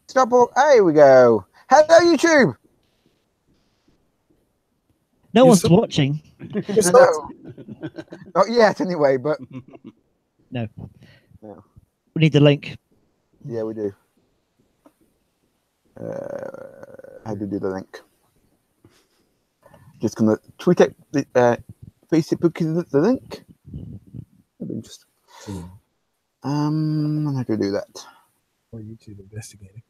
Stop. Here we go. Hello, YouTube. No one's watching. No. Not yet, anyway, but... No. We need the link. Yeah, we do. How do you do the link? Just gonna tweet out the Facebook the link. That'd be interesting. How do you do that? Or YouTube investigating.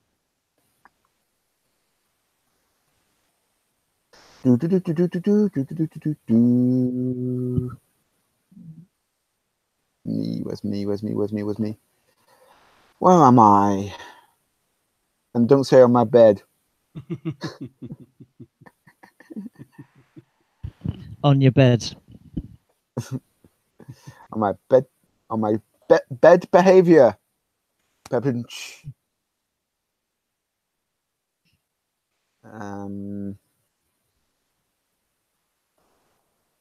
Where's me? Where am I? And don't say on my bed. On your bed. On my bed behavior. Pepinch.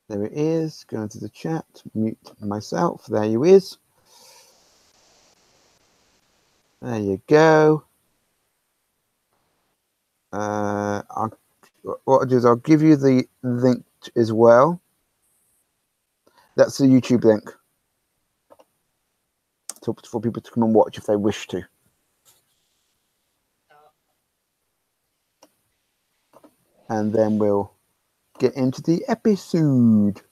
There it is. Go into the chat. Mute myself. There you is. There you go. What I'll do is I'll give you the link as well. That's the YouTube link. So for people to come and watch if they wish to. And then we'll get into the episode.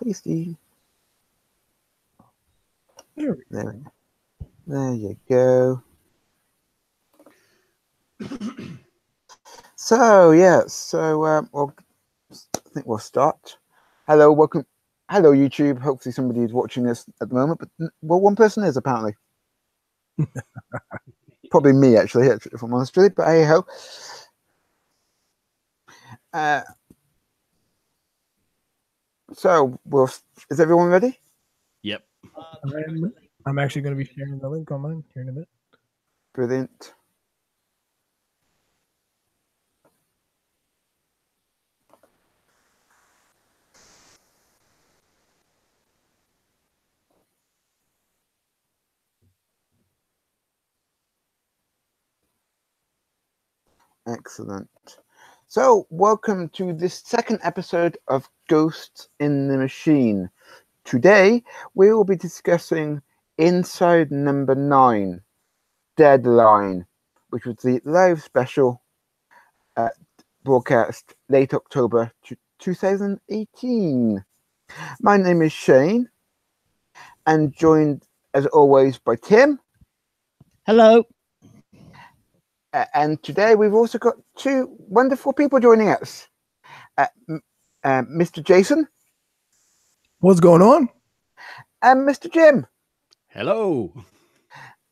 Pasty. There you go. So I think we'll start. Hello, welcome. Hello, YouTube. Hopefully somebody is watching this at the moment, but one person is apparently. Probably me, actually, if I'm honest with you, but hey ho. So, is everyone ready? Yep. I'm actually going to be sharing the link on mine here in a bit. Brilliant. Excellent. So, welcome to this second episode of Ghosts in the Machine. Today, we will be discussing Inside Number 9, Deadline, which was the live special broadcast late October 2018. My name is Shane, and joined, as always, by Tim. Hello. And today we've also got two wonderful people joining us. Mr. Jason. What's going on? And Mr. Jim. Hello.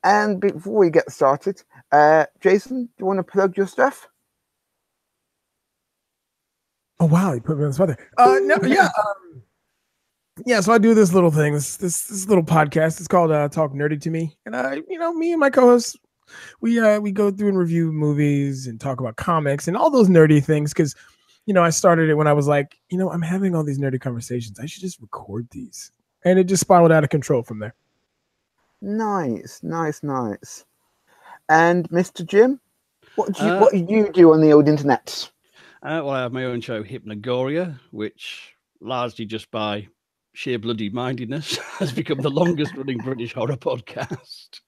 And before we get started, Jason, do you want to plug your stuff? Oh, wow. You put me on the spot there. No, yeah. So I do this little thing, this little podcast. It's called Talk Nerdy to Me. And, me and my co-hosts, we go through and review movies and talk about comics and all those nerdy things because, I started it when I was like, I'm having all these nerdy conversations. I should just record these. And it just spiraled out of control from there. Nice. And Mr. Jim, what do you do on the old internet? Well, I have my own show, Hypnagoria, which largely just by sheer bloody mindedness has become the longest running British horror podcast,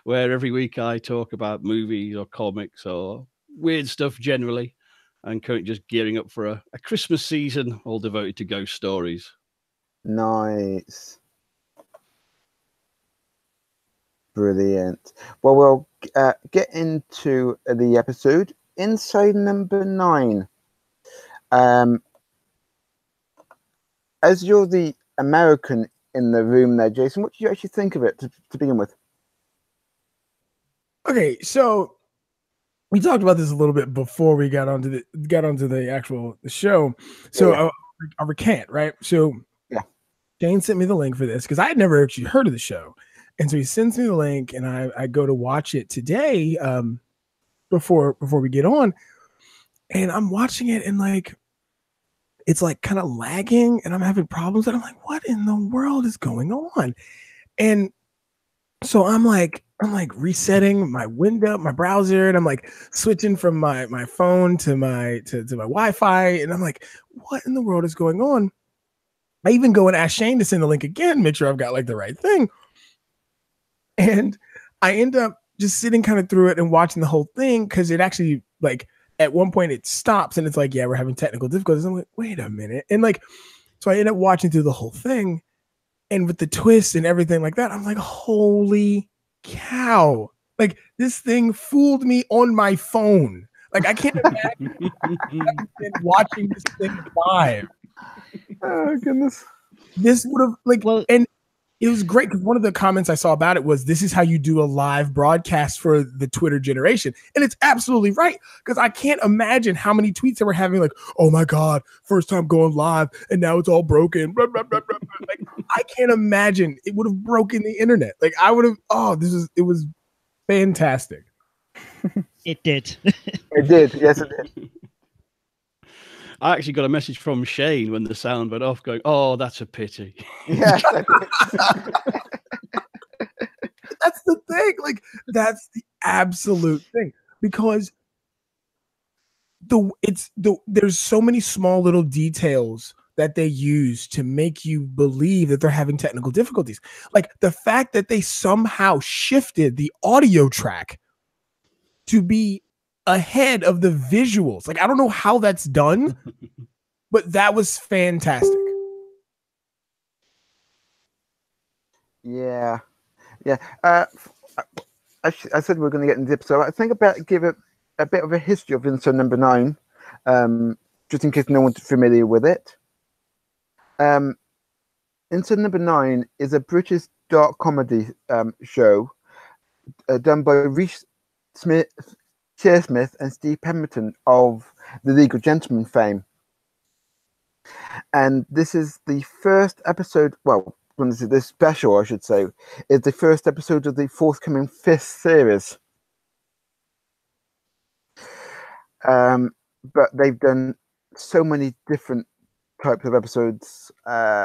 where every week I talk about movies or comics or weird stuff generally, and currently just gearing up for a Christmas season all devoted to ghost stories. Nice. Brilliant. Well, we'll get into the episode. Inside Number 9. As you're the American in the room there, Jason, what did you actually think of it to begin with? Okay, so we talked about this a little bit before we got onto the actual show. So yeah. I'll recant, right? So yeah, Shane sent me the link for this because I had never actually heard of the show, and so he sends me the link, and I go to watch it today before we get on, and I'm watching it, and like it's like kind of lagging and I'm having problems. And I'm like, what in the world is going on? And so I'm like resetting my window, my browser, and I'm like switching from my phone to my Wi-Fi. And I'm like, what in the world is going on? I even go and ask Shane to send the link again, make sure I've got like the right thing. And I end up just sitting kind of through it and watching the whole thing because it actually, like, at one point it stops and it's like, yeah, we're having technical difficulties. I'm like, wait a minute. And like, so I end up watching through the whole thing, and with the twists and everything like that, I'm like, holy cow. Like, this thing fooled me on my phone. Like, I can't imagine watching this thing live. Oh, goodness. This would have, like, well, and it was great because one of the comments I saw about it was, this is how you do a live broadcast for the Twitter generation. And it's absolutely right, because I can't imagine how many tweets that were having like, oh my God, first time going live and now it's all broken. Blah, blah, blah, blah. Like, I can't imagine. It would have broken the internet. Like, I would have, it was fantastic. It did. It did. Yes, it did. I actually got a message from Shane when the sound went off going, oh, that's a pity. Yes, I did. That's the thing. Like, that's the absolute thing, because there's so many small little details that they use to make you believe that they're having technical difficulties. Like the fact that they somehow shifted the audio track to be ahead of the visuals. Like, I don't know how that's done, but that was fantastic. Yeah. I said we are going to get into the episode. I think about give it a bit of a history of Inside Number 9, just in case no one's familiar with it. Inside Number 9 is a British dark comedy show done by Rhys Shearsmith and Steve Pemberton of the League of Gentlemen fame. And this is the first episode, well, when this is this special, I should say, is the first episode of the forthcoming 5th series. But they've done so many different types of episodes,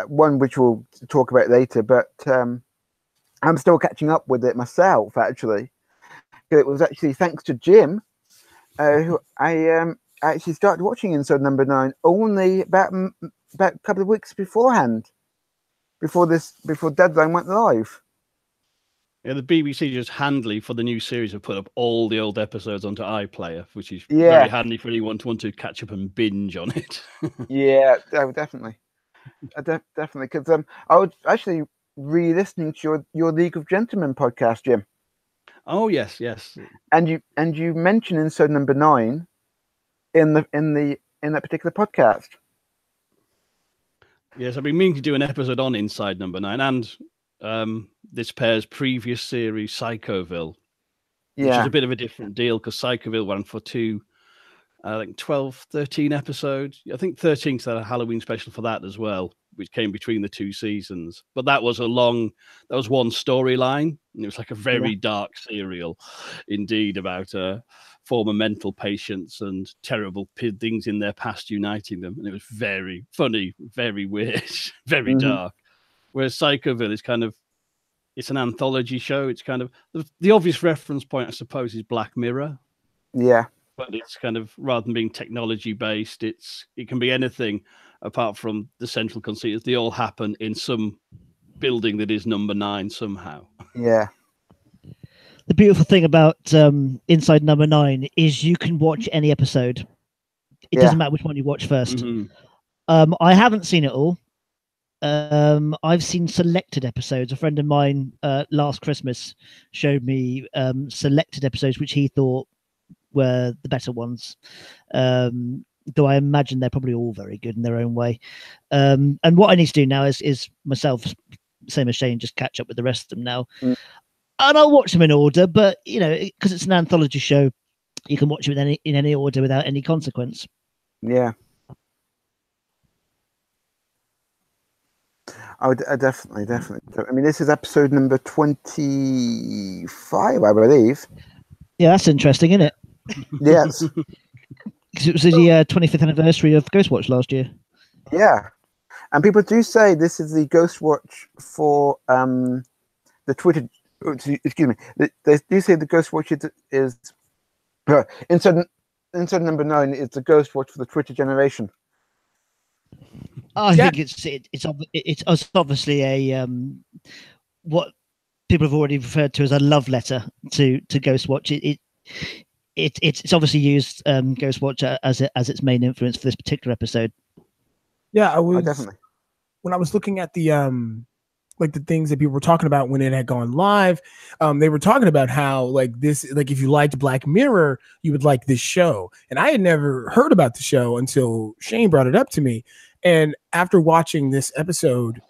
one which we'll talk about later, but I'm still catching up with it myself, actually. It was actually thanks to Jim, who I actually started watching Inside Number 9 only about a couple of weeks beforehand, before Deadline went live. Yeah, the BBC just handily for the new series have put up all the old episodes onto iPlayer, which is very handy for anyone to want to catch up and binge on it. Yeah, definitely. Definitely, because I was actually re-listening to your League of Gentlemen podcast, Jim. Oh yes. And you mentioned Inside Number 9 in that particular podcast. Yes, I've been meaning to do an episode on Inside Number 9 and this pair's previous series, Psychoville, which is a bit of a different deal because Psychoville went for 12, 13 episodes. I think 13's had a Halloween special for that as well, which came between the two seasons. But that was one storyline, and it was like a very dark serial indeed about former mental patients and terrible things in their past uniting them. And it was very funny, very weird, very dark. Whereas Psychoville is it's an anthology show. It's kind of the obvious reference point, I suppose, is Black Mirror. Yeah. But it's kind of, rather than being technology based, it can be anything apart from the central conceit. They all happen in some building that is Number 9 somehow. Yeah. The beautiful thing about Inside Number 9 is you can watch any episode. It doesn't matter which one you watch first. I haven't seen it all. I've seen selected episodes. A friend of mine last Christmas showed me selected episodes which he thought were the better ones. Though I imagine they're probably all very good in their own way. And what I need to do now is myself, same as Shane, just catch up with the rest of them now. And I'll watch them in order, but because it's an anthology show, you can watch them in any order without any consequence. Yeah. I would definitely. I mean, this is episode number 25, I believe. Yeah, that's interesting, isn't it? Yes. Because it was the 25th anniversary of Ghostwatch last year. Yeah, and people do say this is the Ghost Watch for the Twitter. Excuse me. They do say the Ghost Watch is inside number 9 is the Ghost Watch for the Twitter generation. I think it's obviously a what people have already referred to as a love letter to Ghostwatch. It's obviously used Ghostwatch as its main influence for this particular episode. Yeah, I was definitely. When I was looking at the like the things that people were talking about when it had gone live, they were talking about how like this, like if you liked Black Mirror, you would like this show. And I had never heard about the show until Shane brought it up to me. And after watching this episode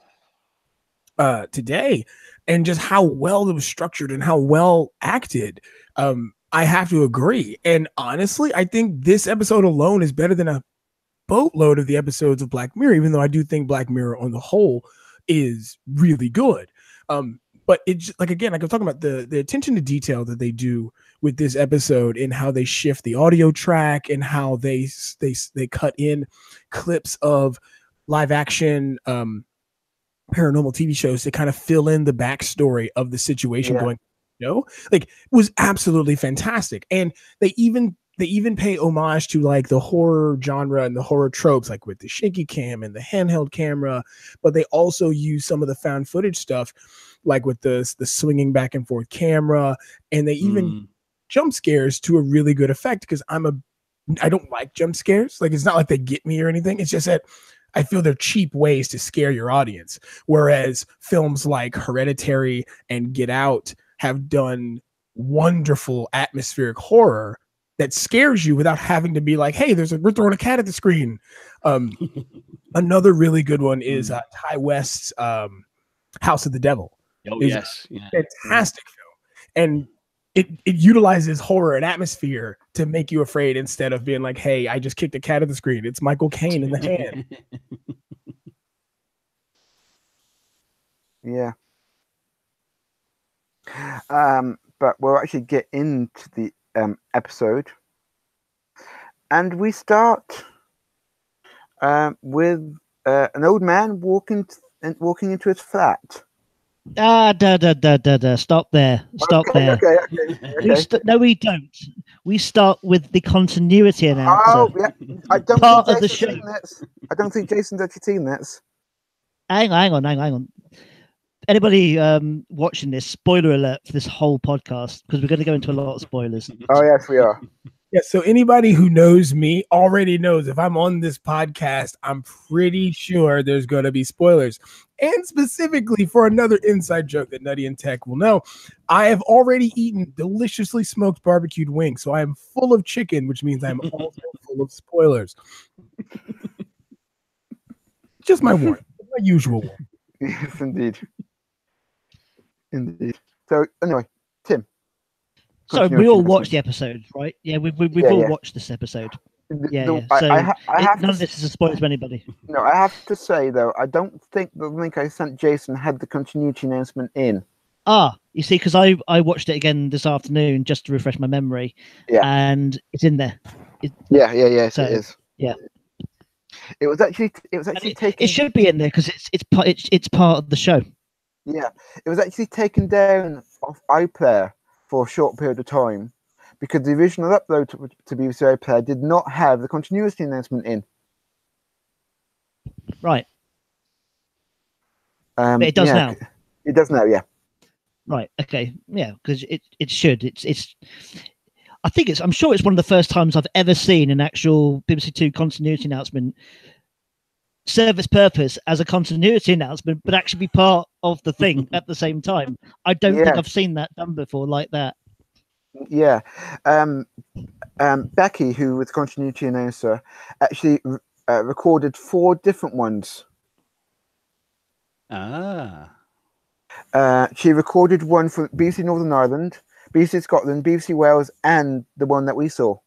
today, and just how well it was structured and how well acted, I have to agree. And honestly, I think this episode alone is better than a boatload of the episodes of Black Mirror, even though I do think Black Mirror on the whole is really good. But it's like, again, like I'm talking about the attention to detail that they do with this episode and how they shift the audio track and how they cut in clips of live action paranormal TV shows to kind of fill in the backstory of the situation going, like, was absolutely fantastic. And they even pay homage to like the horror genre and the horror tropes, like with the shaky cam and the handheld camera, but they also use some of the found footage stuff, like with the swinging back and forth camera, and they even jump scares to a really good effect, because I don't like jump scares. Like, it's not like they get me or anything. It's just that I feel they're cheap ways to scare your audience. Whereas films like Hereditary and Get Out have done wonderful atmospheric horror that scares you without having to be like, hey, we're throwing a cat at the screen. Another really good one is Ty West's House of the Devil. Oh, yes. Yeah. Fantastic film. And it utilizes horror and atmosphere to make you afraid instead of being like, hey, I just kicked a cat at the screen. It's Michael Caine in the hand. Yeah. But we'll actually get into the episode, and we start with an old man walking into his flat. Stop there. Okay. No, we don't. We start with the continuity announcer. Oh, yeah. I don't Part think of the Jason's show. seen this. I don't think Jason's actually seen this. Hang on. Anybody watching this, spoiler alert for this whole podcast, because we're going to go into a lot of spoilers. Oh, yes, we are. Yeah, so anybody who knows me already knows if I'm on this podcast, I'm pretty sure there's going to be spoilers. And specifically for another inside joke that Nutty and Tech will know, I have already eaten deliciously smoked barbecued wings, so I am full of chicken, which means I'm also full of spoilers. Just my one, my usual one. Yes, indeed. So anyway, Tim. So we all watched the episode, right? Yeah, we've all watched this episode. Yeah. So none of this is a spoiler to anybody. No, I have to say though, I don't think the link I sent Jason had the continuity announcement in. You see, because I watched it again this afternoon just to refresh my memory. Yeah. And it's in there. Yes, so, it is. Yeah. It was actually taken. It should be in there because it's part of the show. Yeah, it was actually taken down off iPlayer for a short period of time because the original upload to BBC iPlayer did not have the continuity announcement in. Right. But it does now. It does now, yeah. Right. Okay. Yeah, because it should. It's. I think I'm sure it's one of the first times I've ever seen an actual BBC Two continuity announcement serve its purpose as a continuity announcement, but actually be part of the thing at the same time. I don't think I've seen that done before like that. Yeah. Becky, who was the continuity announcer, actually recorded 4 different ones. She recorded one for BBC Northern Ireland, BBC Scotland, BBC Wales, and the one that we saw.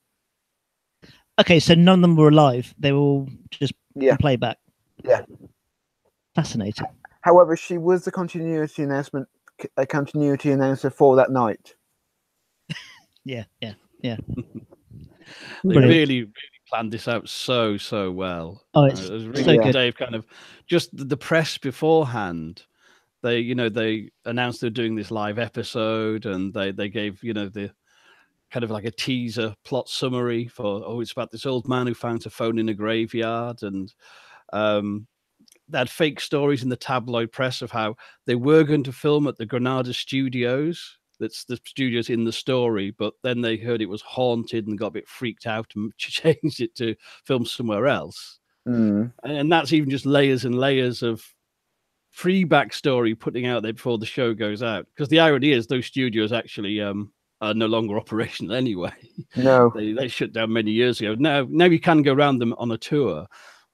Okay, so none of them were live. They were all just playback. Yeah. Fascinating. However, she was the continuity announcer for that night. Yeah. They really planned this out so well. Oh, it's it was really so good. good. Dave kind of just the press beforehand. They announced they're doing this live episode, and they gave the kind of like a teaser plot summary for it's about this old man who found a phone in a graveyard, and they had fake stories in the tabloid press of how they were going to film at the Granada Studios. That's the studios in the story, but then they heard it was haunted and got a bit freaked out and changed it to film somewhere else. And that's even just layers and layers of free backstory putting out there before the show goes out. Because the irony is those studios actually are no longer operational anyway. No, they shut down many years ago. Now you can go around them on a tour,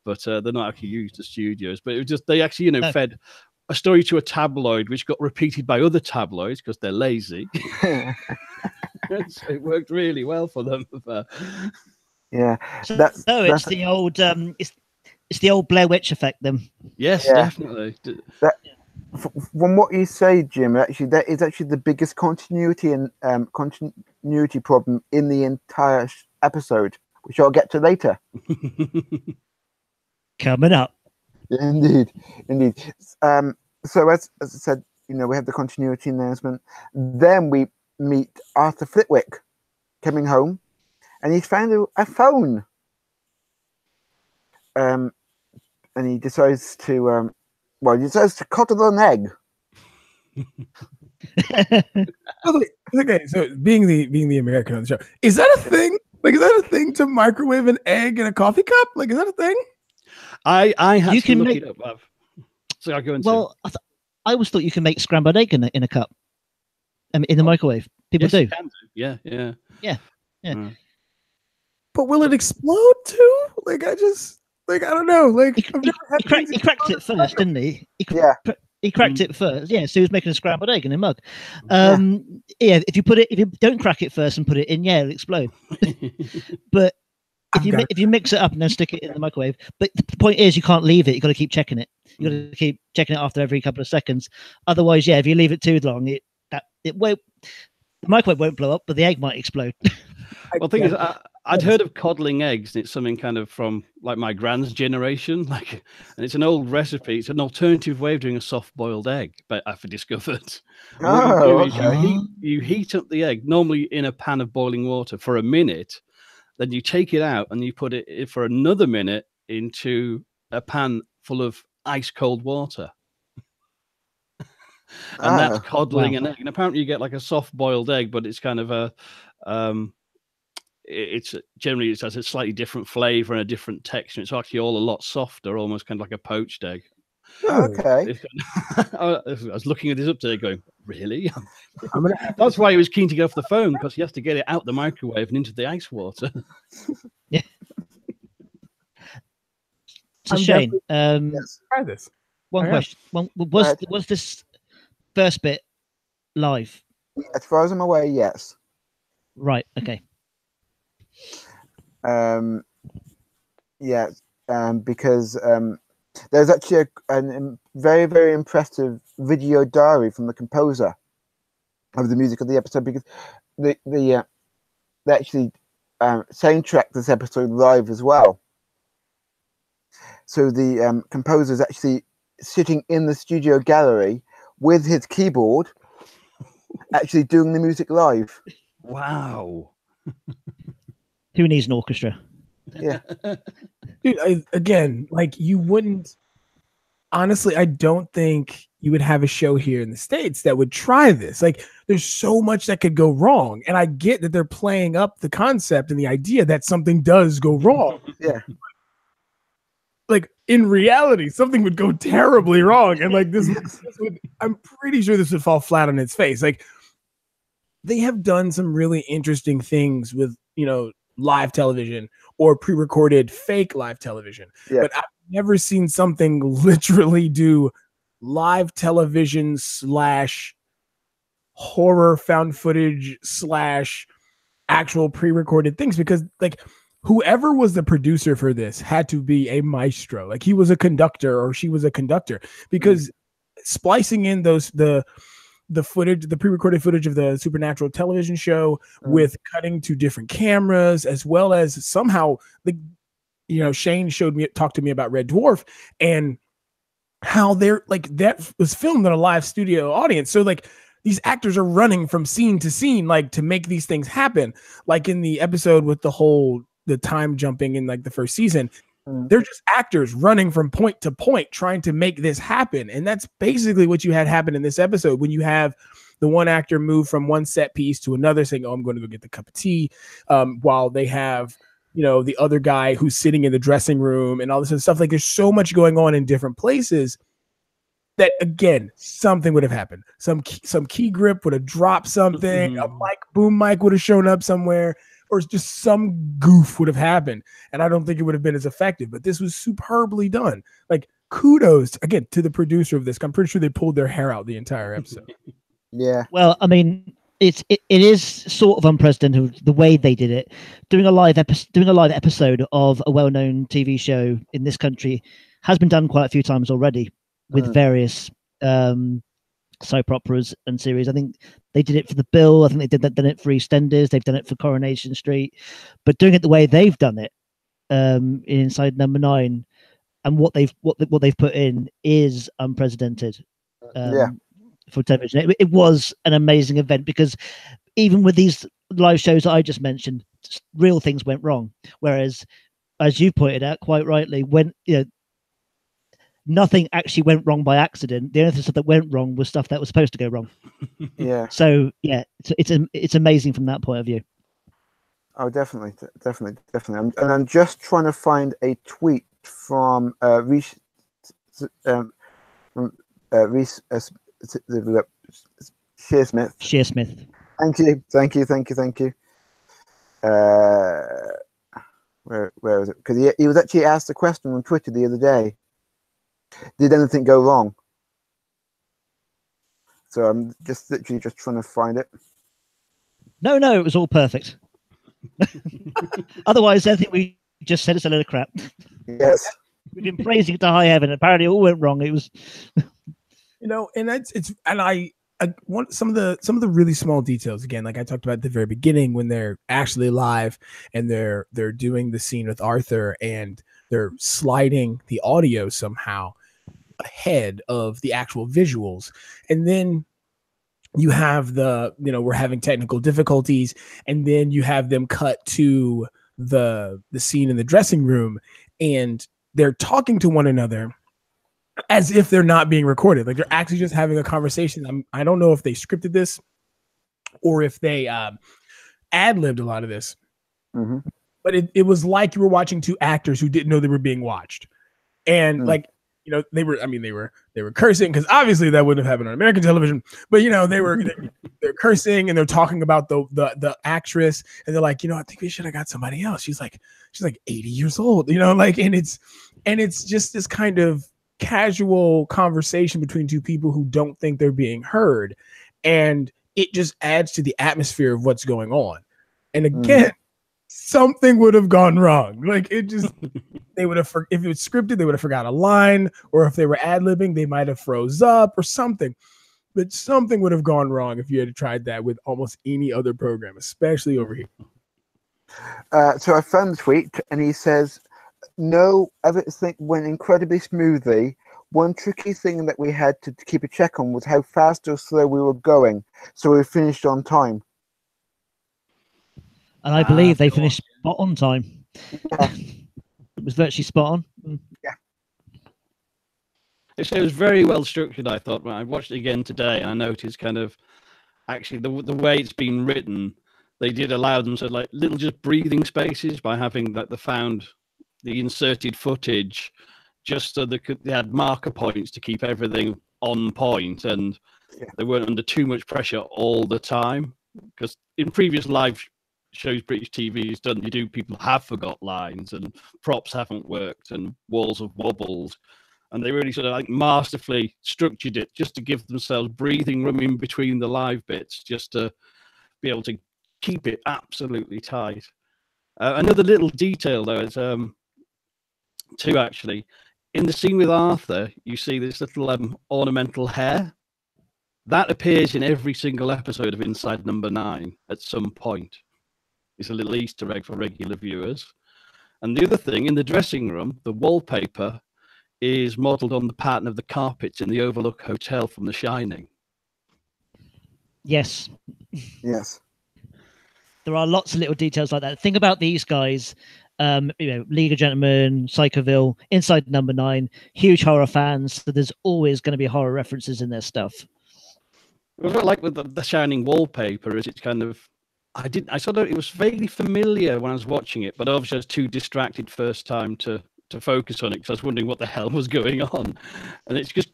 but they're not actually used as studios. But it was just they actually fed a story to a tabloid, which got repeated by other tabloids because they're lazy. So it worked really well for them. Yeah, it's the old it's the old Blair Witch effect. Then yes, definitely. From what you say, Jim, actually, that is actually the biggest continuity and continuity problem in the entire episode, which I'll get to later. Coming up. Indeed. So as I said, we have the continuity announcement. Then we meet Arthur Flitwick coming home, and he's found a phone. And he decides to coddle an egg. Okay, so being the American on the show, is that a thing? Like, is that a thing to microwave an egg in a coffee cup? Like, is that a thing? I had to look it up. So I go into. Well, I always thought you can make scrambled egg in a cup. In the microwave. People do. Yeah. But will it explode too? Like, I don't know. Like, he cracked it first, didn't he? He cracked it first. Yeah, so he was making a scrambled egg in a mug. If you don't crack it first and put it in, it'll explode. But if you mix it up and then stick it in the microwave, but the point is you can't leave it. You got to keep checking it. You got to keep checking it after every couple of seconds. Otherwise, if you leave it too long, it won't. The microwave won't blow up, but the egg might explode. Well, the thing is, I'd heard of coddling eggs, and it's something kind of from like my grand's generation, and it's an old recipe. It's an alternative way of doing a soft-boiled egg, but I've discovered. You heat up the egg, normally in a pan of boiling water, for a minute. Then you take it out and you put it for another minute into a pan full of ice cold water. And that's coddling an egg. And apparently you get like a soft boiled egg, but it's kind of a it has a slightly different flavor and a different texture. It's actually all a lot softer, almost kind of like a poached egg. Okay. I was looking at this up today going, really? That's why he was keen to get off the phone, because he has to get it out the microwave and into the ice water. Yeah. So Shane, try this. One question. Was this first bit live? As far as I'm aware, yes. Right. Okay. Because there's actually a very, very impressive video diary from the composer of the music of the episode, because they actually soundtracked this episode live as well. So the composer is actually sitting in the studio gallery with his keyboard, actually doing the music live. Wow. Who needs an orchestra? Yeah. Dude, again, like, you wouldn't, honestly, I don't think you would have a show here in the States that would try this. Like, there's so much that could go wrong. And I get that they're playing up the concept and the idea that something does go wrong. Yeah. Like, in reality, something would go terribly wrong. And like this would, I'm pretty sure this would fall flat on its face. Like, they have done some really interesting things with, live television or pre-recorded fake live television. Yeah. But I've never seen something literally do live television / horror found footage / actual pre-recorded things, because like whoever was the producer for this had to be a maestro. Like, he was a conductor or she was a conductor, because splicing in the the footage, the pre-recorded footage of the Supernatural television show with cutting to different cameras, as well as somehow Shane talked to me about Red Dwarf and how they're like, that was filmed in a live studio audience. So like these actors are running from scene to scene, like to make these things happen. Like in the episode with the time jumping in like the first season, they're just actors running from point to point, trying to make this happen. And that's basically what you had happen in this episode, when you have the one actor move from one set piece to another saying, oh, I'm going to go get the cup of tea, while they have, the other guy who's sitting in the dressing room and all this other stuff. Like there's so much going on in different places that, again, something would have happened. Some key grip would have dropped something. A boom mic would have shown up somewhere, or just some goof would have happened. And I don't think it would have been as effective, but this was superbly done. Like kudos again to the producer of this. I'm pretty sure they pulled their hair out the entire episode. Yeah. Well, I mean, it is sort of unprecedented the way they did it. Doing a live episode of a well-known TV show in this country has been done quite a few times already with various soap operas and series. I think they did it for The Bill. I think they've done it for EastEnders. They've done it for Coronation Street. But doing it the way they've done it in Inside Number 9, and what they've put in is unprecedented. For television, it was an amazing event, because even with these live shows that I just mentioned, real things went wrong. Whereas, as you pointed out quite rightly, when nothing actually went wrong by accident. The only stuff that went wrong was stuff that was supposed to go wrong. Yeah. So yeah, it's amazing from that point of view. Oh, definitely. I'm just trying to find a tweet from Reese. Shearsmith. Thank you. Where is it? Because he was actually asked a question on Twitter the other day. Did anything go wrong? So I'm just literally just trying to find it. No, it was all perfect. Otherwise, I think we just said it's a load of crap. Yes. We've been praising it to high heaven. Apparently, it all went wrong. It was, I want some of the really small details again, like I talked about at the very beginning, when they're actually live and they're doing the scene with Arthur and they're sliding the audio somehow ahead of the actual visuals, and then you have we're having technical difficulties, and then you have them cut to the scene in the dressing room, and they're talking to one another as if they're not being recorded. Like they're actually just having a conversation. I don't know if they scripted this or if they ad-libbed a lot of this, but it was like you were watching two actors who didn't know they were being watched. And they were cursing, because obviously that wouldn't have happened on American television, but they're cursing and they're talking about the actress, and they're like, I think we should have got somebody else. She's like 80 years old, and it's just this kind of casual conversation between two people who don't think they're being heard, and it just adds to the atmosphere of what's going on. And again, something would have gone wrong. Like it just, they would have, if it was scripted, they would have forgot a line, or if they were ad-libbing, they might have froze up or something. But something would have gone wrong if you had tried that with almost any other program, especially over here. So I found the tweet, and he says, "No, everything went incredibly smoothly. One tricky thing that we had to keep a check on was how fast or slow we were going, so we finished on time." And I believe they finished spot on time. Yeah. It was virtually spot on. Yeah. It was very well structured, I thought. When I watched it again today, I noticed kind of actually the way it's been written, they did allow them to like little just breathing spaces by having like the inserted footage, just so they had marker points to keep everything on point, and they weren't under too much pressure all the time. Because in previous live shows British TV has done, people have forgot lines and props haven't worked and walls have wobbled, and they really sort of like masterfully structured it just to give themselves breathing room in between the live bits, just to be able to keep it absolutely tight. Another little detail though is too, actually, in the scene with Arthur, you see this little ornamental hair that appears in every single episode of Inside Number 9 at some point. It's a little Easter egg for regular viewers. And the other thing, in the dressing room, the wallpaper is modelled on the pattern of the carpets in the Overlook Hotel from The Shining. Yes. Yes. There are lots of little details like that. Think about these guys, League of Gentlemen, Psychoville, Inside Number 9, huge horror fans. So there's always going to be horror references in their stuff. What I like with the Shining wallpaper is it's kind of, it was vaguely familiar when I was watching it, but obviously I was too distracted first time to focus on it because I was wondering what the hell was going on. And it's just,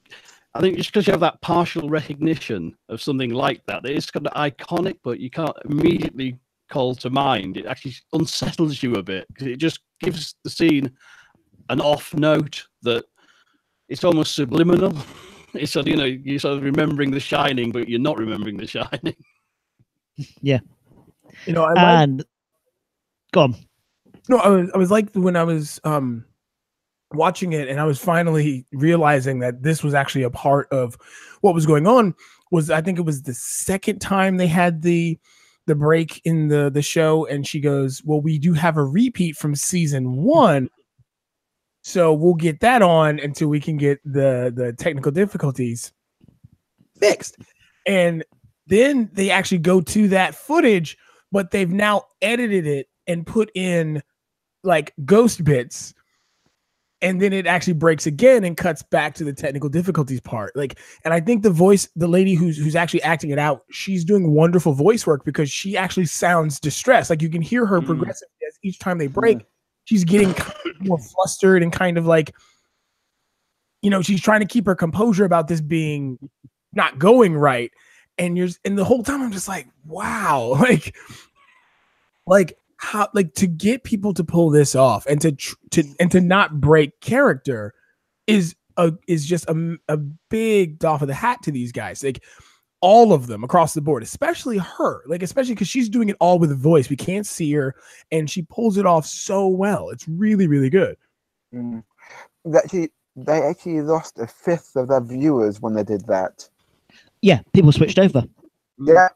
I think just because you have that partial recognition of something like that, it's kind of iconic, but you can't immediately call to mind. It actually unsettles you a bit because it just gives the scene an off note that it's almost subliminal. It's sort of, you're sort of remembering The Shining, but you're not remembering The Shining. Yeah. Go on. No, I was like when I was watching it and I was finally realizing that this was actually a part of what was going on. I think it was the second time they had the break in the show, and she goes, well, we do have a repeat from season 1, so we'll get that on until we can get the technical difficulties fixed. And then they actually go to that footage, but they've now edited it and put in like ghost bits, and then it actually breaks again and cuts back to the technical difficulties part. And I think the lady who's actually acting it out, she's doing wonderful voice work because she actually sounds distressed. Like you can hear her progressively as each time they break, she's getting kind of more flustered and kind of like, she's trying to keep her composure about this being not going right. And the whole time I'm just like, wow, like how, to get people to pull this off and to not break character is just a big doff of the hat to these guys. Like all of them across the board, especially her, especially because she's doing it all with a voice. We can't see her and she pulls it off so well. It's really, really good. They actually lost a fifth of their viewers when they did that. Yeah, people switched over. Yeah.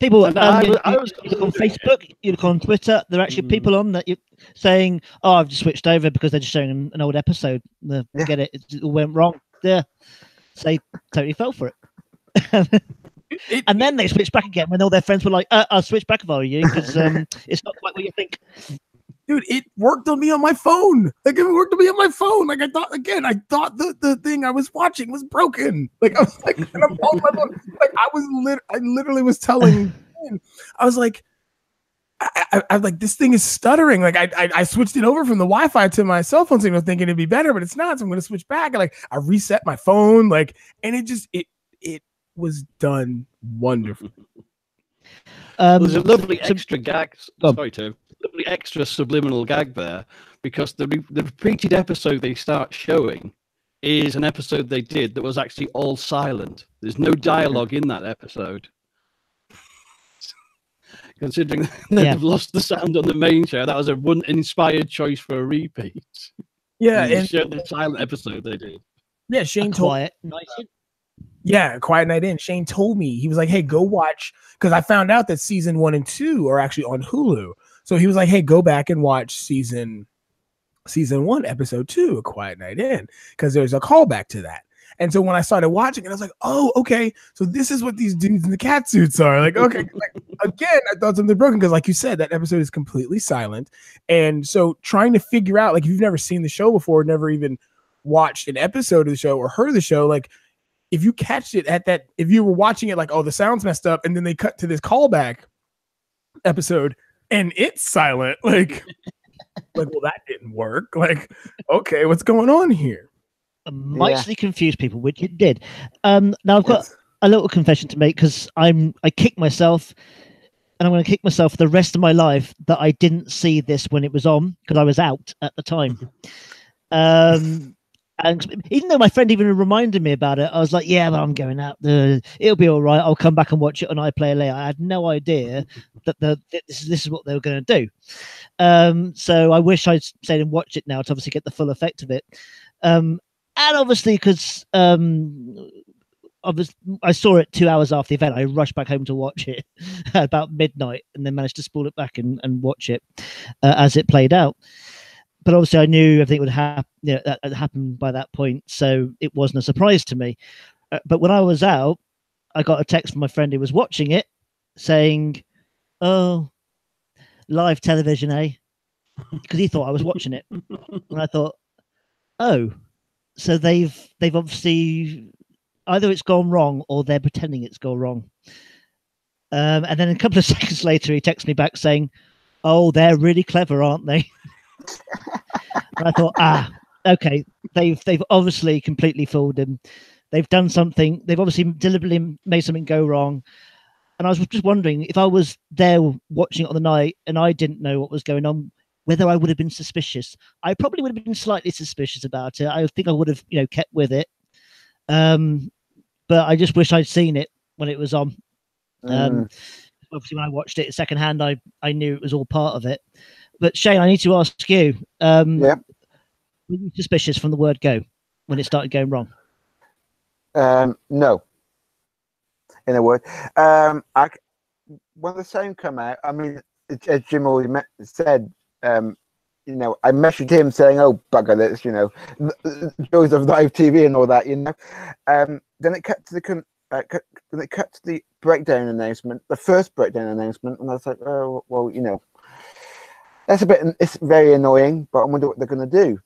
People, you look on Facebook, you look on Twitter, there are actually people on that you're saying, oh, I've just switched over because they're just showing an old episode. Get it, it all went wrong. Yeah. So they totally fell for it. And then they switched back again when all their friends were like, I'll switch back if I were you because it's not quite what you think. Dude, it worked on me on my phone. I thought the thing I was watching was broken. I was like, and I'm on my phone. I literally was telling him, I was like, I like, this thing is stuttering. I switched it over from the Wi-Fi to my cell phone signal thinking it'd be better, but it's not. So I'm going to switch back. And I reset my phone. And it was done wonderfully. There's a lovely extra gag. Sorry, Tim. Lovely extra subliminal gag there because the repeated episode they start showing is an episode they did that was actually all silent. There's no dialogue in that episode. Considering they've lost the sound on the main show, that was an inspired choice for a repeat. Yeah, and the silent episode they did. Yeah, Shane Quiet Night In. Yeah, Quiet Night In. Shane told me, he was like, hey, go watch, because I found out that season 1 and 2 are actually on Hulu. So he was like, hey, go back and watch season 1, episode 2 of Quiet Night In, because there's a callback to that. And so when I started watching it, I was like, oh, okay. So this is what these dudes in the cat suits are. Okay. Again, I thought something broken because, like you said, that episode is completely silent. And so trying to figure out, if you've never seen the show before, never even watched an episode of the show or heard of the show, if you catch it at that, if you were watching it oh, the sound's messed up, and then they cut to this callback episode and it's silent, well, that didn't work. Okay, what's going on here? Mightily confused people, which it did. Now I've got a little confession to make because I kicked myself, and I'm going to kick myself for the rest of my life that I didn't see this when it was on because I was out at the time. And even though my friend even reminded me about it, I was like, yeah, but I'm going out. It'll be all right. I'll come back and watch it on iPlayer later. I had no idea that this is what they were going to do. So I wish I'd stayed and watched it now to obviously get the full effect of it. And obviously, because I saw it 2 hours after the event. I rushed back home to watch it about midnight, and then managed to spool it back and watch it as it played out. But obviously, I knew everything would happen. That had happened by that point, so it wasn't a surprise to me. But when I was out, I got a text from my friend who was watching it, saying, "Oh, live television, eh?" Because he thought I was watching it, and I thought, "Oh, so they've obviously either it's gone wrong or they're pretending it's gone wrong." And then a couple of seconds later, he texts me back saying, "Oh, they're really clever, aren't they?" And I thought, okay, they've obviously completely fooled him. They've done something. They've obviously deliberately made something go wrong. And I was just wondering if I was there watching it on the night and I didn't know what was going on, whether I would have been suspicious. I probably would have been slightly suspicious about it. I think I would have, kept with it. But I just wish I'd seen it when it was on. Obviously, when I watched it secondhand, I knew it was all part of it. But Shane, I need to ask you. Were you suspicious from the word go when it started going wrong? No. In a word, when the sound come out, I mean, as Jim already said, I messaged him saying, "Oh, bugger this," joys of live TV and all that, Then it cut to the breakdown announcement, the first breakdown announcement, and I was like, "Oh, well, it's very annoying, but I wonder what they're going to do."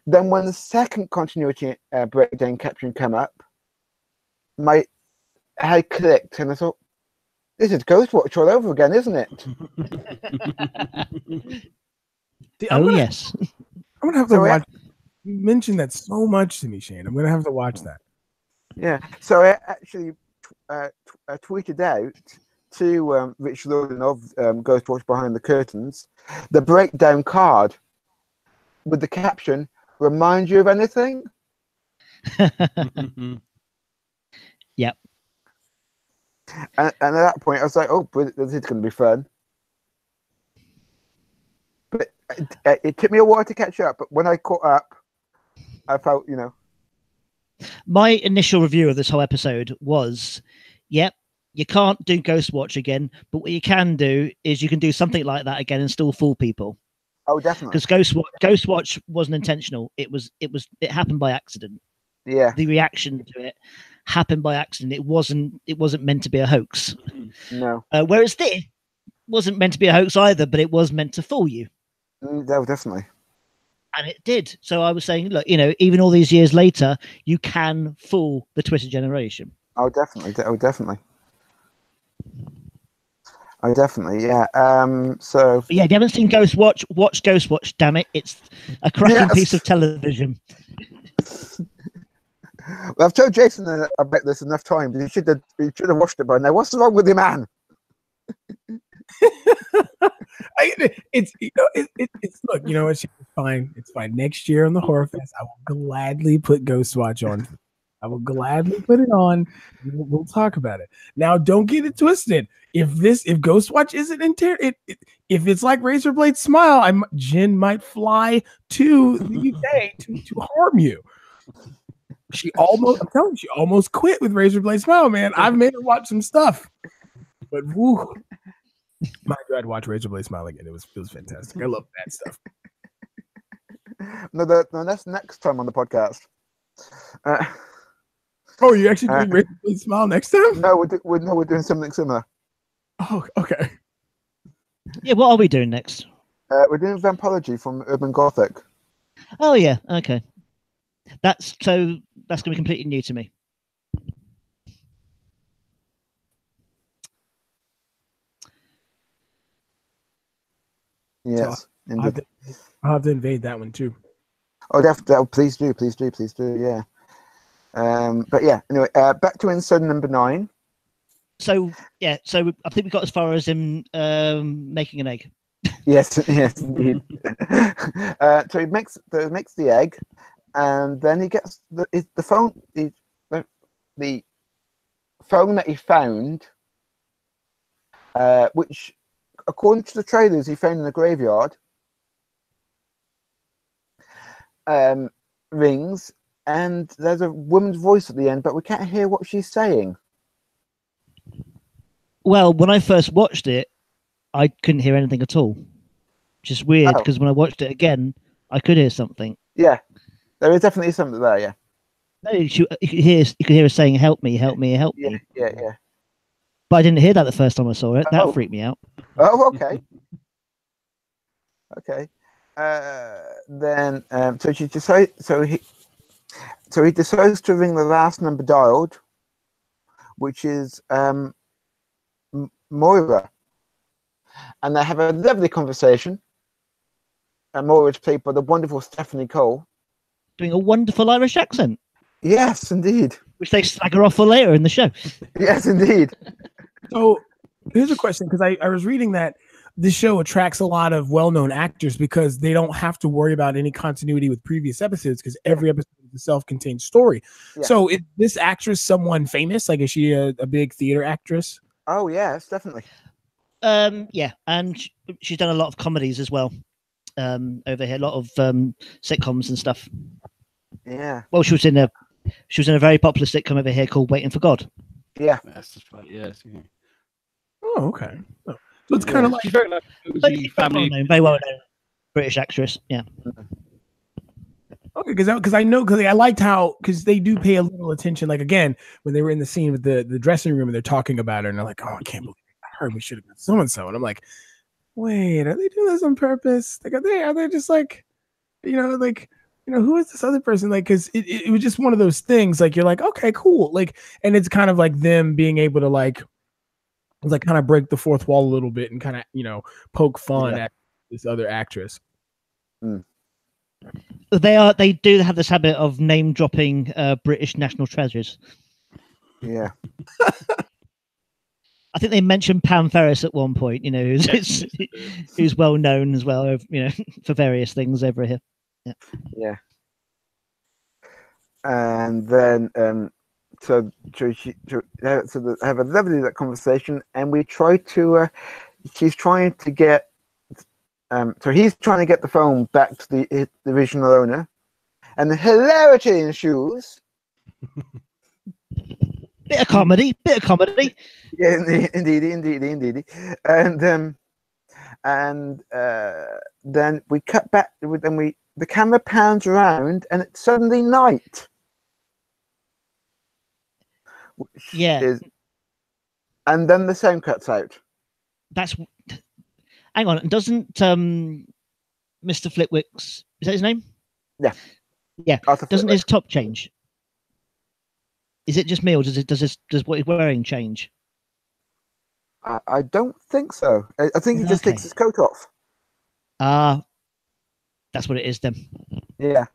Then when the second continuity breakdown caption came up, my head clicked, and I thought, "This is Ghostwatch all over again, isn't it?" Yes. I'm gonna have to watch. You mentioned that so much to me, Shane. I'm gonna have to watch that. Yeah. So I actually tweeted out to Rich Lorden of Ghostwatch Behind the Curtains the breakdown card with the caption, "Remind you of anything?" Yep. And at that point, I was like, "Oh, this is going to be fun." But it took me a while to catch up. But when I caught up, I felt, My initial review of this whole episode was, yep, you can't do Ghostwatch again, but what you can do is you can do something like that again and still fool people. Oh, definitely. Because Ghostwatch wasn't intentional. It happened by accident. Yeah. The reaction to it happened by accident. It wasn't meant to be a hoax. No. Whereas this wasn't meant to be a hoax either, but it was meant to fool you. No, definitely. And it did. So I was saying, look, even all these years later, you can fool the Twitter generation. Oh, definitely. Yeah. So. But yeah, if you haven't seen Ghostwatch, watch Ghostwatch. Damn it, it's a cracking piece of television. Well, I've told Jason about this enough times. He should have watched it by now. What's wrong with you, man? It's look, it's fine. It's fine. Next year on the Horror Fest, I will gladly put Ghostwatch on. I will gladly put it on. We'll talk about it. Now, don't get it twisted. If Ghostwatch isn't if it's like Razorblade Smile, Jen might fly to the UK to harm you. I'm telling you, she almost quit with Razorblade Smile, man. I've made her watch some stuff, but woo. My God, watch Razorblade Smile again. It was fantastic. I love that stuff. No, that's next time on the podcast. You actually doing Razorblade Smile next time? No, we're doing something similar. Oh, okay. Yeah, what are we doing next? We're doing Vampology from Urban Gothic. Oh yeah, okay. That's going to be completely new to me. Yes, so I'll have to invade that one too. Oh, definitely. Please do. Yeah. But yeah. Anyway, back to Inside number 9. So I think we got as far as him making an egg. Yes, indeed. So he makes the egg, and then he gets the phone. The phone that he found, which, according to the trailers, he found in the graveyard, rings, and there's a woman's voice at the end, but we can't hear what she's saying. Well, when I first watched it, I couldn't hear anything at all. Which is weird because when I watched it again, I could hear something. Yeah, there is definitely something there. Yeah. No, you could hear her saying, "Help me, help me, help me." Yeah. But I didn't hear that the first time I saw it. That freaked me out. Oh, okay. Okay. Then, so she decides. So he decides to ring the last number dialed, which is Moira, and they have a lovely conversation. And Moira is played by the wonderful Stephanie Cole, doing a wonderful Irish accent. Yes, indeed. Which they stagger off for later in the show. Yes, indeed. So here's a question, because I was reading that this show attracts a lot of well-known actors because they don't have to worry about any continuity with previous episodes because every episode is a self-contained story. Yeah. So is this actress someone famous? Like, is she a big theater actress? Oh, yes, definitely. Yeah, and she's done a lot of comedies as well over here, a lot of sitcoms and stuff. Yeah. Well, she was in a very popular sitcom over here called Waiting for God. Yeah. That's right. Yes. Yeah. Oh, okay. Oh. So it's kind of like very family, very well known British actress. Yeah. Okay, because I liked how, because they do pay a little attention. Like, again, when they were in the scene with the dressing room and they're talking about her and they're like, "Oh, I can't believe I heard we should have been so and so," and I'm like, "Wait, are they doing this on purpose? Like, are they just like, who is this other person?" Like, because it was just one of those things. Like, you're like, okay, cool. Like, and it's kind of like them being able to like kind of break the fourth wall a little bit and kind of, poke fun at this other actress. Mm. They do have this habit of name dropping British national treasures. Yeah. I think they mentioned Pam Ferris at one point, who's well known as well, for various things over here. Yeah. Yeah. And then so they have a lovely conversation, and we try to. She's trying to get. So he's trying to get the phone back to the original owner, and the hilarity ensues. Bit of comedy. Yeah, indeed. And then we cut back. The camera pans around, and it's suddenly night. Yeah. And then the sound cuts out. Hang on. Doesn't Mr. Flitwick's, is that his name? Yeah. Yeah. Doesn't his top change? Is it just me, or does what he's wearing change? I don't think so. I think he just takes his coat off. That's what it is then. Yeah.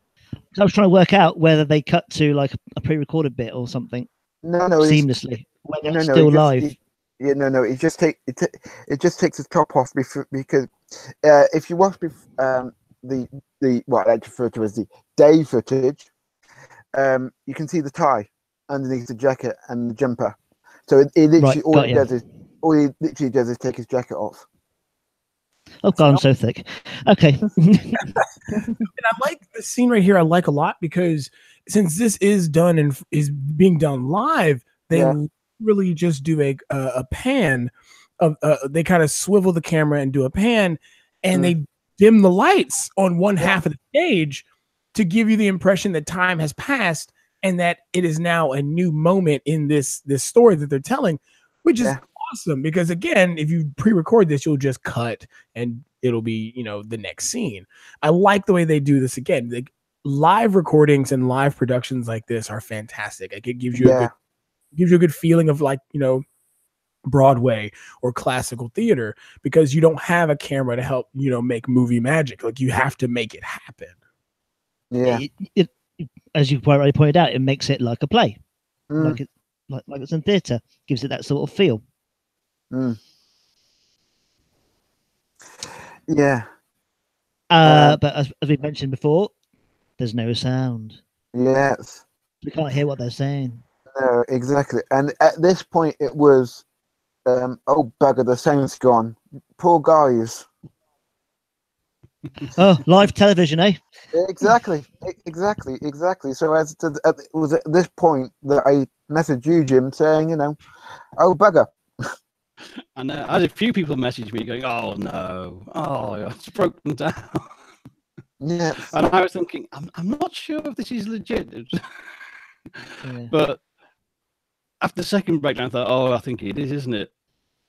I was trying to work out whether they cut to like a pre-recorded bit or something. No, seamlessly. When it's still live. It just takes his top off because if you watch the what I like to refer to as the day footage, you can see the tie underneath the jacket and the jumper. So it literally all he literally does is take his jacket off. Oh God, I'm so thick. Okay. And I like the scene right here. I like a lot because since this is done and is being done live, they really just do a pan of. They kind of swivel the camera and do a pan, and they dim the lights on one half of the stage to give you the impression that time has passed and that it is now a new moment in this story that they're telling, which is awesome. Because again, if you pre-record this, you'll just cut and it'll be, the next scene. I like the way they do this. Again, like live recordings and live productions like this are fantastic. Like it gives you a good feeling of like, Broadway or classical theater, because you don't have a camera to help, make movie magic. Like you have to make it happen. Yeah. It as you already pointed out, it makes it like a play, like it's in theatre. Gives it that sort of feel. Yeah. But as we mentioned before, there's no sound. Yes. We can't hear what they're saying. No, exactly. And at this point, it was, oh bugger, the sound's gone. Poor guys. Oh, live television, eh? Exactly. So it was at this point that I messaged you, Jim, saying, oh bugger. And I had a few people message me going, "Oh no, it's broken down." Yes. And I was thinking, I'm not sure if this is legit. Yeah. But after the second breakdown, I thought, I think it is, isn't it?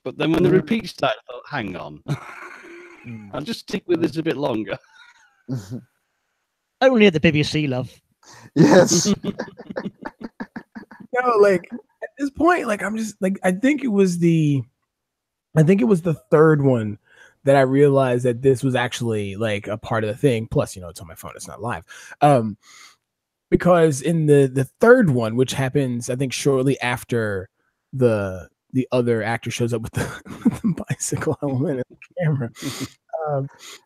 But then when the repeat started, I thought, hang on. I'll just stick with this a bit longer. Only at the BBC, love. Yes. Like at this point, like I'm just like I think it was the third one that I realized that this was actually like a part of the thing. Plus, it's on my phone, it's not live. Because in the third one, which happens, I think shortly after the other actor shows up with the bicycle element in the camera.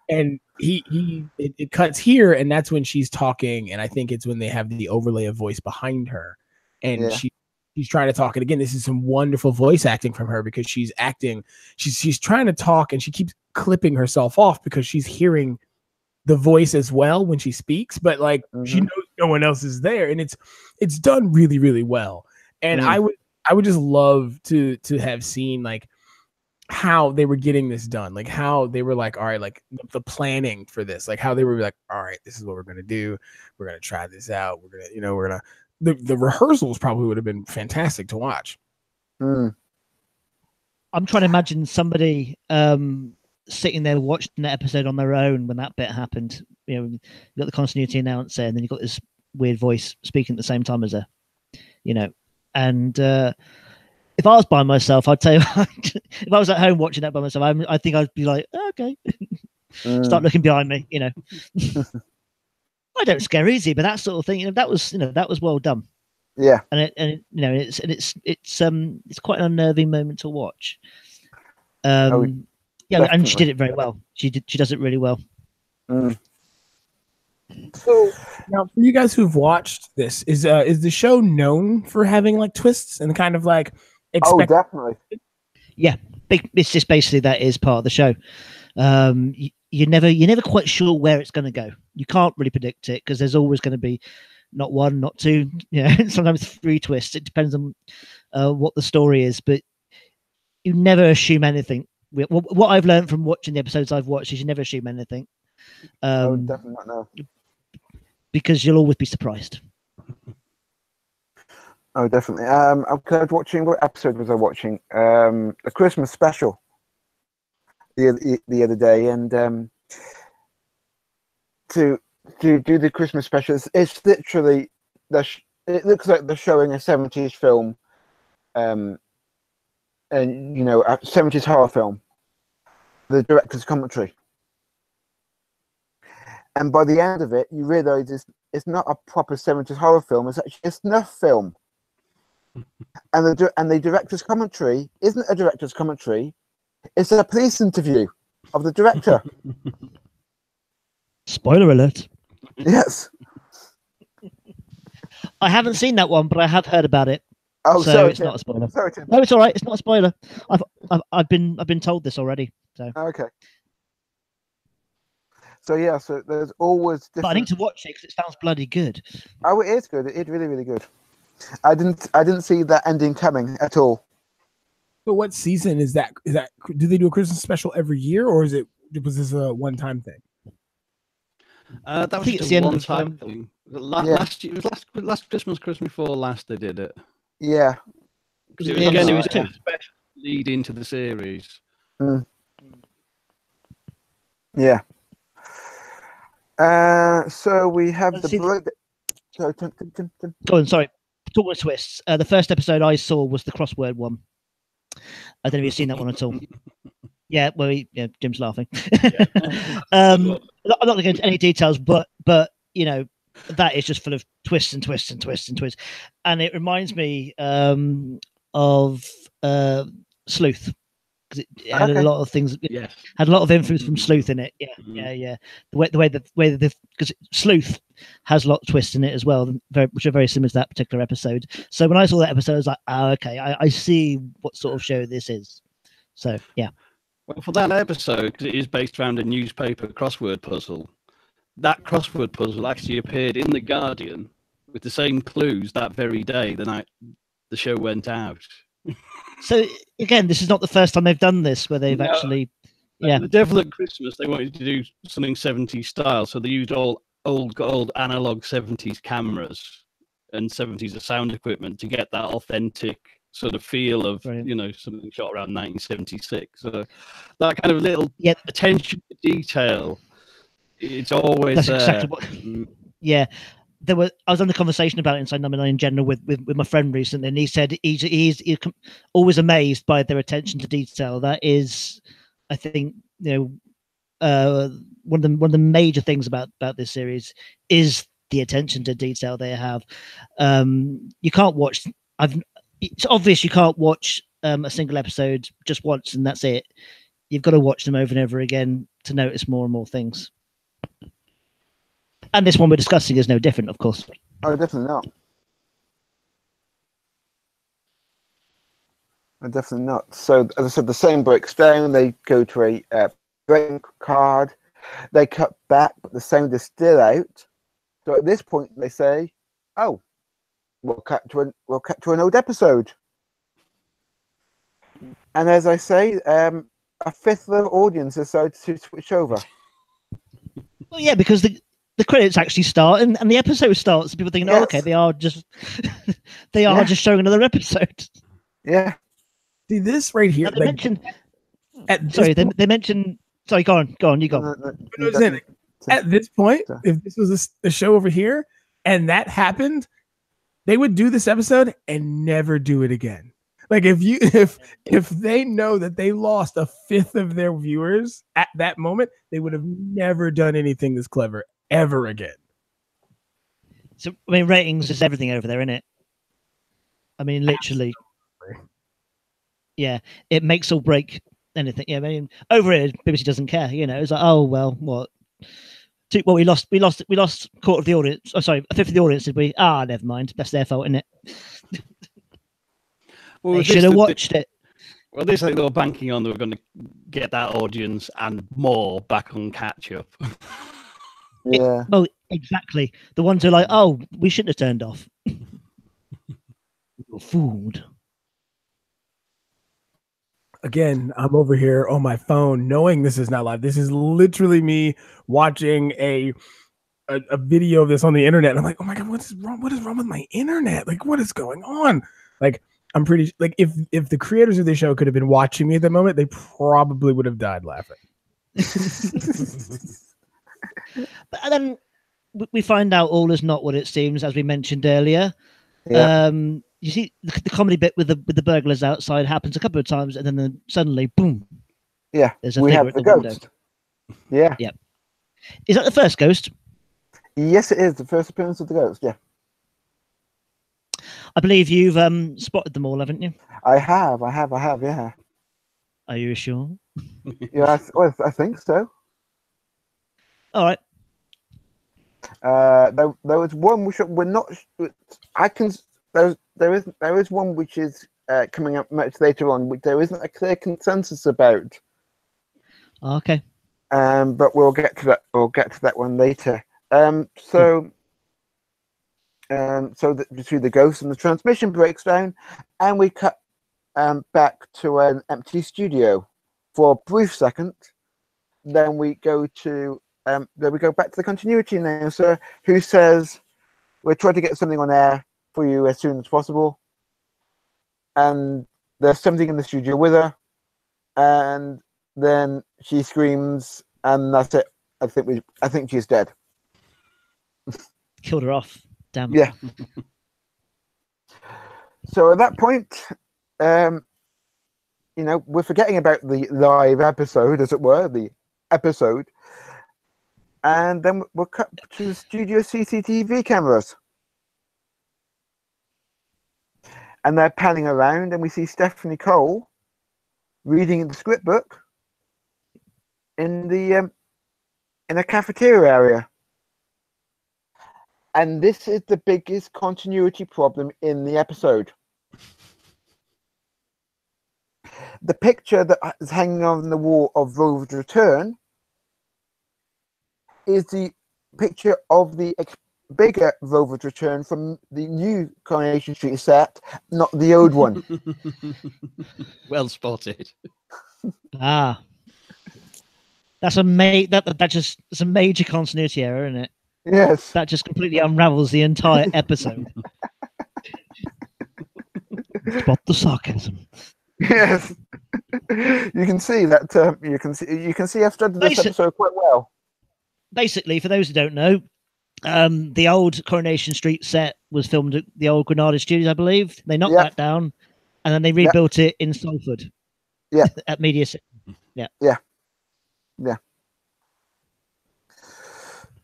And it cuts here, and that's when she's talking, and I think it's when they have the overlay of voice behind her, and she's trying to talk. And again, this is some wonderful voice acting from her, because she's acting, she's trying to talk, and she keeps clipping herself off because she's hearing the voice as well when she speaks, but like she knows no one else is there, and it's done really, really well. And I would just love to have seen like how they were getting this done, like how they were like, all right, like the planning for this, like how they were like, all right, this is what we're gonna do, we're gonna try this out, we're gonna the rehearsals probably would have been fantastic to watch. I'm trying to imagine somebody sitting there watching that episode on their own when that bit happened. You got the continuity announcer, and then you got this weird voice speaking at the same time as her. And if I was by myself, I'd say if I was at home watching that by myself, I think I'd be like, okay, start looking behind me. I don't scare easy, but that sort of thing, that was well done. Yeah, and it's quite an unnerving moment to watch. Yeah, definitely. And she did it very well. She does it really well. So now, for you guys who've watched this, is the show known for having like twists and kind of like? Oh, definitely. Yeah, it's just basically that is part of the show. You're never quite sure where it's going to go. You can't really predict it because there's always going to be not one, not two, sometimes 3 twists. It depends on what the story is, but you never assume anything. What I've learned from watching the episodes I've watched is you never assume anything. Definitely not now. Because you'll always be surprised. Oh, definitely. I was watching. What episode was I watching? A Christmas special the other day, and to do the Christmas special, it's literally it looks like they're showing a 70s film, and a 70s horror film. The director's commentary, and by the end of it, you realise it's not a proper 70s horror film. It's actually a snuff film. And the director's commentary isn't a director's commentary; it's a police interview of the director. Spoiler alert! Yes, I haven't seen that one, but I have heard about it. Oh, so sorry, it's not a spoiler. Sorry, Tim. No, it's all right. It's not a spoiler. I've been told this already. So okay. So yeah, so there's always different... But I need to watch it because it sounds bloody good. Oh, it is good. It's really, really good. I didn't see that ending coming at all. So what season is that? Do they do a Christmas special every year, or was this a one-time thing? That was just a one-time thing. Last year, it was last Christmas before last they did it. Yeah. Because it was a special lead into the series. Yeah. So we have the... So, Tim. Go on, sorry. Talk about twists. The first episode I saw was the crossword one. I don't know if you've seen that one at all. Yeah, well, Jim's laughing. I'm not going to go into any details, but that is just full of twists and twists and twists and twists, and it reminds me of Sleuth, because it had a lot of things. Yes. Had a lot of influence from Sleuth in it. Yeah. The way because Sleuth has a lot of twists in it as well, which are very similar to that particular episode. So when I saw that episode, I was like, okay, I see what sort of show this is. So yeah. Well, for that episode, because it is based around a newspaper crossword puzzle, that crossword puzzle actually appeared in The Guardian with the same clues that very day, the night the show went out. So again, this is not the first time they've done this, where they've actually, The Devil at Christmas, they wanted to do something 70s style, so they used all old analog 70s cameras and 70s sound equipment to get that authentic sort of feel of something shot around 1976. So that kind of little attention to detail, it's always that's there. Exactly what. Yeah. I was on the conversation about Inside Number 9 in general with my friend recently, and he said he's always amazed by their attention to detail. That is, I think, one of the major things about this series is the attention to detail they have. You can't watch. It's obvious you can't watch a single episode just once and that's it. You've got to watch them over and over again to notice more and more things. And this one we're discussing is no different, of course. Oh, definitely not. Definitely not. So, as I said, the same breaks down. They go to a break card. They cut back, but the sound is still out. So at this point, they say, "Oh, we'll cut to an old episode." And as I say, a fifth of the audience decided to switch over. Well, yeah, because the credits actually start and the episode starts, and people think, "Oh, okay, they are just just showing another episode." Yeah. See this right here. They mentioned. They mentioned. Sorry, go on. You go. At this point, if this was a show over here and that happened, they would do this episode and never do it again. Like if they know that they lost a fifth of their viewers at that moment, they would have never done anything this clever ever again. So I mean, ratings is everything over there, isn't it? I mean, literally. Yeah, it makes or break anything. Yeah, I mean, over here, BBC doesn't care. It's like, oh well, what? Well, we lost quarter of the audience. Oh, sorry, a fifth of the audience. Did we? Never mind. That's their fault, isn't it? Well, they should have watched it. Well, this they were banking on they were going to get that audience and more back on catch up. Yeah. Well, exactly. The ones who are like, oh, we shouldn't have turned off. Food. Again, I'm over here on my phone knowing this is not live. This is literally me watching a video of this on the internet. And I'm like, oh my God, what is wrong? What is wrong with my internet? Like, what is going on? Like, I'm pretty like if the creators of the show could have been watching me at that moment, they probably would have died laughing. But then we find out all is not what it seems, as we mentioned earlier. Yeah. You see the comedy bit with the burglars outside happens a couple of times, and then suddenly, boom. Yeah, there's a we figure have at the the ghost. window. Yeah. Yep. Is that the first ghost? Yes, it is the first appearance of the ghost. Yeah. I believe you've spotted them all, haven't you? I have. Yeah. Are you sure? Yeah, I think so. All right. There was one which we're not. I can. There is one which is coming up much later on, which there isn't a clear consensus about. Okay. But we'll get to that. We'll get to that one later. So between the ghost and the transmission breaks down, and we cut back to an empty studio for a brief second. Then we go to back to the continuity announcer, who says, "We're trying to get something on air for you as soon as possible." And there's something in the studio with her, and then she screams, and that's it. I think she's dead. Killed her off. Damn. Yeah. So at that point, we're forgetting about the live episode, as it were, the episode, and then we'll cut to the studio CCTV cameras. And they're panning around, and we see Stephanie Cole reading the script book in a cafeteria area. And this is the biggest continuity problem in the episode. the picture that is hanging on the wall of Rover's Return is the picture of the bigger Rover's Return from the new Coronation Street set, not the old one. Well spotted. Ah, that's a major continuity error, isn't it? Yes. That just completely unravels the entire episode. Spot the sarcasm. Yes. You can see that. You can see I've studied this episode quite well. Basically, for those who don't know, the old Coronation Street set was filmed at the old Granada Studios, I believe. They knocked that down, and then they rebuilt it in Salford. Yeah. At Media City. Yeah. Yeah. Yeah.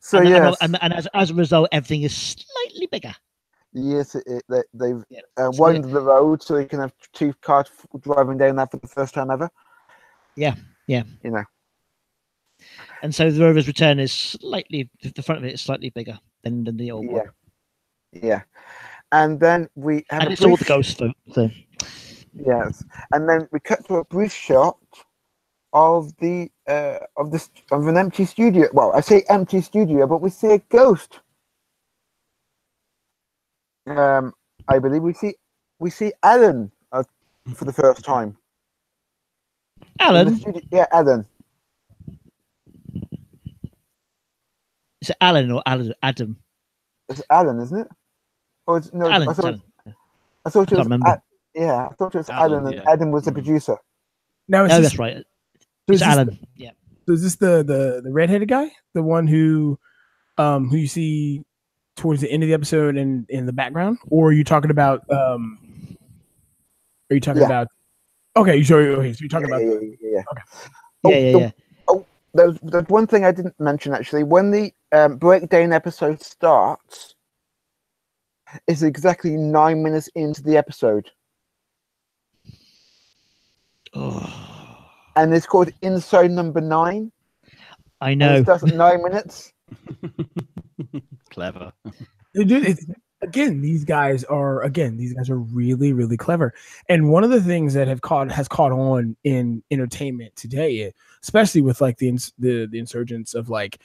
So and as a result, everything is slightly bigger. Yes, they've widened the road so you can have two cars driving down that for the first time ever. Yeah, yeah. You know. And so the Rover's Return is slightly, the front of it is slightly bigger than the old one. Yeah. And then we have and it's all the ghost thing. Yes. And then we cut to a brief shot of an empty studio. Well, I say empty studio, but we see a ghost. I believe we see Alan for the first time. Alan? Yeah, Alan. Is it Alan or Adam? It's Alan, isn't it? Or no, Alan. I thought it was. I can't remember. I thought it was Alan, and Adam was the producer. No, that's right. It's Alan. Yeah. So is this the redheaded guy, the one who you see towards the end of the episode and in the background, or are you talking about? Are you talking about? Okay, so you're talking about. Yeah. Okay. Yeah. Oh, there's one thing I didn't mention actually. When the breakdown episode starts, it's exactly 9 minutes into the episode. Oh. And it's called Inside Number 9. I know. It starts at 9 minutes. Clever. Dude, these guys are really, really clever. And one of the things that has caught on in entertainment today, especially with like the insurgence of like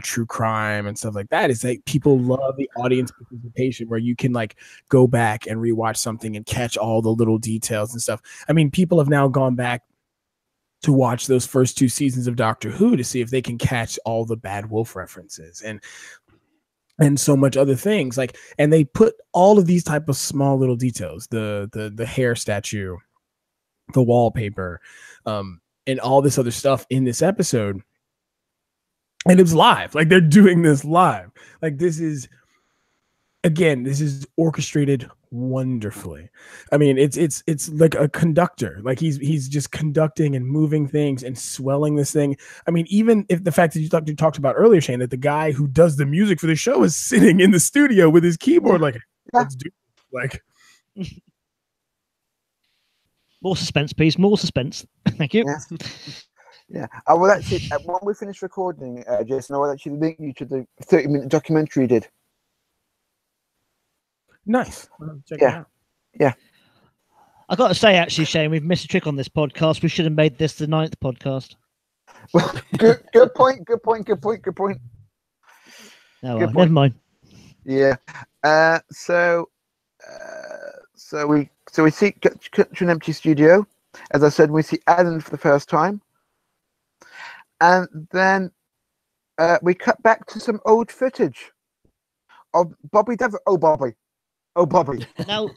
true crime and stuff like that, is like people love the audience participation where you can like go back and rewatch something and catch all the little details and stuff. I mean, people have now gone back to watch those first 2 seasons of Doctor Who to see if they can catch all the Bad Wolf references and so much other things, like, and they put all of these type of small little details, the hair statue, the wallpaper, and all this other stuff in this episode. And it's live, like they're doing this live. Like this is orchestrated wonderfully. I mean, it's like a conductor, like he's just conducting and moving things and swelling this thing. I mean, even if the fact that you talked about earlier, Shane, that the guy who does the music for the show is sitting in the studio with his keyboard, like, let's do it. Like, more suspense, please. More suspense. Thank you. Yeah. I will actually, when we finish recording, Jason, I will actually link you to the 30-minute documentary you did. Nice. Check it out. Yeah. I got to say, actually, Shane, we've missed a trick on this podcast. We should have made this the 9th podcast. Well, good point. No, never mind. Yeah. So we see cut to an empty studio. As I said, we see Alan for the first time, and then we cut back to some old footage of Bobby Devereux. Oh, Bobby. Now,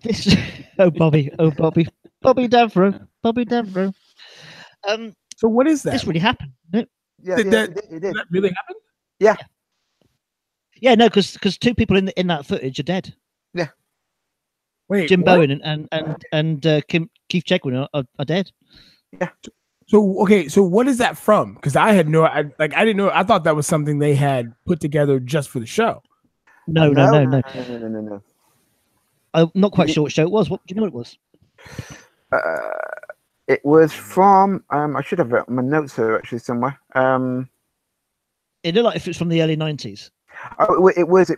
this. Bobby Devereux. So what is that? This really happened. Didn't it? Yeah, Did it did. that really happen? Yeah. Yeah, no, because 2 people in that footage are dead. Yeah. Wait, Jim what? Bowen and Keith Chegwin are dead. Yeah. So okay, so what is that from? Because I didn't know. I thought that was something they had put together just for the show. No. No. I'm not quite sure what show it was. What do you know what it was? It was from. I should have written my notes here actually somewhere. It looked like if it's from the early 90s. Oh, it was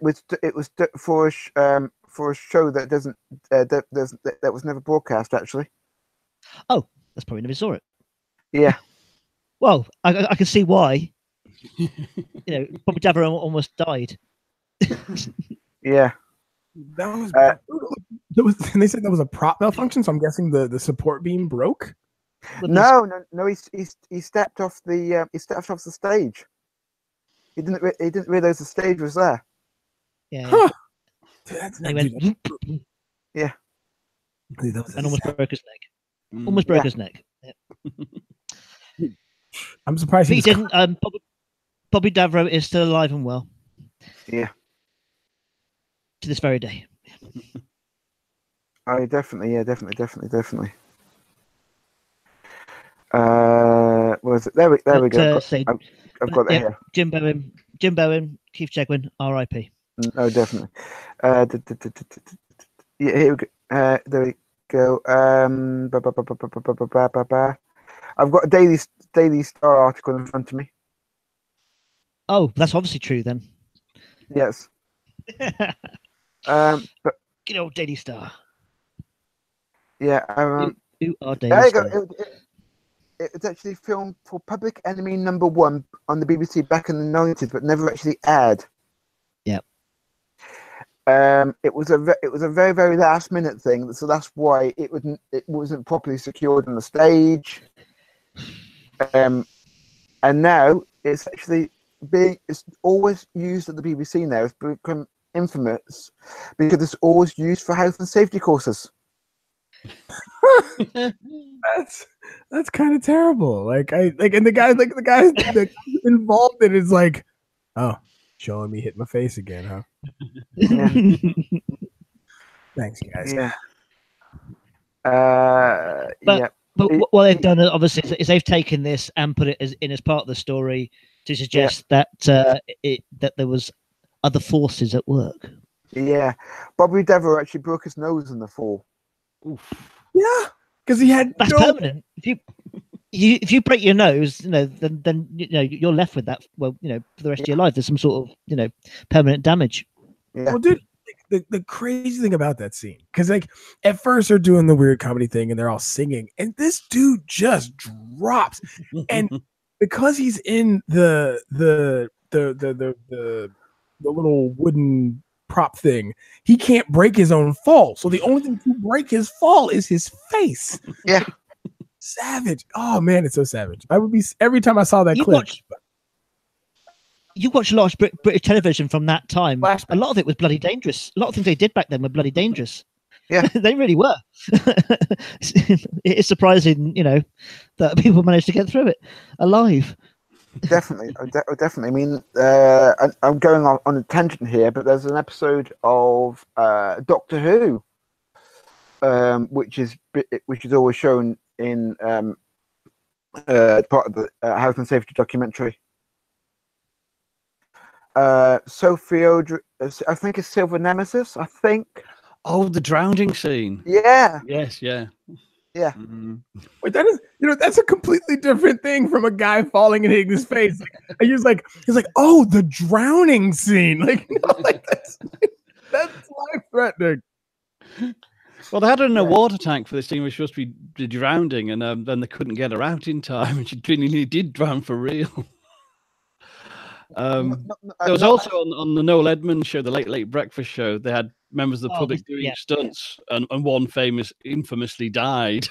for a show that doesn't that was never broadcast actually. Oh, that's probably never saw it. Yeah. Well, I can see why. Bobby Davro almost died. Yeah. That was and they said that was a prop malfunction, so I'm guessing the support beam broke. No. He stepped off the stage. He didn't realize the stage was there. Yeah. Huh. Dude, Yeah. Dude, And almost broke his neck. Almost broke his neck. Yeah. I'm surprised he didn't. Bobby Davro is still alive and well. Yeah. To this very day. Oh, definitely. Was it? There we go. I've got that here. Jim Bowen, Keith Chegwin, R.I.P. No, definitely. Yeah, here we go. There we go. I've got a Daily Star article in front of me. Oh, that's obviously true then. Yes. But good old Daily Star. Yeah. Who are Daily there you Star? go. It's actually filmed for Public Enemy #1 on the BBC back in the 90s, but never actually aired. Yep. It was a very, very last minute thing, so that's why it wasn't properly secured on the stage. And now it's actually it's always used at the BBC now. It's become infamous because it's always used for health and safety courses. That's kind of terrible. And the guy involved in it is like, oh, showing me hit my face again, huh? Yeah. Thanks, guys. Yeah. But what they've done obviously is they've taken this and put it as part of the story to suggest that there was other forces at work. Yeah, Bobby Davro actually broke his nose in the fall. Oof. Yeah, because he had that's permanent. If you break your nose, then you're left with that. Well, for the rest of your life, there's some sort of permanent damage. Yeah. Well, dude, the crazy thing about that scene, because at first they're doing the weird comedy thing and they're all singing, and this dude just drops, and because he's in the little wooden prop thing, he can't break his own fall. So the only thing to break his fall is his face. Yeah. Savage. Oh man, it's so savage. I would be every time I saw that clip. You watch a lot of British television from that time. A lot of it was bloody dangerous. A lot of things they did back then were bloody dangerous. Yeah, they really were. It's surprising, that people managed to get through it alive. Definitely. I mean, I'm going on a tangent here, but there's an episode of Doctor Who, which is always shown in part of the health and safety documentary. Sophie, I think it's Silver Nemesis. I think. Oh, the drowning scene. Yeah. Yes. Yeah. Yeah. Mm-hmm. Wait, that is, that's a completely different thing from a guy falling and hitting his face. And he's like, oh, the drowning scene. That's life threatening. Well, they had her in a water tank for this scene, which was supposed to be drowning, and then they couldn't get her out in time, and she genuinely did drown for real. There was also on the Noel Edmonds show, the Late Breakfast Show, they had members of the public doing stunts, and one infamously died.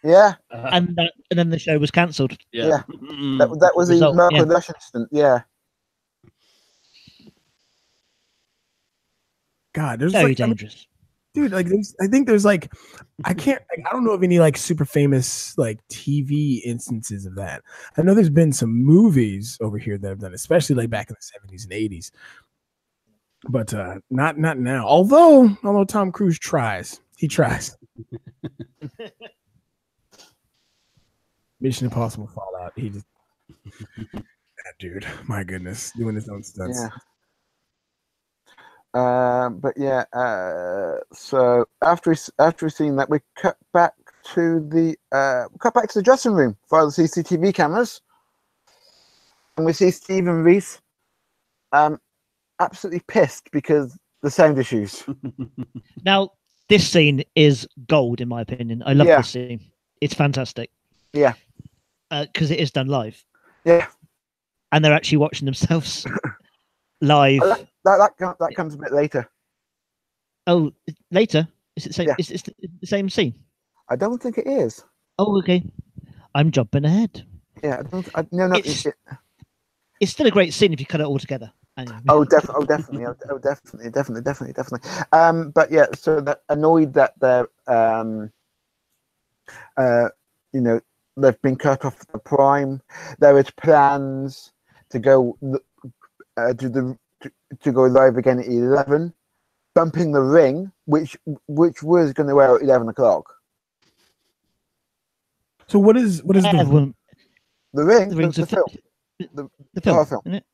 Yeah, and then the show was cancelled. Yeah, that was the Marco Nash incident. Yeah. God, there's very dangerous. Dude, I think there's I don't know of any super famous TV instances of that. I know there's been some movies over here that have done, especially back in the 70s and 80s, but not now. Although Tom Cruise tries, he tries. Mission Impossible Fallout, he just that dude, my goodness, doing his own stunts. Yeah. So after we've seen that, we cut back to the dressing room via the CCTV cameras, and we see Stephen Reese, absolutely pissed because the sound issues. Now, this scene is gold in my opinion. I love this scene. it's fantastic. Yeah. Because it is done live. Yeah. And they're actually watching themselves live. That comes a bit later. Oh, later? Is it same? Yeah. Is it the same scene? I don't think it is. Oh, okay. I'm jumping ahead. Yeah, no. It's still a great scene if you cut it all together. Definitely. But yeah, so they're annoyed that they're, they've been cut off the Prime. There is plans to go to go live again at 11, bumping the Ring, which was going to air at 11 o'clock. So what is the Ring? The film. The film, horror film. isn't it?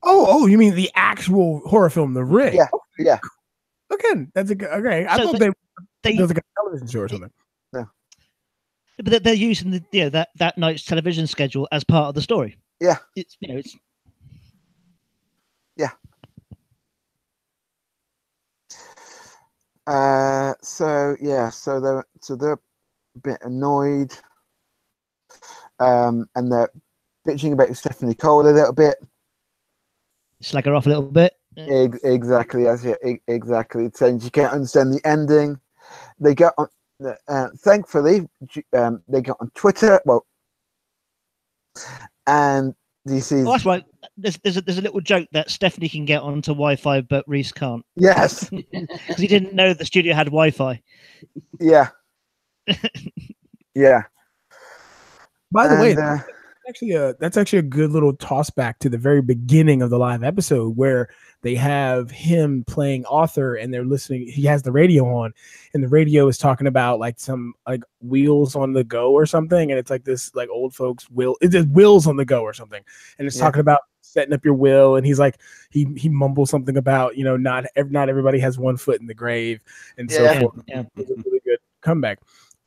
Oh, you mean the actual horror film, The Ring? Yeah, yeah. Okay, that's okay. I thought they was like a television show or something. No. But they're using that night's television schedule as part of the story. Yeah. It's Yeah. So they're a bit annoyed, and they're bitching about Stephanie Cole a little bit. Slag her off a little bit. Exactly, exactly. Saying she can't understand the ending. They got on. Thankfully, they got on Twitter. Well, and this is. Oh, that's right. There's a little joke that Stephanie can get onto Wi-Fi, but Reese can't. Yes, because he didn't know the studio had Wi-Fi. Yeah. Yeah. By the way, that's actually a good little toss back to the very beginning of the live episode where they have him playing author and they're listening. He has the radio on and the radio is talking about like some like wheels on the go or something. And it's like this like old folks it's wheels on the go or something. And it's talking about setting up your will. And he's like, he mumbles something about, not everybody has one foot in the grave and so forth. Yeah. It's a really good comeback.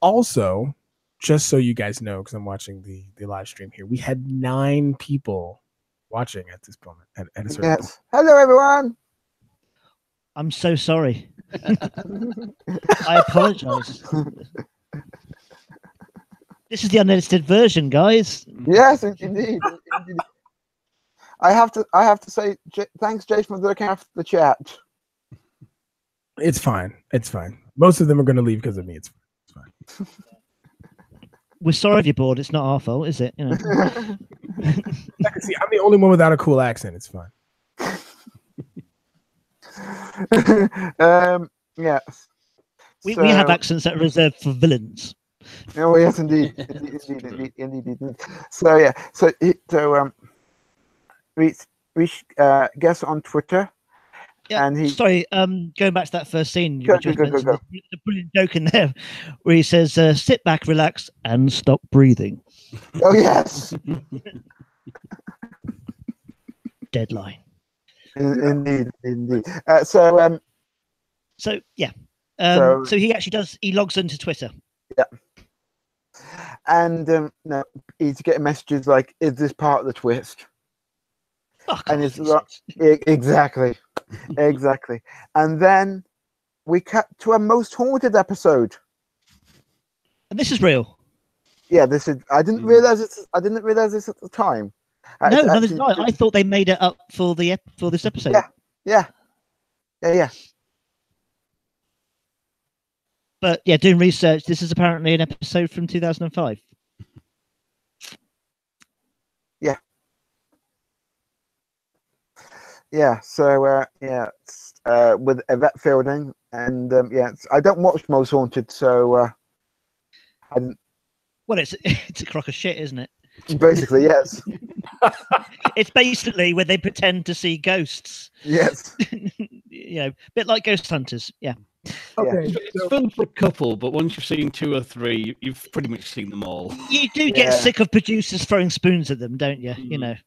Also, just so you guys know, because I'm watching the live stream here, we had 9 people watching at this moment. At a certain point. Hello, everyone. I'm so sorry. I apologize. This is the unedited version, guys. Yes, indeed. I have to say thanks, Jason, for looking after the chat. It's fine. It's fine. Most of them are going to leave because of me. It's fine. We're sorry if you're bored. It's not our fault, is it? I can see. I'm the only one without a cool accent. It's fine. Yes. We have accents that are reserved for villains. Oh yes, indeed. Indeed. So yeah. So we guess on Twitter. Yeah, and sorry, going back to that first scene, go. The brilliant joke in there where he says, sit back, relax, and stop breathing. Oh, yes. Deadline. Indeed. So he actually he logs into Twitter. Yeah. And he's getting messages like, is this part of the twist? Oh, and it's exactly. And then we cut to a most haunted episode. And this is real. Yeah, this is. I didn't realize this. I didn't realize this at the time. No, I thought they made it up for this episode. Yeah. But yeah, doing research, this is apparently an episode from 2005. Yeah. Yeah. So with Yvette Fielding, and I don't watch Most Haunted, so I didn't. Well, it's a crock of shit, isn't it? Basically, yes. It's basically where they pretend to see ghosts. Yes. A bit like Ghost Hunters. Yeah. Okay. It's fun for a couple, but once you've seen 2 or 3, you've pretty much seen them all. You do get sick of producers throwing spoons at them, don't you?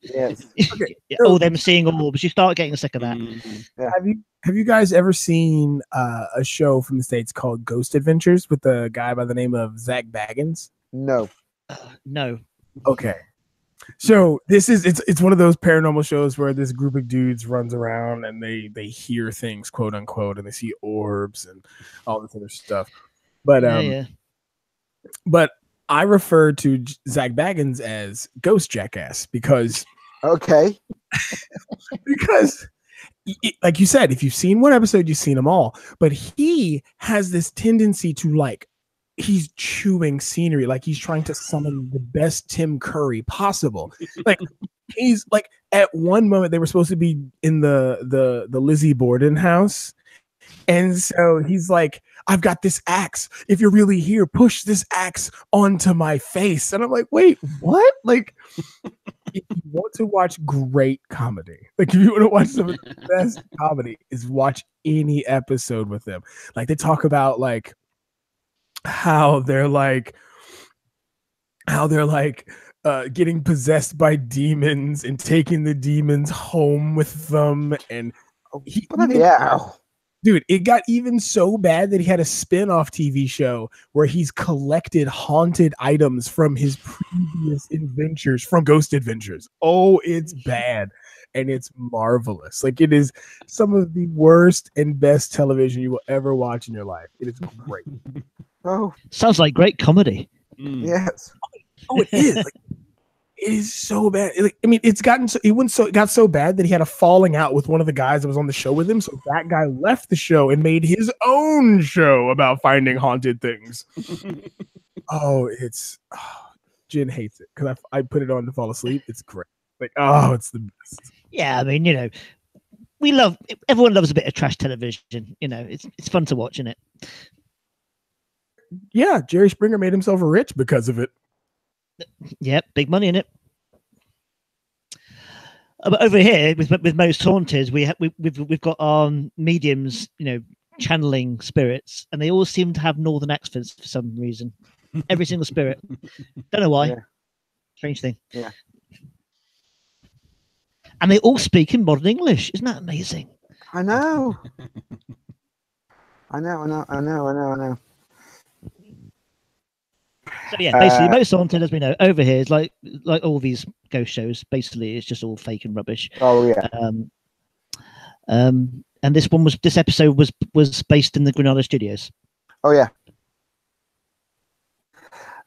Yes. Okay. All them seeing orbs. You start getting sick of that. Yeah. Have you guys ever seen a show from the States called Ghost Adventures with a guy by the name of Zach Baggins? No. No. Okay. So it's one of those paranormal shows where this group of dudes runs around and they hear things, quote unquote, and they see orbs and all this other stuff. But but I refer to Zach Baggins as Ghost Jackass because Okay. because like you said, if you've seen one episode, you've seen them all. But he has this tendency to like, he's chewing scenery, like he's trying to summon the best Tim Curry possible. Like he's like, at one moment they were supposed to be in the Lizzie Borden house, and so he's like, I've got this axe. If you're really here, push this axe onto my face. And I'm like, wait, what? Like, if you want to watch great comedy, like if you want to watch some of the best comedy, is watch any episode with them. Like they talk about like how they're getting possessed by demons and taking the demons home with them. And dude, it got even so bad that he had a spin-off TV show where he's collected haunted items from his previous adventures, from Ghost Adventures. Oh, it's bad. And it's marvelous. Like, it is some of the worst and best television you will ever watch in your life. It is great. Oh, sounds like great comedy. Yes. Oh, it is. Like, it is so bad. I mean, it got so bad that he had a falling out with one of the guys that was on the show with him. So that guy left the show and made his own show about finding haunted things. Jen hates it because I put it on to fall asleep. It's great. Like, oh, it's the best. Yeah, I mean, you know, everyone loves a bit of trash television. You know, it's fun to watch, isn't it? Yeah, Jerry Springer made himself rich because of it. Yep, big money in it. But over here with Most Haunted, we've got mediums, you know, channeling spirits, and they all seem to have northern accents for some reason. Every single spirit. Don't know why. Yeah. Strange thing. Yeah. And they all speak in modern English. Isn't that amazing? I know. I know. So yeah, basically, Most Haunted, as we know, over here is like all these ghost shows. Basically, it's just all fake and rubbish. Oh yeah. And this episode was based in the Granada Studios. Oh yeah.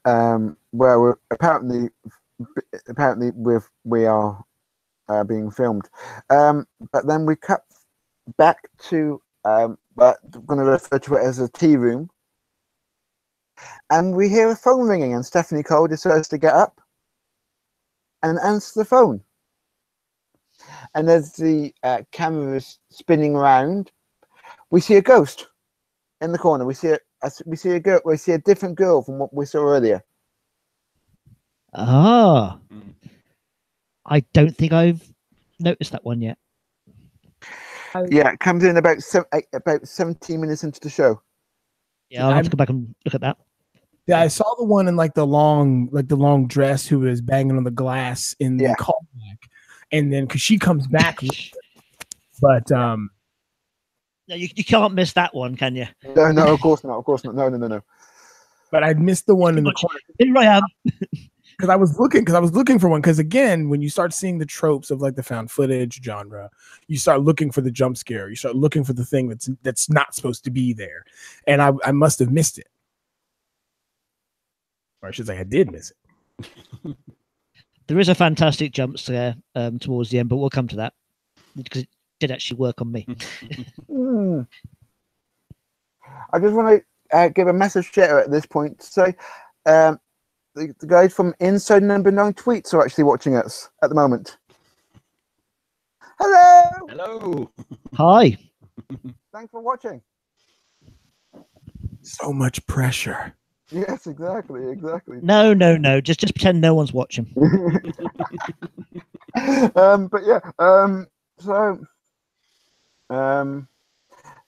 Where we're apparently we are being filmed. But then we cut back to but I'm going to refer to it as a tea room. And we hear a phone ringing, and Stephanie Cole decides to get up and answer the phone. And as the camera is spinning around, we see a ghost in the corner. We see a girl. We see a different girl from what we saw earlier. Ah, I don't think I've noticed that one yet. Yeah, it comes in about 17 minutes into the show. Yeah, I'll have to go back and look at that. Yeah, I saw the one in like the long dress who was banging on the glass in the callback, and then because she comes back, but no, you can't miss that one, can you? No, of course not. No. But I missed the one in the corner. Here I am. Because I was looking for one. Because again, when you start seeing the tropes of like the found footage genre, you start looking for the jump scare. You start looking for the thing that's not supposed to be there, and I must have missed it. Or I should say I did miss it. There is a fantastic jump scare towards the end, but we'll come to that because it did actually work on me. I just want to give a massive shout out at this point to say the guys from Inside Number 9 Tweets are actually watching us at the moment. Hello. Hi. Thanks for watching. So much pressure. Yes, exactly. No. Just pretend no one's watching. But yeah.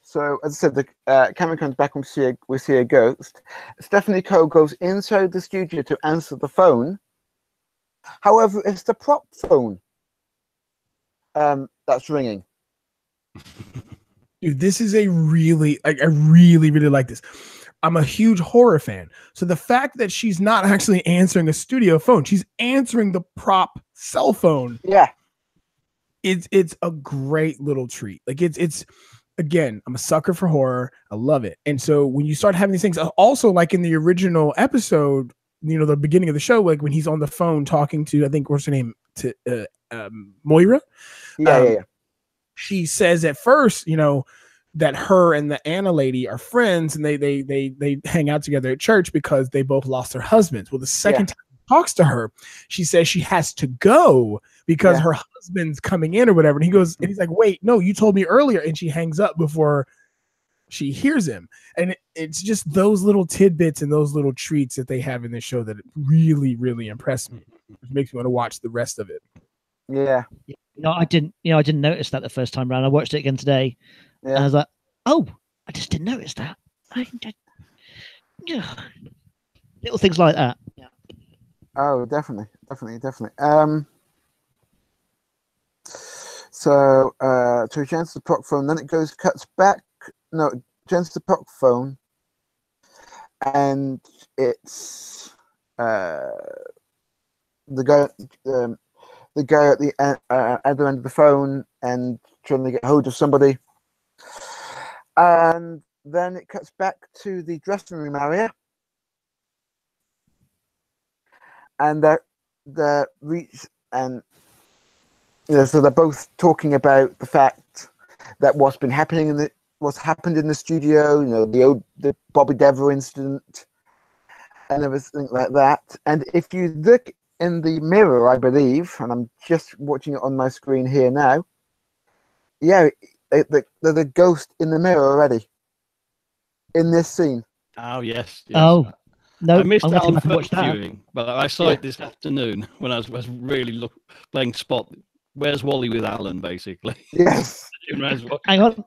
So as I said, the camera comes back and we see a ghost. Stephanie Cole goes inside the studio to answer the phone. However, it's the prop phone that's ringing. Dude, this is I really like this. I'm a huge horror fan. So the fact that she's not actually answering a studio phone, she's answering the prop cell phone. Yeah. It's a great little treat. Like it's again, I'm a sucker for horror. I love it. And so when you start having these things, also like in the original episode, the beginning of the show, like when he's on the phone talking to, I think, what's her name, to Moira. Yeah. She says at first, that her and the Anna lady are friends, and they hang out together at church because they both lost their husbands. Well, the second time he talks to her, she says she has to go because her husband's coming in or whatever. And he goes, and he's like, wait, no, you told me earlier. And she hangs up before she hears him. And it's just those little tidbits and those little treats that they have in this show that really, really impress me. Which makes me want to watch the rest of it. Yeah. I didn't notice that the first time around. I watched it again today. Yeah. And I was like, oh, I just didn't notice that. Little things like that. Yeah. Oh, definitely. So to Jen's the proc phone, then it cuts back. No, Jen's the proc phone, and it's the guy at the other end of the phone and trying to get hold of somebody. And then it cuts back to the dressing room area, and they're reached, and so they're both talking about the fact that what's happened in the studio, the Bobby Dever incident and everything like that. And if you look in the mirror, I believe, and I'm just watching it on my screen here now, the ghost in the mirror already in this scene. Oh yes. Oh no, I missed that on watch that viewing, but I saw it this afternoon when I was really playing Spot. Where's Wally with Alan, basically? Yes. Hang on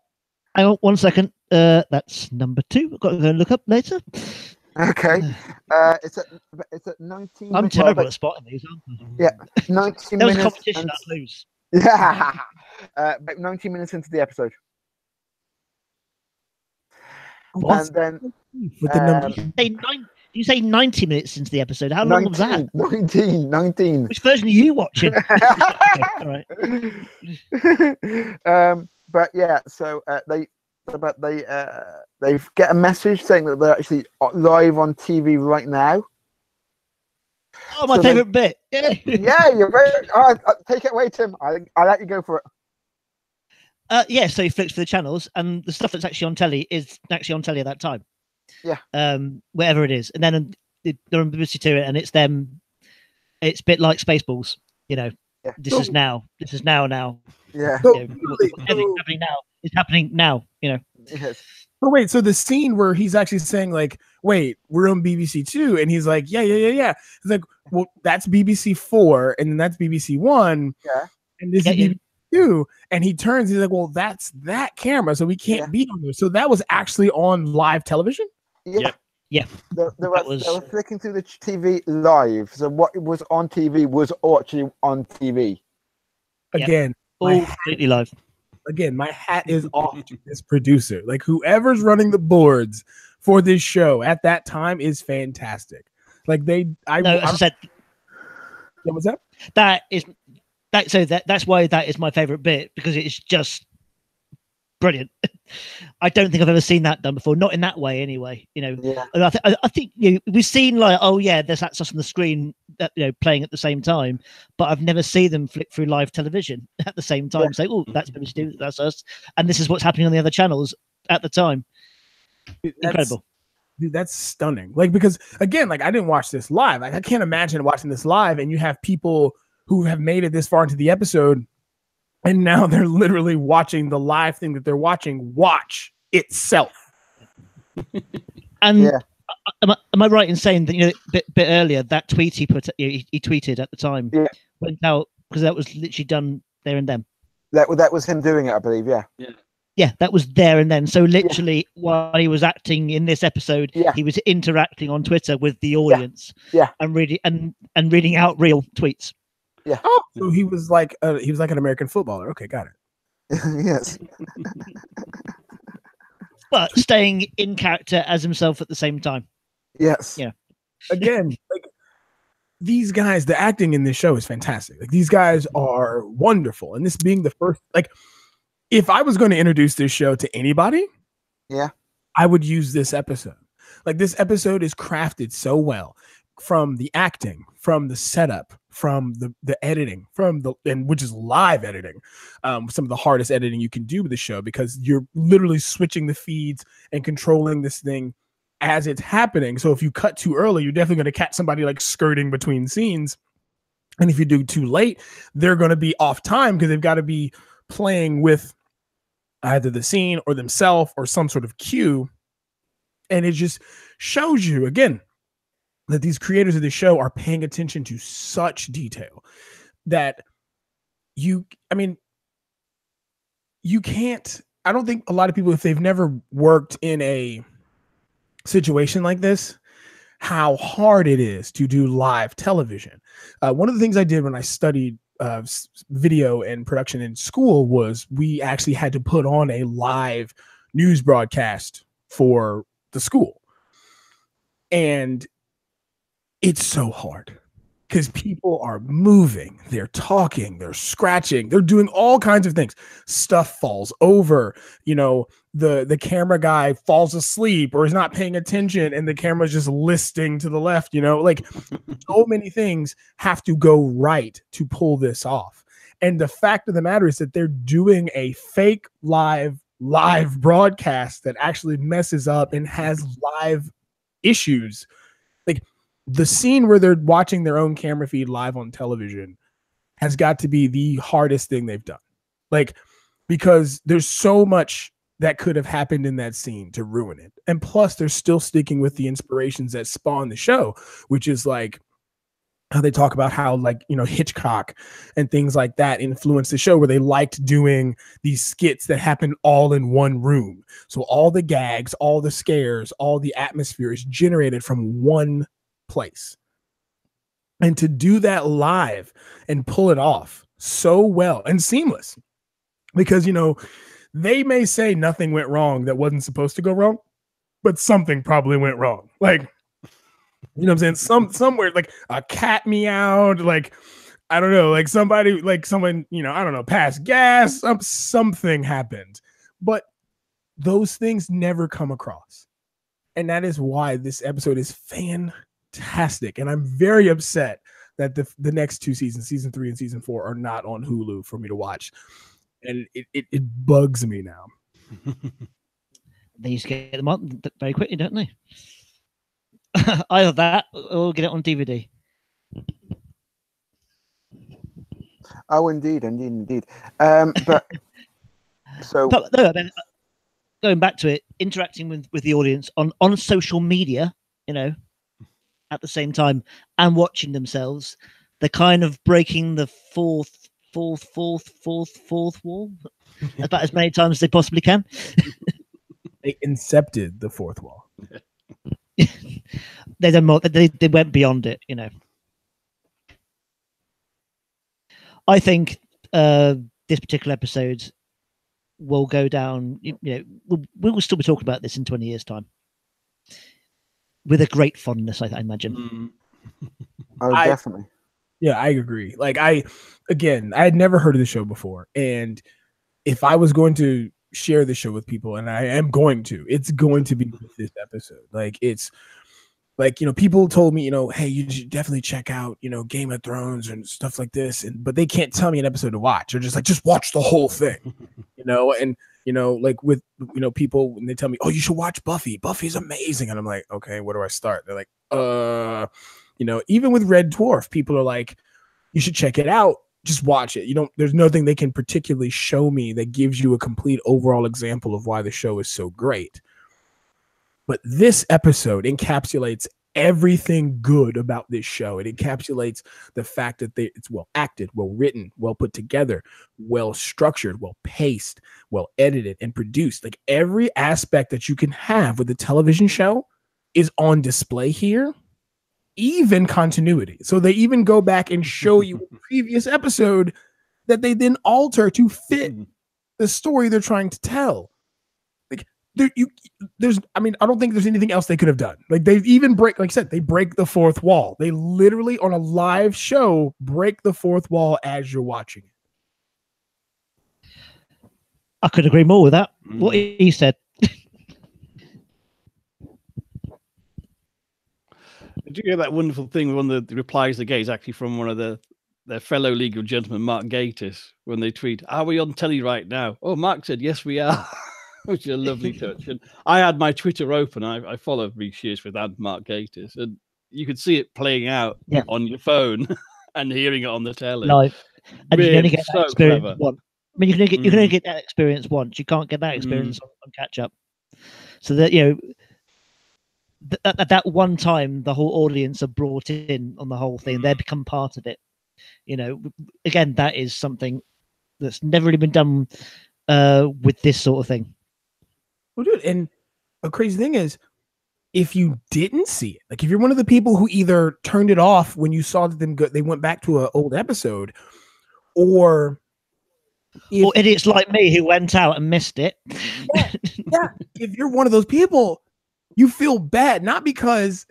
1 second. That's number 2. I've got to go and look up later. Okay. It's at 19. I'm terrible at spotting these, aren't I? Yeah, 19 there was minutes. Competition, I'd lose. Yeah. About 19 minutes into the episode. What? And then with the number. You say 90 minutes into the episode. How long was that? 19. Which version are you watching? Okay, all right. But yeah, so they get a message saying that they're actually live on TV right now. Oh, my favorite bit. Yeah. Yeah, you're very. Take it away, Tim. I'll let you go for it. So he flicks for the channels, and the stuff that's actually on telly is actually on telly at that time. Yeah. Wherever it is, and then they're on BBC Two, and it's them. It's a bit like Spaceballs, Yeah. This is now. Yeah. Everything's happening now. It's happening now. Yes. But wait, so the scene where he's actually saying like, "Wait, we're on BBC Two," and he's like, "Yeah." It's like, well, that's BBC 4, and then that's BBC 1. Yeah. And this is BBC 2, and he turns. He's like, "Well, that's that camera, so we can't be on there." So that was actually on live television. Yeah. Yeah. They were flicking through the TV live. So what was on TV was actually on TV. Again, all completely live. Again, my hat is off to this producer. Like whoever's running the boards for this show at that time is fantastic. Like as I said, what's that? That's why that is my favorite bit, because it's just brilliant. I don't think I've ever seen that done before, not in that way anyway. Yeah. I think we've seen like, oh yeah, there's that stuff on the screen that playing at the same time, but I've never seen them flick through live television at the same time. Say, oh, that's BBC, that's us, and this is what's happening on the other channels at the time. Incredible. Dude, that's stunning. Like, because again, like I didn't watch this live. Like I can't imagine watching this live, and you have people who have made it this far into the episode, and now they're literally watching the live thing that they're watch itself. And am I right in saying that a bit earlier that tweet he put he tweeted at the time went out because that was literally done there and then? That was him doing it, I believe. Yeah, that was there and then. So literally, while he was acting in this episode, he was interacting on Twitter with the audience, and reading and reading out real tweets. Yeah. Oh, so he was like an American footballer. Okay, got it. Yes. But staying in character as himself at the same time. Yes. Yeah. Again, like these guys, the acting in this show is fantastic. Like these guys are wonderful, and this being the first, like, if I was going to introduce this show to anybody, I would use this episode. Like this episode is crafted so well. from the acting, from the setup, from the editing, which is live editing, some of the hardest editing you can do with the show, because you're literally switching the feeds and controlling this thing as it's happening. So if you cut too early, you're definitely going to catch somebody like skirting between scenes. And if you do too late, they're going to be off time because they've got to be playing with either the scene or themselves or some sort of cue. And it just shows you, again, that these creators of the show are paying attention to such detail that you can't, I don't think a lot of people, if they've never worked in a situation like this, how hard it is to do live television. One of the things I did when I studied video and production in school was we actually had to put on a live news broadcast for the school. And it's so hard because people are moving, they're talking, they're scratching, they're doing all kinds of things. Stuff falls over, the camera guy falls asleep or is not paying attention and the camera's just listing to the left, like so many things have to go right to pull this off. And the fact of the matter is that they're doing a fake live broadcast that actually messes up and has live issues. Like the scene where they're watching their own camera feed live on television has got to be the hardest thing they've done. Like, because there's so much that could have happened in that scene to ruin it. And plus they're still sticking with the inspirations that spawned the show, which is like how they talk about how Hitchcock and things like that influenced the show, where they liked doing these skits that happen all in one room. So all the gags, all the scares, all the atmosphere is generated from one place. And to do that live and pull it off so well and seamless, because, they may say nothing went wrong that wasn't supposed to go wrong, but something probably went wrong. Like, what I'm saying? Somewhere like a cat meowed, like, I don't know, like somebody, like someone, I don't know, passed gas, something happened, but those things never come across. And that is why this episode is fantastic. And I'm very upset that the next two seasons, season 3 and season 4, are not on Hulu for me to watch. And it bugs me now. They used to get them on very quickly, don't they? Either that or get it on DVD. Oh, indeed. But so, but no, I mean, going back to it, interacting with the audience on social media, at the same time, and watching themselves, they're kind of breaking the fourth wall about as many times as they possibly can. They incepted the fourth wall. They done more. They went beyond it. I think this particular episode will go down. We'll still be talking about this in 20 years' time with a great fondness, I imagine. Oh, definitely. Yeah, I agree. Like, I had never heard of the show before. And if I was going to share the show with people, and I am going to, it's going to be with this episode. Like, it's like, people told me, hey, you should definitely check out, Game of Thrones and stuff like this. But they can't tell me an episode to watch. They're just like, just watch the whole thing, and, like with, people, when they tell me, oh, you should watch Buffy. Buffy's amazing. And I'm like, okay, where do I start? They're like, even with Red Dwarf, people are like, you should check it out. Just watch it. There's nothing they can particularly show me that gives you a complete overall example of why the show is so great. But this episode encapsulates everything good about this show. It encapsulates the fact that it's well acted, well written, well put together, well structured, well paced, well edited and produced. Like, every aspect that you can have with a television show is on display here. Even continuity. So they even go back and show you a previous episode that they then alter to fit the story they're trying to tell. Like, I don't think there's anything else they could have done. Like, they even break, like I said, they break the fourth wall. They literally, on a live show, break the fourth wall as you're watching it. I could agree more with that. What he said. Did you hear that wonderful thing? One of the replies they get is actually from one of their fellow legal gentleman, Mark Gatiss, when they tweet, "Are we on telly right now?" Oh, Mark said, "Yes, we are," which is a lovely touch. And I had my Twitter open. I follow Reece Shearsford and Mark Gatiss, and you could see it playing out on your phone and hearing it on the telly. Live. And you can only get that experience clever. once. I mean, you can only get that experience once. You can't get that experience on catch up. So that at that one time, the whole audience are brought in on the whole thing. They become part of it. Again, that is something that's never really been done with this sort of thing. Well, dude, and a crazy thing is, if you didn't see it, like if you're one of the people who either turned it off when you saw that they went back to an old episode, or idiots like me who went out and missed it. Yeah. If you're one of those people, you feel bad, not because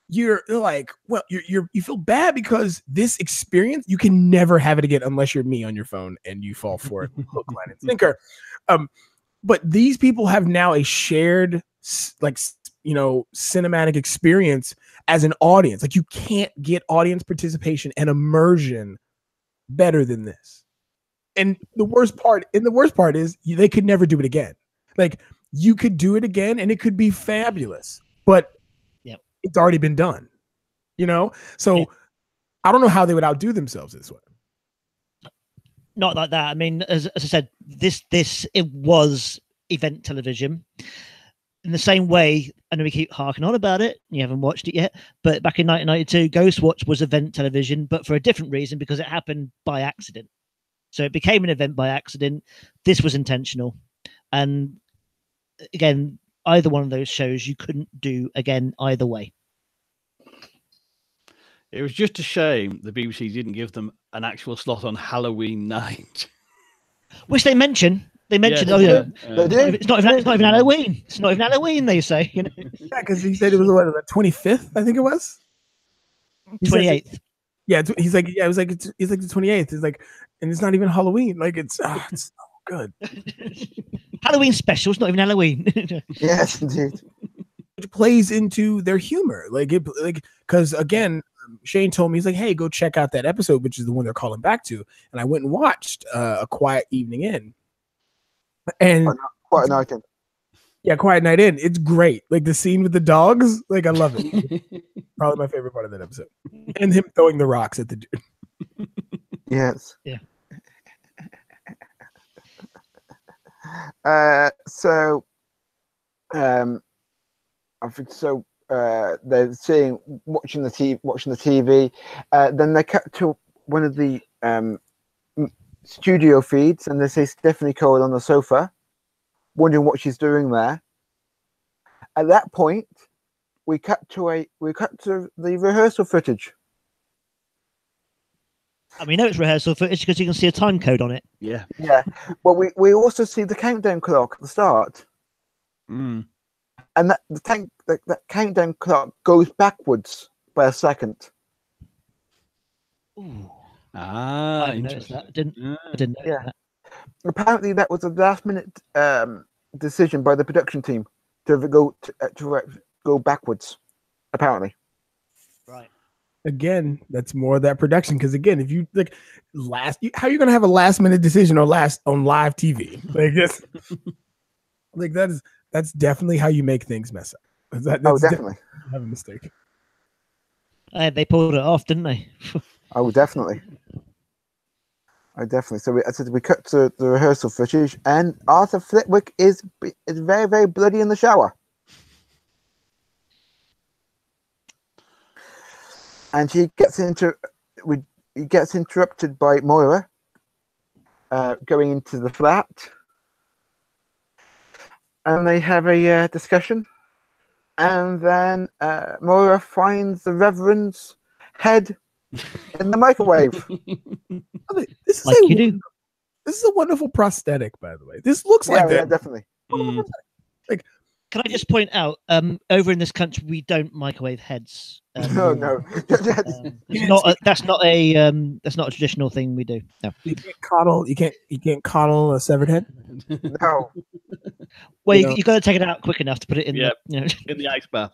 you're like, well, you feel bad because this experience, you can never have it again unless you're me on your phone and you fall for it, hook, line, and sinker. But these people have now a shared, cinematic experience as an audience. Like, you can't get audience participation and immersion better than this. And the worst part is they could never do it again. Like, you could do it again and it could be fabulous, but it's already been done, So I don't know how they would outdo themselves this way. Not like that. I mean, as I said, it was event television. In the same way, I know we keep harking on about it, and you haven't watched it yet, but back in 1992, Ghostwatch was event television, but for a different reason, because it happened by accident. So it became an event by accident. This was intentional. And again, either one of those shows you couldn't do again either way. It was just a shame the BBC didn't give them an actual slot on Halloween night. Which they mention. They mentioned, it's not even Halloween. It's not even Halloween, they say. Yeah, because he said it was the 25th, I think it was. 28th. Yeah, he's like, it was like it's like the 28th. He's like, and it's not even Halloween. Like, it's so good. Halloween special. It's not even Halloween. Yes, indeed. It plays into their humor, because again, Shane told me, he's like, "Hey, go check out that episode," which is the one they're calling back to. And I went and watched A Quiet Evening In. And Quiet Night In. Yeah, Quiet Night In. It's great. Like, the scene with the dogs, like, I love it. Probably my favorite part of that episode. And him throwing the rocks at the dude. Yes. Yeah. I think so. They're watching the TV. Then they cut to one of the studio feeds, and they see Stephanie Cole on the sofa, wondering what she's doing there. At that point, we cut to the rehearsal footage. And we know it's rehearsal footage because you can see a time code on it. Yeah. Yeah. Well, we also see the countdown clock at the start. Mm. And that countdown clock goes backwards by a second. Ooh. I noticed that. I didn't know that. Apparently, that was a last-minute decision by the production team to go backwards. Apparently. Right. Again, that's more of that production. Because again, if you how are you going to have a last-minute decision on live TV? Like this, like that's definitely how you make things mess up. That's definitely have a mistake. They pulled it off, didn't they? Definitely. So we cut to the rehearsal footage, and Arthur Flitwick is very, very bloody in the shower, and he gets interrupted by Moira going into the flat, and they have a discussion, and then Moira finds the Reverend's head in the microwave. This is a wonderful prosthetic, by the way. This looks like that. Yeah, definitely. Like, Can I just point out, over in this country, we don't microwave heads. No. That's not a traditional thing we do. No. You can't coddle. You can't coddle a severed head. No. Well, you got to take it out quick enough to put it in in the ice bath.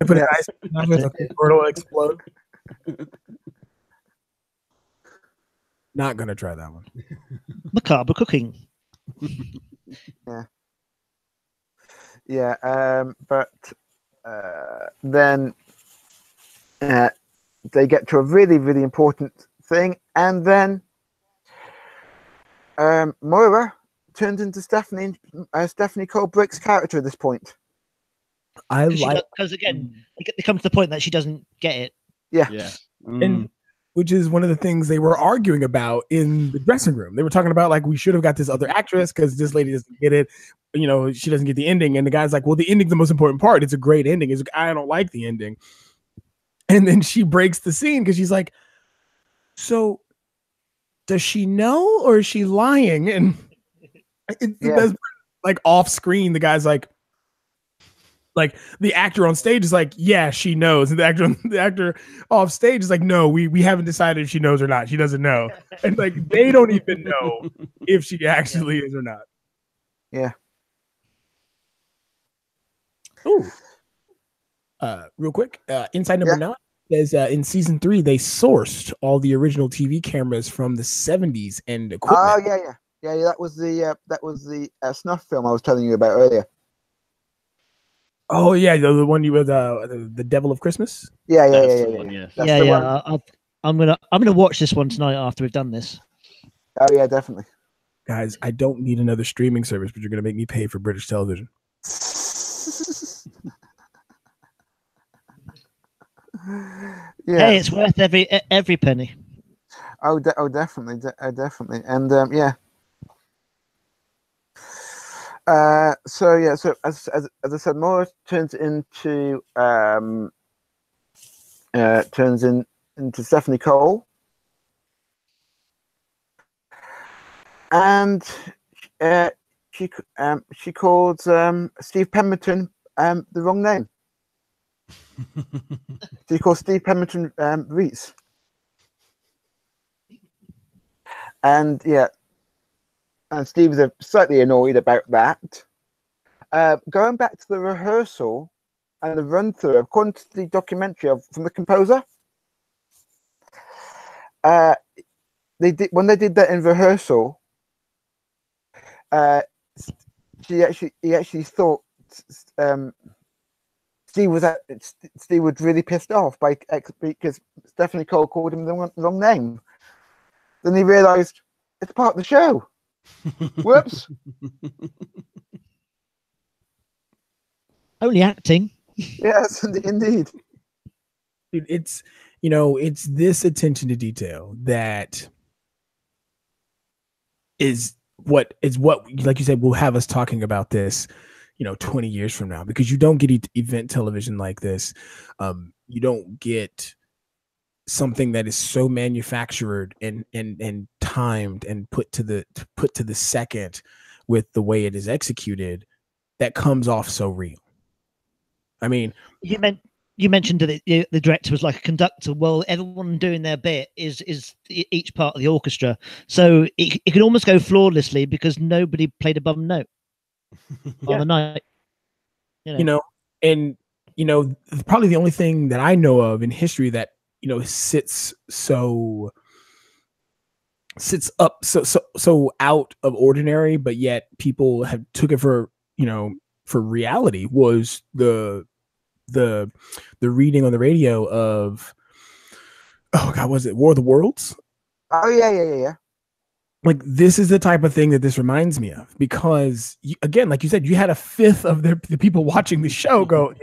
Put it in ice bath, it'll explode. Not gonna try that one. Macabre cooking. But then they get to a really, really important thing, and then Moira turns into Stephanie. Stephanie Cole Brick's character at this point. Because again, it comes to the point that she doesn't get it. Yeah. And which is one of the things they were arguing about in the dressing room. They were talking about, like, we should have got this other actress because this lady doesn't get it. You know, she doesn't get the ending. And the guy's like, well, the ending's the most important part. It's a great ending. He's like, I don't like the ending. And then she breaks the scene because she's like, so does she know or is she lying? And that's like off screen. The guy's like the actor on stage is like, yeah, she knows. And the actor off stage is like, no, we haven't decided if she knows or not. She doesn't know. And like, they don't even know if she actually is or not. Yeah. Ooh. Real quick, inside number 9 says in season 3 they sourced all the original TV cameras from the 70s and equipment. Oh yeah. That was the snuff film I was telling you about earlier. Oh yeah, the one you were the Devil of Christmas. Yeah. I'm gonna watch this one tonight after we've done this. Oh yeah, definitely. Guys, I don't need another streaming service, but you're gonna make me pay for British television. Hey, it's worth every penny. Definitely, and So as I said, Moira turns into Stephanie Cole, and she called Steve Pemberton the wrong name. She called Steve Pemberton Reese, and Steve was slightly annoyed about that. Going back to the rehearsal and the run-through, according to the documentary from the composer, they did that in rehearsal. He actually thought Steve was really pissed off because Stephanie Cole called him the wrong name. Then he realised it's part of the show. Whoops. Only acting. Yes, indeed. Dude, it's this attention to detail that is what like you said will have us talking about this 20 years from now, because you don't get event television like this. You don't get something that is so manufactured and timed and put to the second with the way it is executed that comes off so real. I mean, you mentioned that the director was like a conductor. Well, everyone doing their bit is each part of the orchestra, so it can almost go flawlessly because nobody played a bum note on the night. And probably the only thing that I know of in history that sits up so out of ordinary, but yet people have took it for reality was the reading on the radio of, oh God, was it War of the Worlds? Oh yeah. Like, this is the type of thing that this reminds me of, because again, like you said, you had a fifth of the people watching the show go,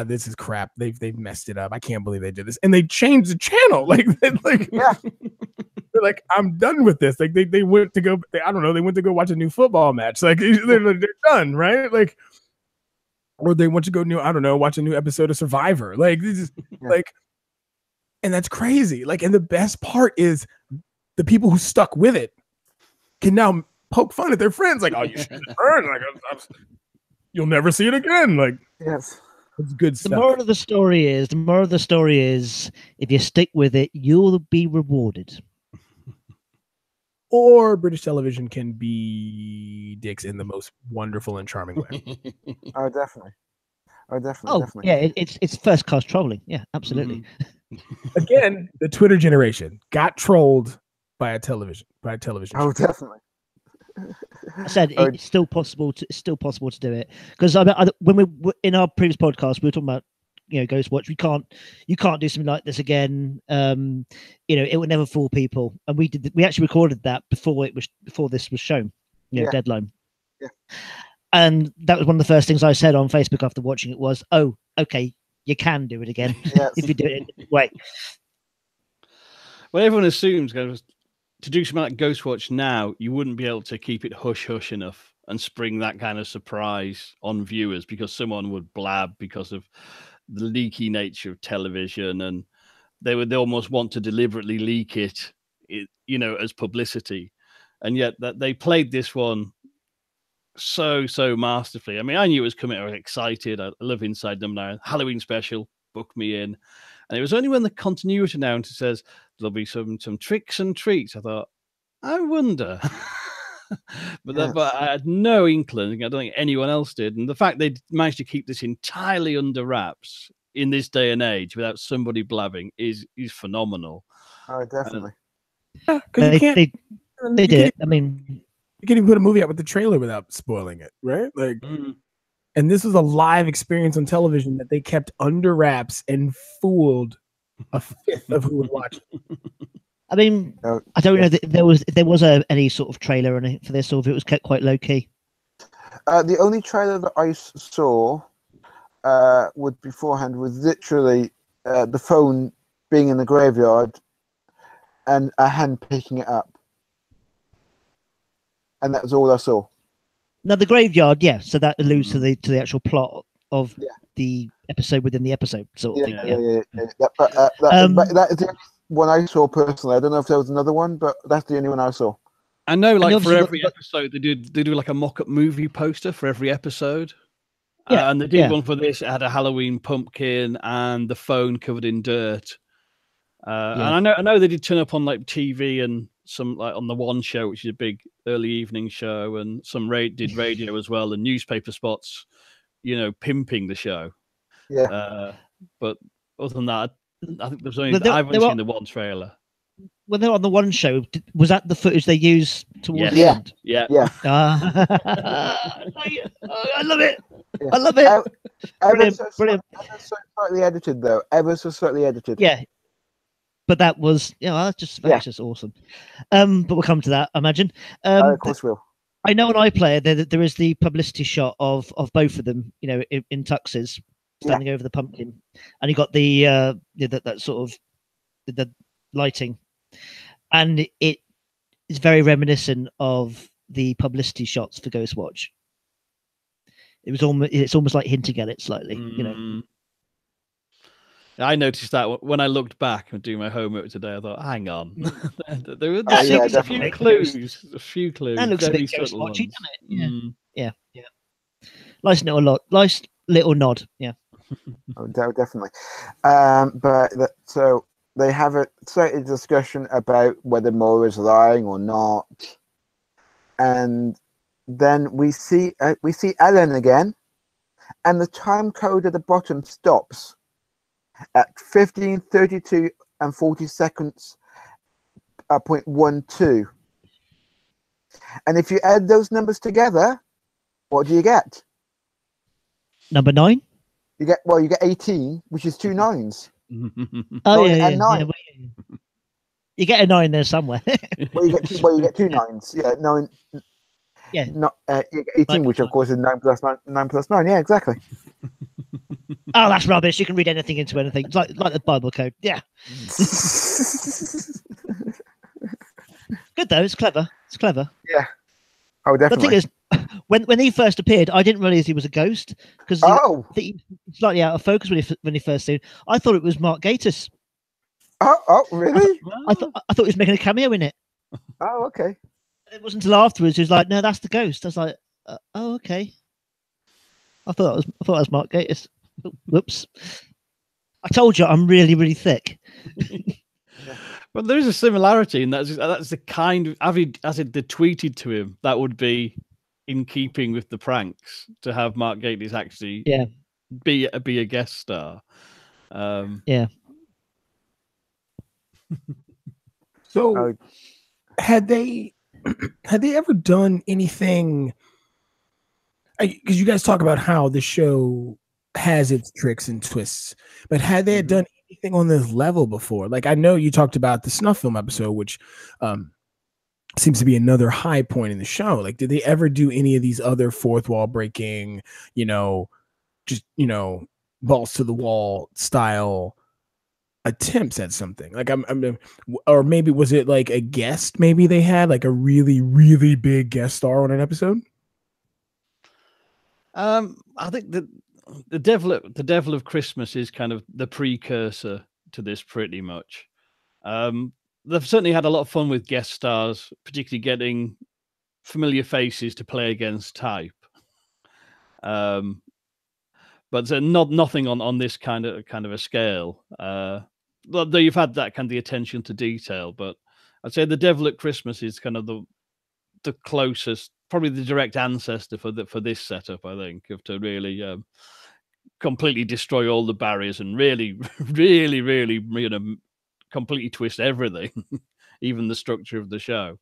this is crap. They've messed it up. I can't believe they did this. And they changed the channel. They're like, I'm done with this. Like they went to go, they went to go watch a new football match. Like they're done, right? Like, or they want to go watch a new episode of Survivor. Like this is and that's crazy. Like, and the best part is the people who stuck with it can now poke fun at their friends. Like, oh, you should burn. Like, you'll never see it again. Like, Yes. it's good The stuff. moral of the story is, if you stick with it, you'll be rewarded. Or British television can be dicks in the most wonderful and charming way. Oh, definitely. Oh, Definitely. yeah, it's first class trolling. Yeah, absolutely. Again, the Twitter generation got trolled by a television. Oh, definitely. I said it's still possible to do it, because when we were in our previous podcast, we were talking about Ghostwatch. You can't do something like this again. It would never fool people, and we actually recorded that before this was shown. Deadline. Yeah. And that was one of the first things I said on Facebook after watching it was, "Oh, okay, you can do it again if you do it in a different way." Well, everyone assumes to do something like Ghostwatch now, you wouldn't be able to keep it hush enough and spring that kind of surprise on viewers, because someone would blab because of the leaky nature of television, and they would almost want to deliberately leak it, as publicity. And yet that they played this one so masterfully. I mean, I knew it was coming. I was excited. I love Inside Number 9. Halloween special, book me in. And it was only when the continuity announcer says there'll be some tricks and treats, I thought, I wonder. But I had no inkling. I don't think anyone else did. And the fact they managed to keep this entirely under wraps in this day and age without somebody blabbing is phenomenal. Oh, definitely. They did it. I mean, you can't even put a movie out with the trailer without spoiling it, right? Like, and this was a live experience on television that they kept under wraps and fooled a fifth of who would watch it. I mean, I don't know if there was any sort of trailer or anything for this, or if it was kept quite low key. The only trailer that I saw beforehand was literally the phone being in the graveyard and a hand picking it up, and that was all I saw. Now the graveyard, so that alludes to the actual plot of the episode within the episode, sort of thing. But that is the only one I saw personally. I don't know if there was another one, but that's the only one I saw. I know, like, for every episode, they do like a mock-up movie poster for every episode. And they did one for this. It had a Halloween pumpkin and the phone covered in dirt. And I know they did turn up on like TV and some like on the One Show, which is a big early evening show, and some did radio as well, and newspaper spots, pimping the show. Yeah. But other than that, I think there's only I've only seen the one trailer. When they're on the One Show, was that the footage they used towards the end? Yeah. I love it. Yeah. I love it. Brilliant. Ever so slightly edited, though. Ever so slightly edited. Yeah. But that was, that's just awesome. But we'll come to that, I imagine. Of course we'll. I know on iPlayer there is the publicity shot of both of them, in tuxes, standing over the pumpkin, and you got the that sort of the lighting, and it is very reminiscent of the publicity shots for Ghostwatch. It's almost like hinting at it slightly, I noticed that when I looked back and doing my homework today. I thought, hang on, there were a few clues. A few clues. That looks a bit Ghostwatchy, doesn't it? Yeah. Nice little nod. Yeah. Oh, definitely. So they have a certain discussion about whether Moira is lying or not, and then we see Ellen again, and the time code at the bottom stops at 15:32 and 40 seconds. 0.12, and if you add those numbers together, what do you get? Number 9. You get 18, which is 2 9s. Oh yeah. You get a 9 there somewhere. you get 2 9s. Yeah, 9. Yeah. You get 18, which of course is 9 plus 9. 9 plus 9. Yeah, exactly. Oh, that's rubbish. You can read anything into anything. It's like the Bible code. Yeah. Good though. It's clever. Yeah. Oh, definitely. The thing is, when he first appeared, I didn't realize he was a ghost because he's slightly out of focus when he first seen. I thought it was Mark Gatiss. Oh, really? I thought he was making a cameo in it. Oh, okay. It wasn't until afterwards he was like, "No, that's the ghost." I was like, "Oh, okay." I thought it was Mark Gatiss. Whoops! I told you I'm really, really thick. But there is a similarity, and that's the kind of as it tweeted to him, that would be in keeping with the pranks to have Mark Gatiss actually be a guest star. Yeah. So, had they ever done anything? Because you guys talk about how the show has its tricks and twists, but had they done anything on this level before? Like, I know you talked about the snuff film episode, which seems to be another high point in the show. Like, did they ever do any of these other fourth wall breaking, just balls to the wall style attempts at something? Like, or maybe was it like a guest? Maybe they had like a really, really big guest star on an episode. I think that the Devil of Christmas is kind of the precursor to this, pretty much. They've certainly had a lot of fun with guest stars, particularly getting familiar faces to play against type. But nothing on this kind of a scale. Though you've had that kind of the attention to detail, but I'd say the Devil at Christmas is kind of the closest, probably the direct ancestor for this setup. I think to really completely destroy all the barriers and really, really, really, completely twist everything, even the structure of the show.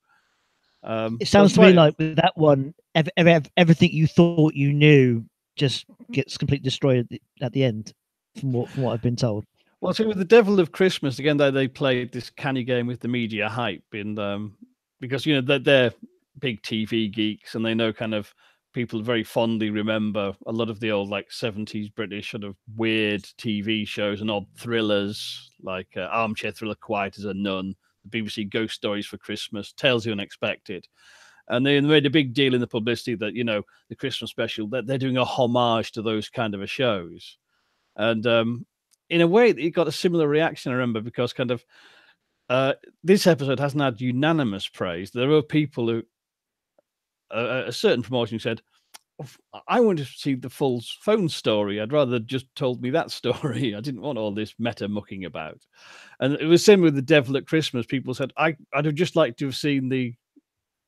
It sounds to me like with that one, everything you thought you knew just gets completely destroyed at the end, from what I've been told. Well, so with the Devil of Christmas, again, they played this canny game with the media hype, because they're big TV geeks, and they know kind of people very fondly remember a lot of the old 70s British sort of weird TV shows and odd thrillers like Armchair Thriller, Quiet as a Nun, the BBC Ghost Stories for Christmas, Tales of the Unexpected. And they made a big deal in the publicity that, the Christmas special, that they're doing a homage to those kind of shows. And in a way, it got a similar reaction, I remember, because kind of this episode hasn't had unanimous praise. There were people who, a certain promotion said, I want to see the full phone story. I'd rather just told me that story. I didn't want all this meta mucking about. And it was similar with the Devil at Christmas. People said, I'd have just liked to have seen the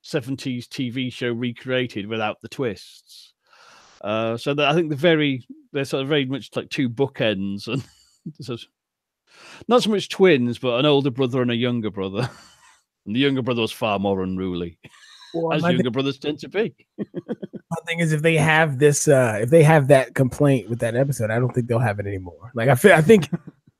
70s TV show recreated without the twists. So that I think they're sort of very much like two bookends, and not so much twins, but an older brother and a younger brother. And the younger brother was far more unruly, as younger brothers tend to be. My thing is, if they have this, if they have that complaint with that episode, I don't think they'll have it anymore. Like, I think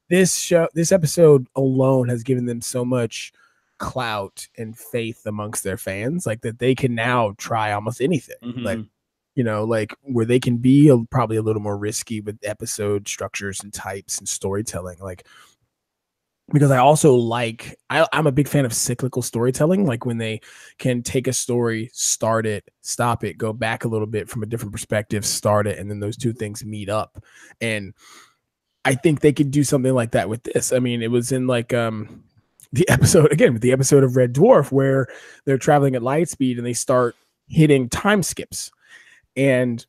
this episode alone has given them so much clout and faith amongst their fans, like that they can now try almost anything. Like where they can be probably a little more risky with episode structures and types and storytelling. Like, because I also I'm a big fan of cyclical storytelling, like when they can take a story, start it, stop it, go back a little bit from a different perspective, start it, and then those two things meet up. And I think they could do something like that with this. I mean, it was in the episode of Red Dwarf, where they're traveling at light speed and they start hitting time skips. And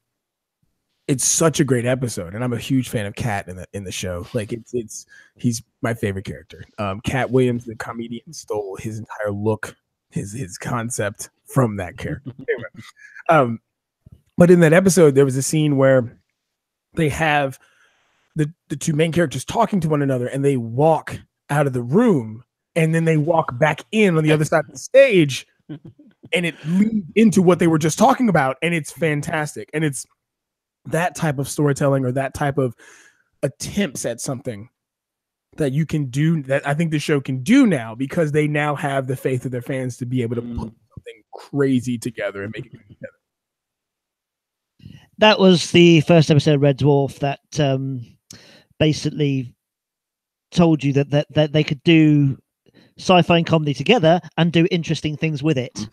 it's such a great episode, and I'm a huge fan of Cat in the show. Like, he's my favorite character. Cat Williams, the comedian, stole his entire look, his concept from that character. Anyway, but in that episode, there was a scene where they have the two main characters talking to one another, and they walk out of the room, and then they walk back in on the other side of the stage, and it leads into what they were just talking about, and it's fantastic. And it's that type of storytelling, or that type of attempts at something that you can do, that I think the show can do now, because they now have the faith of their fans to be able to put something crazy together and make it good together. That was the first episode of Red Dwarf that basically told you that they could do sci-fi and comedy together and do interesting things with it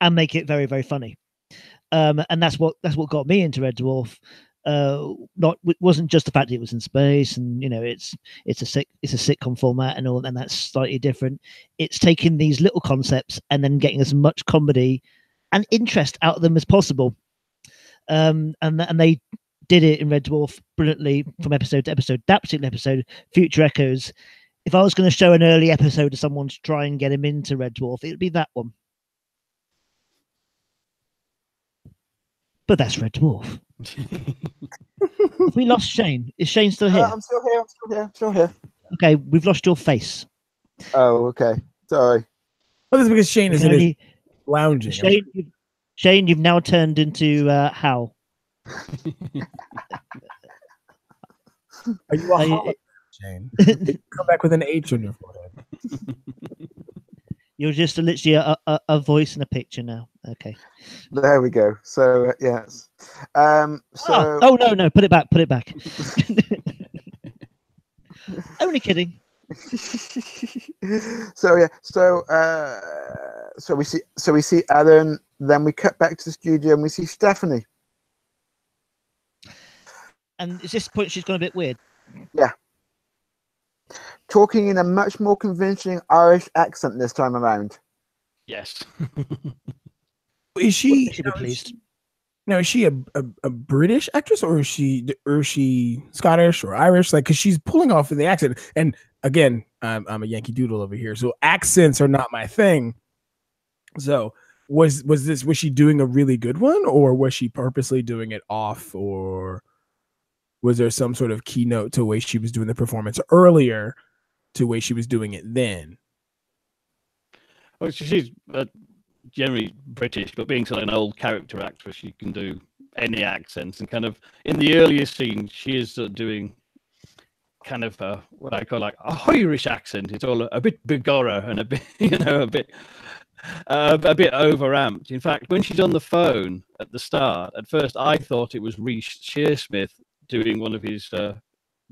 and make it very, very funny. And that's what got me into Red Dwarf. It wasn't just the fact that it was in space, and it's a sitcom format and all, and that's slightly different. It's taking these little concepts and then getting as much comedy and interest out of them as possible. And they did it in Red Dwarf brilliantly from episode to episode. That particular episode, Future Echoes. If I was going to show an early episode of someone to try and get him into Red Dwarf, it would be that one. But that's Red Dwarf. Have we lost Shane? Is Shane still here? I'm still here. Still here. Okay, we've lost your face. Oh, okay. Sorry. Well, this is because Shane is lounging. Shane, you've now turned into Hal. Are you a holiday, Shane? Come back with an H on your forehead. You're just literally a voice in a picture now. Okay. There we go. So yes. No, put it back. Only kidding. So we see Alan, then we cut back to the studio and we see Stephanie. And is this point she's gone a bit weird? Yeah. Talking in a much more convincing Irish accent this time around. Yes. Is she? Should be pleased. Now, is she a British actress, or is she Scottish or Irish? Like, because she's pulling off the accent. And again, I'm a Yankee Doodle over here, so accents are not my thing. So was she doing a really good one, or was she purposely doing it off, or was there some sort of keynote to the way she was doing the performance earlier to the way she was doing it then? Well, she's generally British, but being sort of an old character actress, she can do any accents. And kind of in the earlier scene, she is doing kind of what I call like a Irish accent. It's all a bit bigorra and a bit, a bit overamped. In fact, when she's on the phone at the start, at first I thought it was Reece Shearsmith doing one of his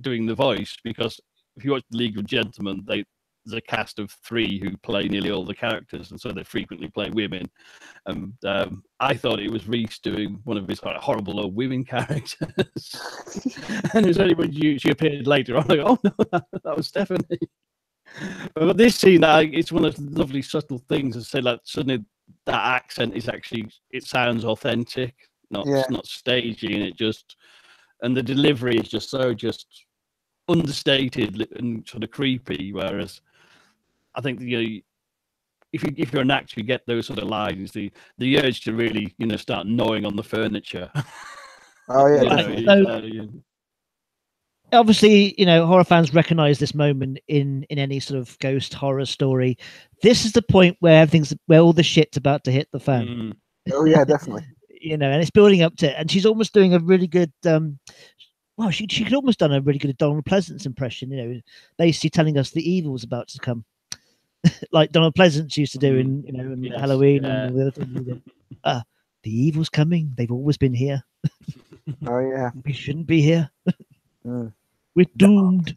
doing the voice, because if you watch The League of Gentlemen, there's a cast of 3 who play nearly all the characters, and so they frequently play women. I thought it was Reece doing one of his horrible old women characters. And it was only when she appeared later on, like, oh no, that was Stephanie. But this scene, it's one of the lovely subtle things to say, like, suddenly that accent is actually, it sounds authentic, not stagey, and the delivery is just so understated and sort of creepy. Whereas I think if you're an actor, you get those sort of lines, the urge to really start gnawing on the furniture. Oh yeah. Obviously, horror fans recognize this moment in any sort of ghost horror story. This is the point where all the shit's about to hit the fan. Oh yeah, definitely. And it's building up to it, and she's almost doing a really good she could almost done a really good Donald Pleasance impression, basically telling us the evil's about to come. Like Donald Pleasance used to do in Halloween and the other thing. The evil's coming. They've always been here. Oh yeah. We shouldn't be here. We're doomed.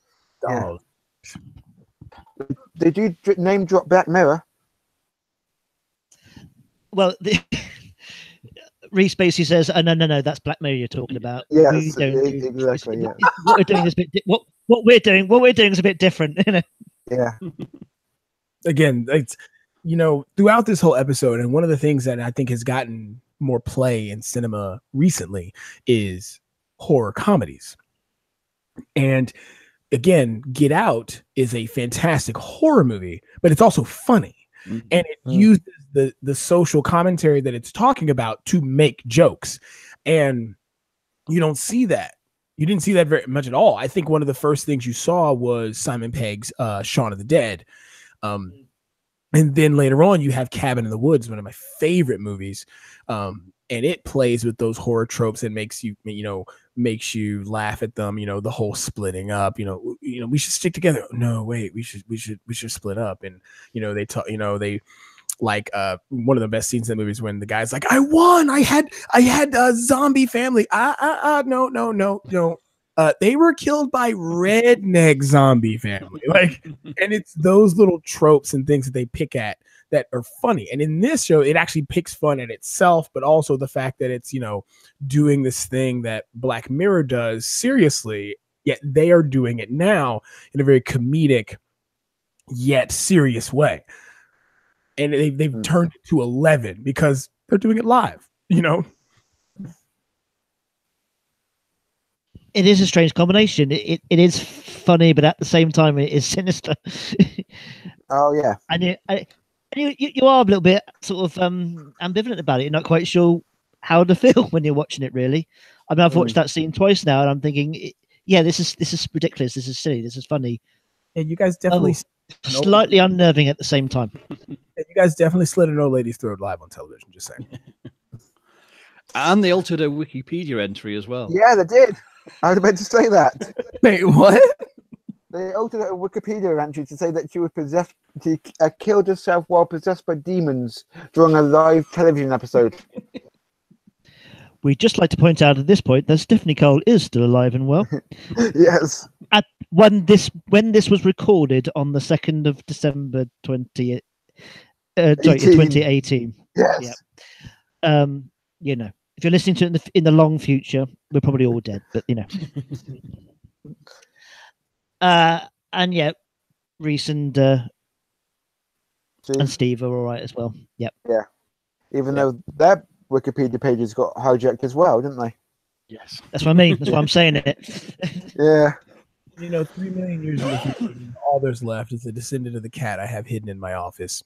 Yeah. Did you name drop Black Mirror? Well, Reece basically says, "Oh no, that's Black Mirror you're talking about." Yeah, exactly. Yeah. What we're doing is a bit. What we're doing is a bit different. Yeah. Again, it's throughout this whole episode, and one of the things that I think has gotten more play in cinema recently is horror comedies. And again, Get Out is a fantastic horror movie, but it's also funny. And it uses the social commentary that it's talking about to make jokes. And you don't see that. You didn't see that very much at all. I think one of the first things you saw was Simon Pegg's Shaun of the Dead. And then later on, you have Cabin in the Woods, one of my favorite movies. And it plays with those horror tropes and makes you laugh at them. The whole splitting up. We should stick together. No, wait, we should split up. And they talk. They like one of the best scenes in the movie is when the guy's like, "I won. I had a zombie family. No. They were killed by redneck zombie family." Like, and it's those little tropes and things that they pick at that are funny. And in this show, it actually picks fun at itself, but also the fact that it's, doing this thing that Black Mirror does seriously, yet they are doing it now in a very comedic yet serious way. And they've turned it to 11 because they're doing it live, it is a strange combination. It is funny, but at the same time, it is sinister. Oh yeah, and you are a little bit sort of ambivalent about it. You're not quite sure how to feel when you're watching it. Really, I mean, I've watched that scene twice now, and I'm thinking, yeah, this is ridiculous. This is silly. This is funny. And you guys definitely slightly unnerving at the same time. You guys definitely slit an old lady's throat live on television. Just saying. And they altered a Wikipedia entry as well. Yeah, they did. I was about to say that. Wait, what? They altered a Wikipedia entry to say that she was possessed. She killed herself while possessed by demons during a live television episode. We'd just like to point out at this point that Stephanie Cole is still alive and well. Yes. When this was recorded on the 2nd of December 2018. Yes. Yeah. You know, if you're listening to it in the long future, we're probably all dead, but you know. And yeah, Reese and Steve are all right as well. Yep. Yeah. Even though their Wikipedia pages got hijacked as well, didn't they? Yes. That's what I mean. That's why I'm saying it. Yeah. 3 million years in the future, all there's left is a descendant of the cat I have hidden in my office.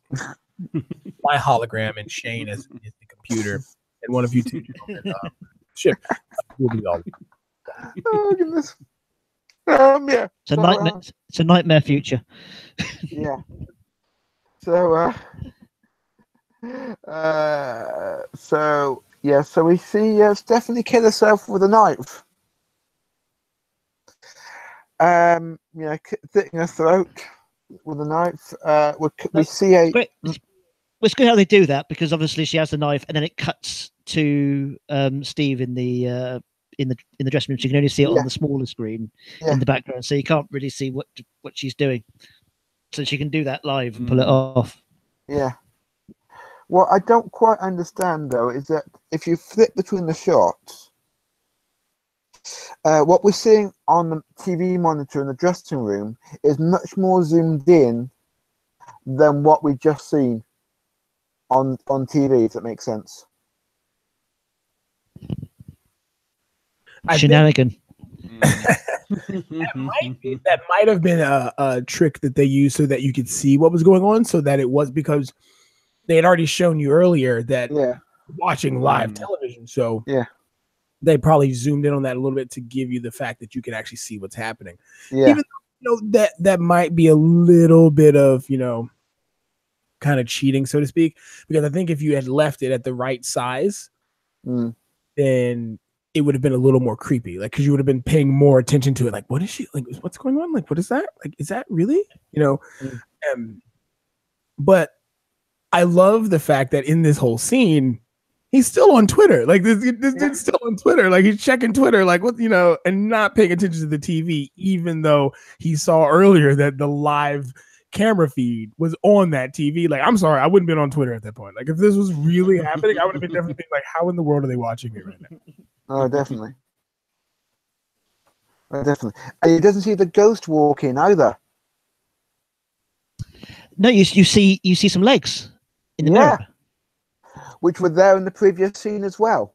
My hologram and Shane as the computer, and one of you two ship. We'll be all. Oh goodness. Yeah. It's a nightmare. It's a nightmare future. Yeah. So so we see Stephanie kill herself with a knife. Slitting her throat with a knife. We see a. It's good how they do that, because obviously she has the knife, and then it cuts to Steve in the dressing room. So you can only see it on the smaller screen in the background, so you can't really see what she's doing. So she can do that live and pull it off. Yeah. What I don't quite understand though is that if you flip between the shots, what we're seeing on the TV monitor in the dressing room is much more zoomed in than what we've just seen on TV, if that makes sense. Shenanigan. That might have been a trick that they used so that you could see what was going on, so that it was because they had already shown you earlier that watching live television, so they probably zoomed in on that a little bit to give you the fact that you can actually see what's happening. Even though, that might be a little bit of kind of cheating, so to speak, because I think if you had left it at the right size, then it would have been a little more creepy, like, because you would have been paying more attention to it, like, what is she, like, what's going on, like, what is that, like, is that really, but I love the fact that in this whole scene he's still on Twitter, like this dude's still on Twitter, like he's checking Twitter, like what, and not paying attention to the TV, even though he saw earlier that the live camera feed was on that TV. Like, I'm sorry, I wouldn't have been on Twitter at that point. Like, if this was really happening, I would have been definitely like, how in the world are they watching it right now? Oh, definitely. And he doesn't see the ghost walk in either. No, you see some legs in the mirror, which were there in the previous scene as well.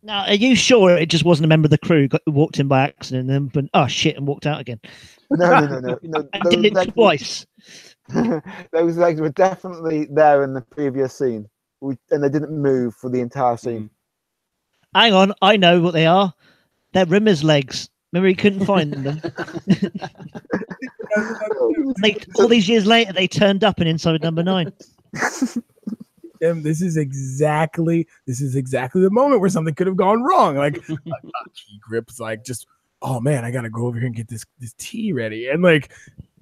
Now, are you sure it just wasn't a member of the crew who walked in by accident and then and walked out again? No. I did it twice. Those legs were definitely there in the previous scene, and they didn't move for the entire scene. Hang on, I know what they are. They're Rimmer's legs. Remember, he couldn't find them. All these years later, they turned up in Inside Number 9. This is exactly the moment where something could have gone wrong. Like a key grip's like, just, oh man, I gotta go over here and get this tea ready, and like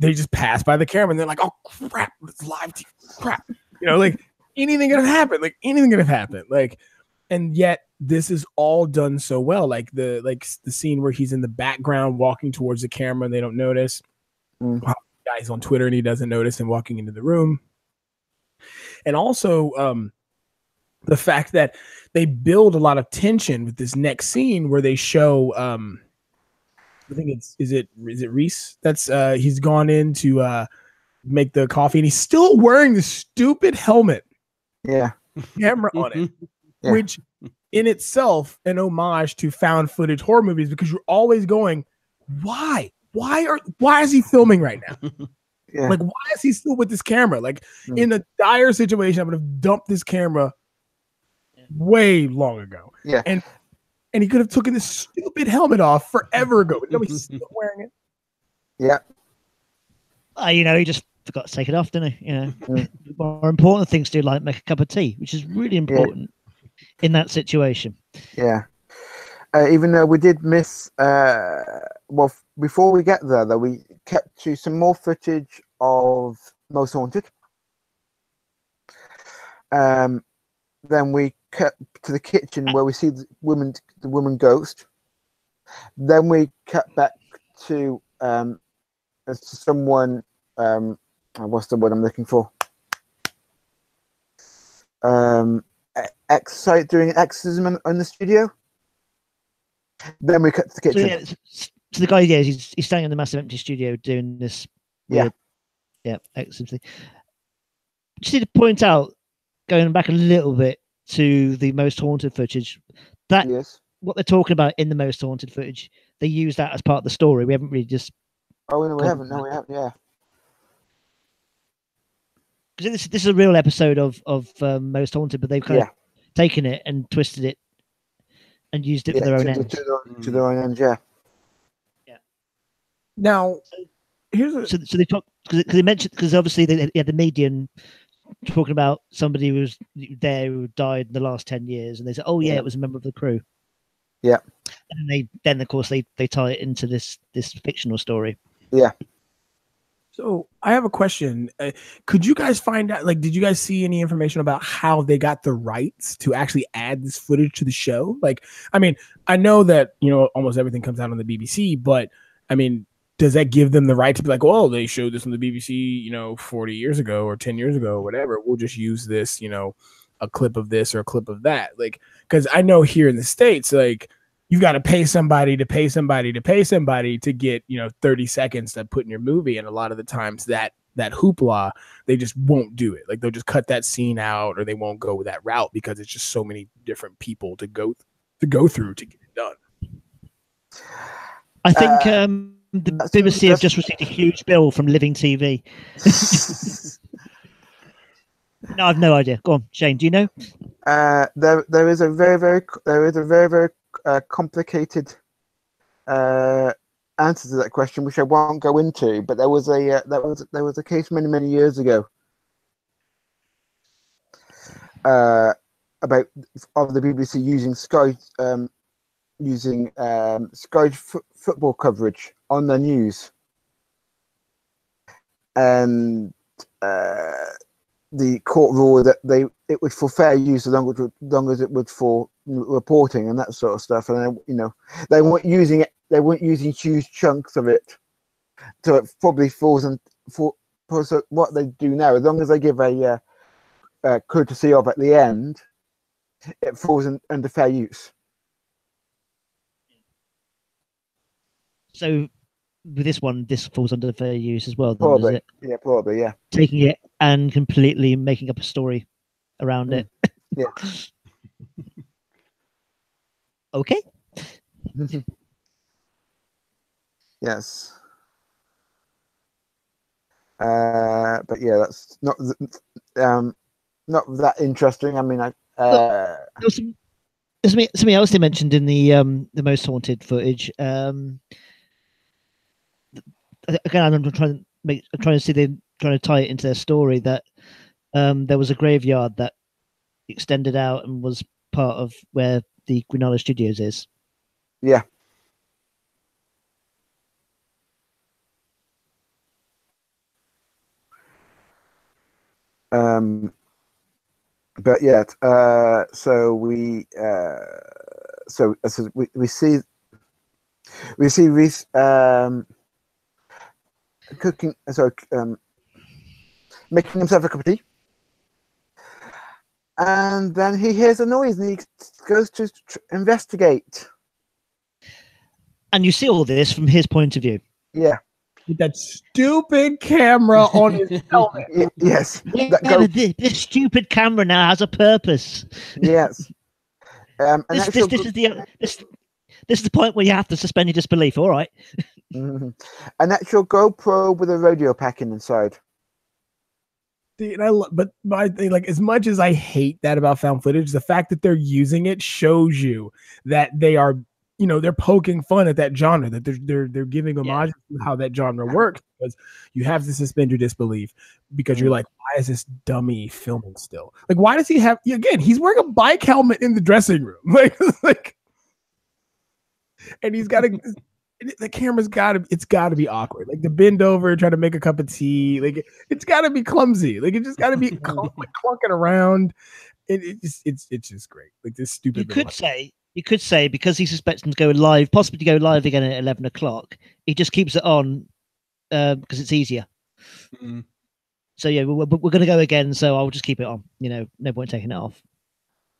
they just pass by the camera and they're like, oh crap, it's live tea, crap, like anything could have happened, like, and yet this is all done so well, like the scene where he's in the background walking towards the camera and they don't notice. The guy's on Twitter and he doesn't notice him walking into the room. And also the fact that they build a lot of tension with this next scene where they show I think is it Reese that's he's gone in to make the coffee and he's still wearing the stupid helmet camera on it, which in itself an homage to found footage horror movies, because you're always going, why is he filming right now? Yeah. Like, why is he still with this camera? Like, in a dire situation, I would have dumped this camera way long ago. Yeah. And he could have taken this stupid helmet off forever ago, but nobody's still wearing it. Yeah. He just forgot to take it off, didn't he? More important things to do, like make a cup of tea, which is really important in that situation. Yeah. Even though we did miss, before we get there, though, we kept to some more footage of Most Haunted. Then we cut to the kitchen where we see the woman ghost. Then we cut back to someone. What's the word I'm looking for? Doing an exorcism in the studio. Then we cut to the kitchen. So the guy, he's standing in the massive empty studio doing this. Exorcism. Just need to point out, going back a little bit to the Most Haunted footage, that what they're talking about in the Most Haunted footage, they use that as part of the story. We haven't really just. Oh no, we haven't. No, we haven't. Yeah. Because this is a real episode of Most Haunted, but they've kind of taken it and twisted it and used it for their own ends. To their own ends, yeah. Now, so they talk because they mentioned, because obviously they had the median talking about somebody who was there who died in the last 10 years, and they said, "Oh yeah, it was a member of the crew." Yeah. And then of course they tie it into this fictional story. Yeah. So I have a question. Could you guys find out, like, did you guys see any information about how they got the rights to actually add this footage to the show? Like, I mean, I know that, almost everything comes out on the BBC, but I mean, does that give them the right to be like, well, they showed this on the BBC, 40 years ago or 10 years ago or whatever. We'll just use this, a clip of this or a clip of that. Like, because I know here in the States, like, you've got to pay somebody to pay somebody to pay somebody to get, 30 seconds to put in your movie. And a lot of the times that hoopla, they just won't do it. Like, they'll just cut that scene out, or they won't go with that route because it's just so many different people to go through to get it done. I think the BBC have just received a huge bill from Living TV. No, I've no idea. Go on, Shane. Do you know? There is a very complicated answer to that question, which I won't go into. But there was a case many years ago about the BBC using Sky football coverage on their news, and the court ruled that it was for fair use as long as it was for reporting and that sort of stuff. And they weren't using it. They weren't using huge chunks of it, so it probably falls in for what they do now. As long as they give a courtesy of at the end, it falls under fair use. So with this one, this falls under fair use as well. Then, probably, does it? Yeah, probably, yeah. Taking it and completely making up a story around it. Yeah. Okay. Yes. But yeah, that's not that interesting. I mean, there's something else they mentioned in the Most Haunted footage. Again, I'm trying to tie it into their story that there was a graveyard that extended out and was part of where the Granada Studios is. Yeah. But yeah, so we see Reese cooking, making himself a cup of tea, and then he hears a noise and he goes to investigate. And you see all this from his point of view. Yeah. With that stupid camera on his helmet. Yes. Yeah, this stupid camera now has a purpose. Yes. This is the point where you have to suspend your disbelief. All right. An actual GoPro with a radio packing inside. But my thing, like, as much as I hate that about found footage, the fact that they're using it shows you that they are, they're poking fun at that genre, that they're giving homage to how that genre works, because you have to suspend your disbelief because you're like, why is this dummy filming still? Like, why does he have? Again, he's wearing a bike helmet in the dressing room, like, and he's got to. The camera's it's got to be awkward. Like the bend over, try to make a cup of tea. Like it's got to be clumsy. Like it just got to be clunking around. It's just great. Like this stupid. You could say because he's expecting to go live, possibly to go live again at 11 o'clock. He just keeps it on because it's easier. Mm-hmm. So yeah, we're going to go again. So I'll just keep it on. No point taking it off.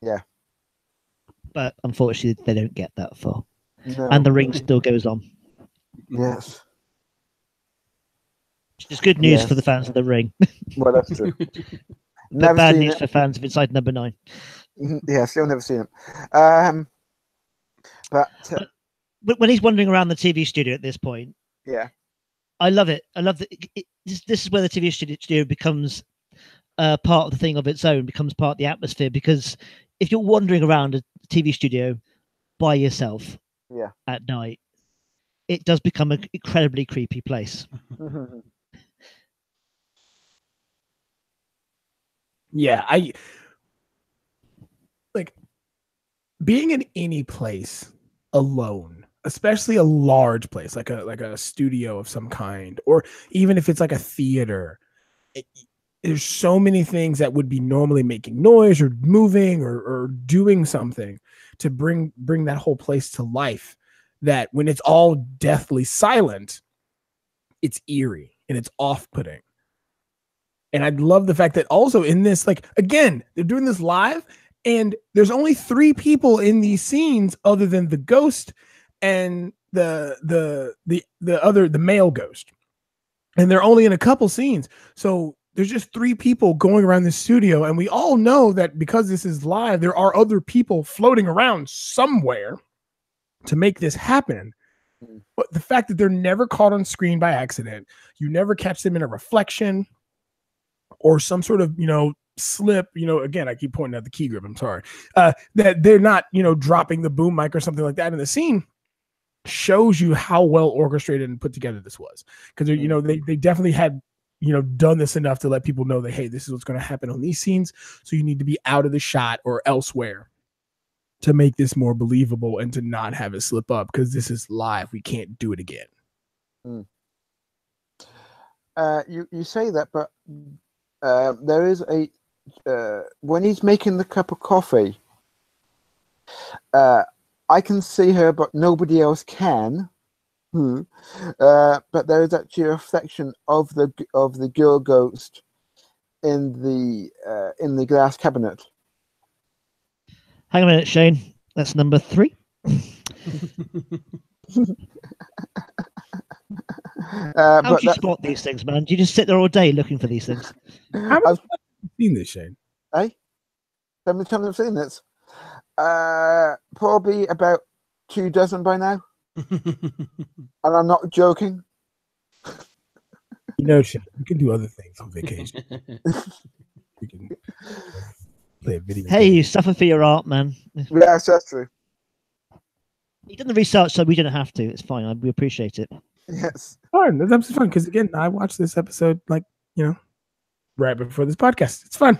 Yeah. But unfortunately, they don't get that far. No. And the ring still goes on. Yes. It's good news for the fans of the ring. Well, that's true. But bad news for fans of Inside Number 9. Yeah, still never seen it. But when he's wandering around the TV studio at this point, I love it. I love that. This is where the TV studio becomes part of the thing of its own, becomes part of the atmosphere. Because if you're wandering around a TV studio by yourself, at night, it does become an incredibly creepy place. Yeah, I like being in any place alone, especially a large place like a studio of some kind, or even if it's like a theater. There's so many things that would be normally making noise or moving or doing something to bring that whole place to life, that when it's all deathly silent, it's eerie and it's off-putting. And I love the fact that also in this, like, again, they're doing this live and there's only 3 people in these scenes other than the ghost and the male ghost. And they're only in a couple scenes. So there's just 3 people going around the studio, and we all know that because this is live, there are other people floating around somewhere to make this happen. But the fact that they're never caught on screen by accident, you never catch them in a reflection or some sort of, slip, again, I keep pointing out the key grip, I'm sorry, that they're not, dropping the boom mic or something like that in the scene, shows you how well orchestrated and put together this was. Because, they definitely had, done this enough to let people know that, hey, this is what's going to happen on these scenes. So you need to be out of the shot or elsewhere to make this more believable and to not have it slip up, because this is live. We can't do it again. You say that, but there is when he's making the cup of coffee, I can see her, but nobody else can. But there is actually a reflection of the girl ghost in the glass cabinet. Hang on a minute, Shane. That's number 3. How do you spot these things, man? Do you just sit there all day looking for these things? How have you seen this, Shane? How many times have I seen this? Probably about 24 by now. And I'm not joking. Shane, we can do other things on vacation. We can play a video. Hey, you suffer for your art, man. Yes, that's true. You've done the research, so we don't have to. It's fine. We appreciate it. Yes. Fine. That's absolutely fun. Because again, I watched this episode right before this podcast. It's fun.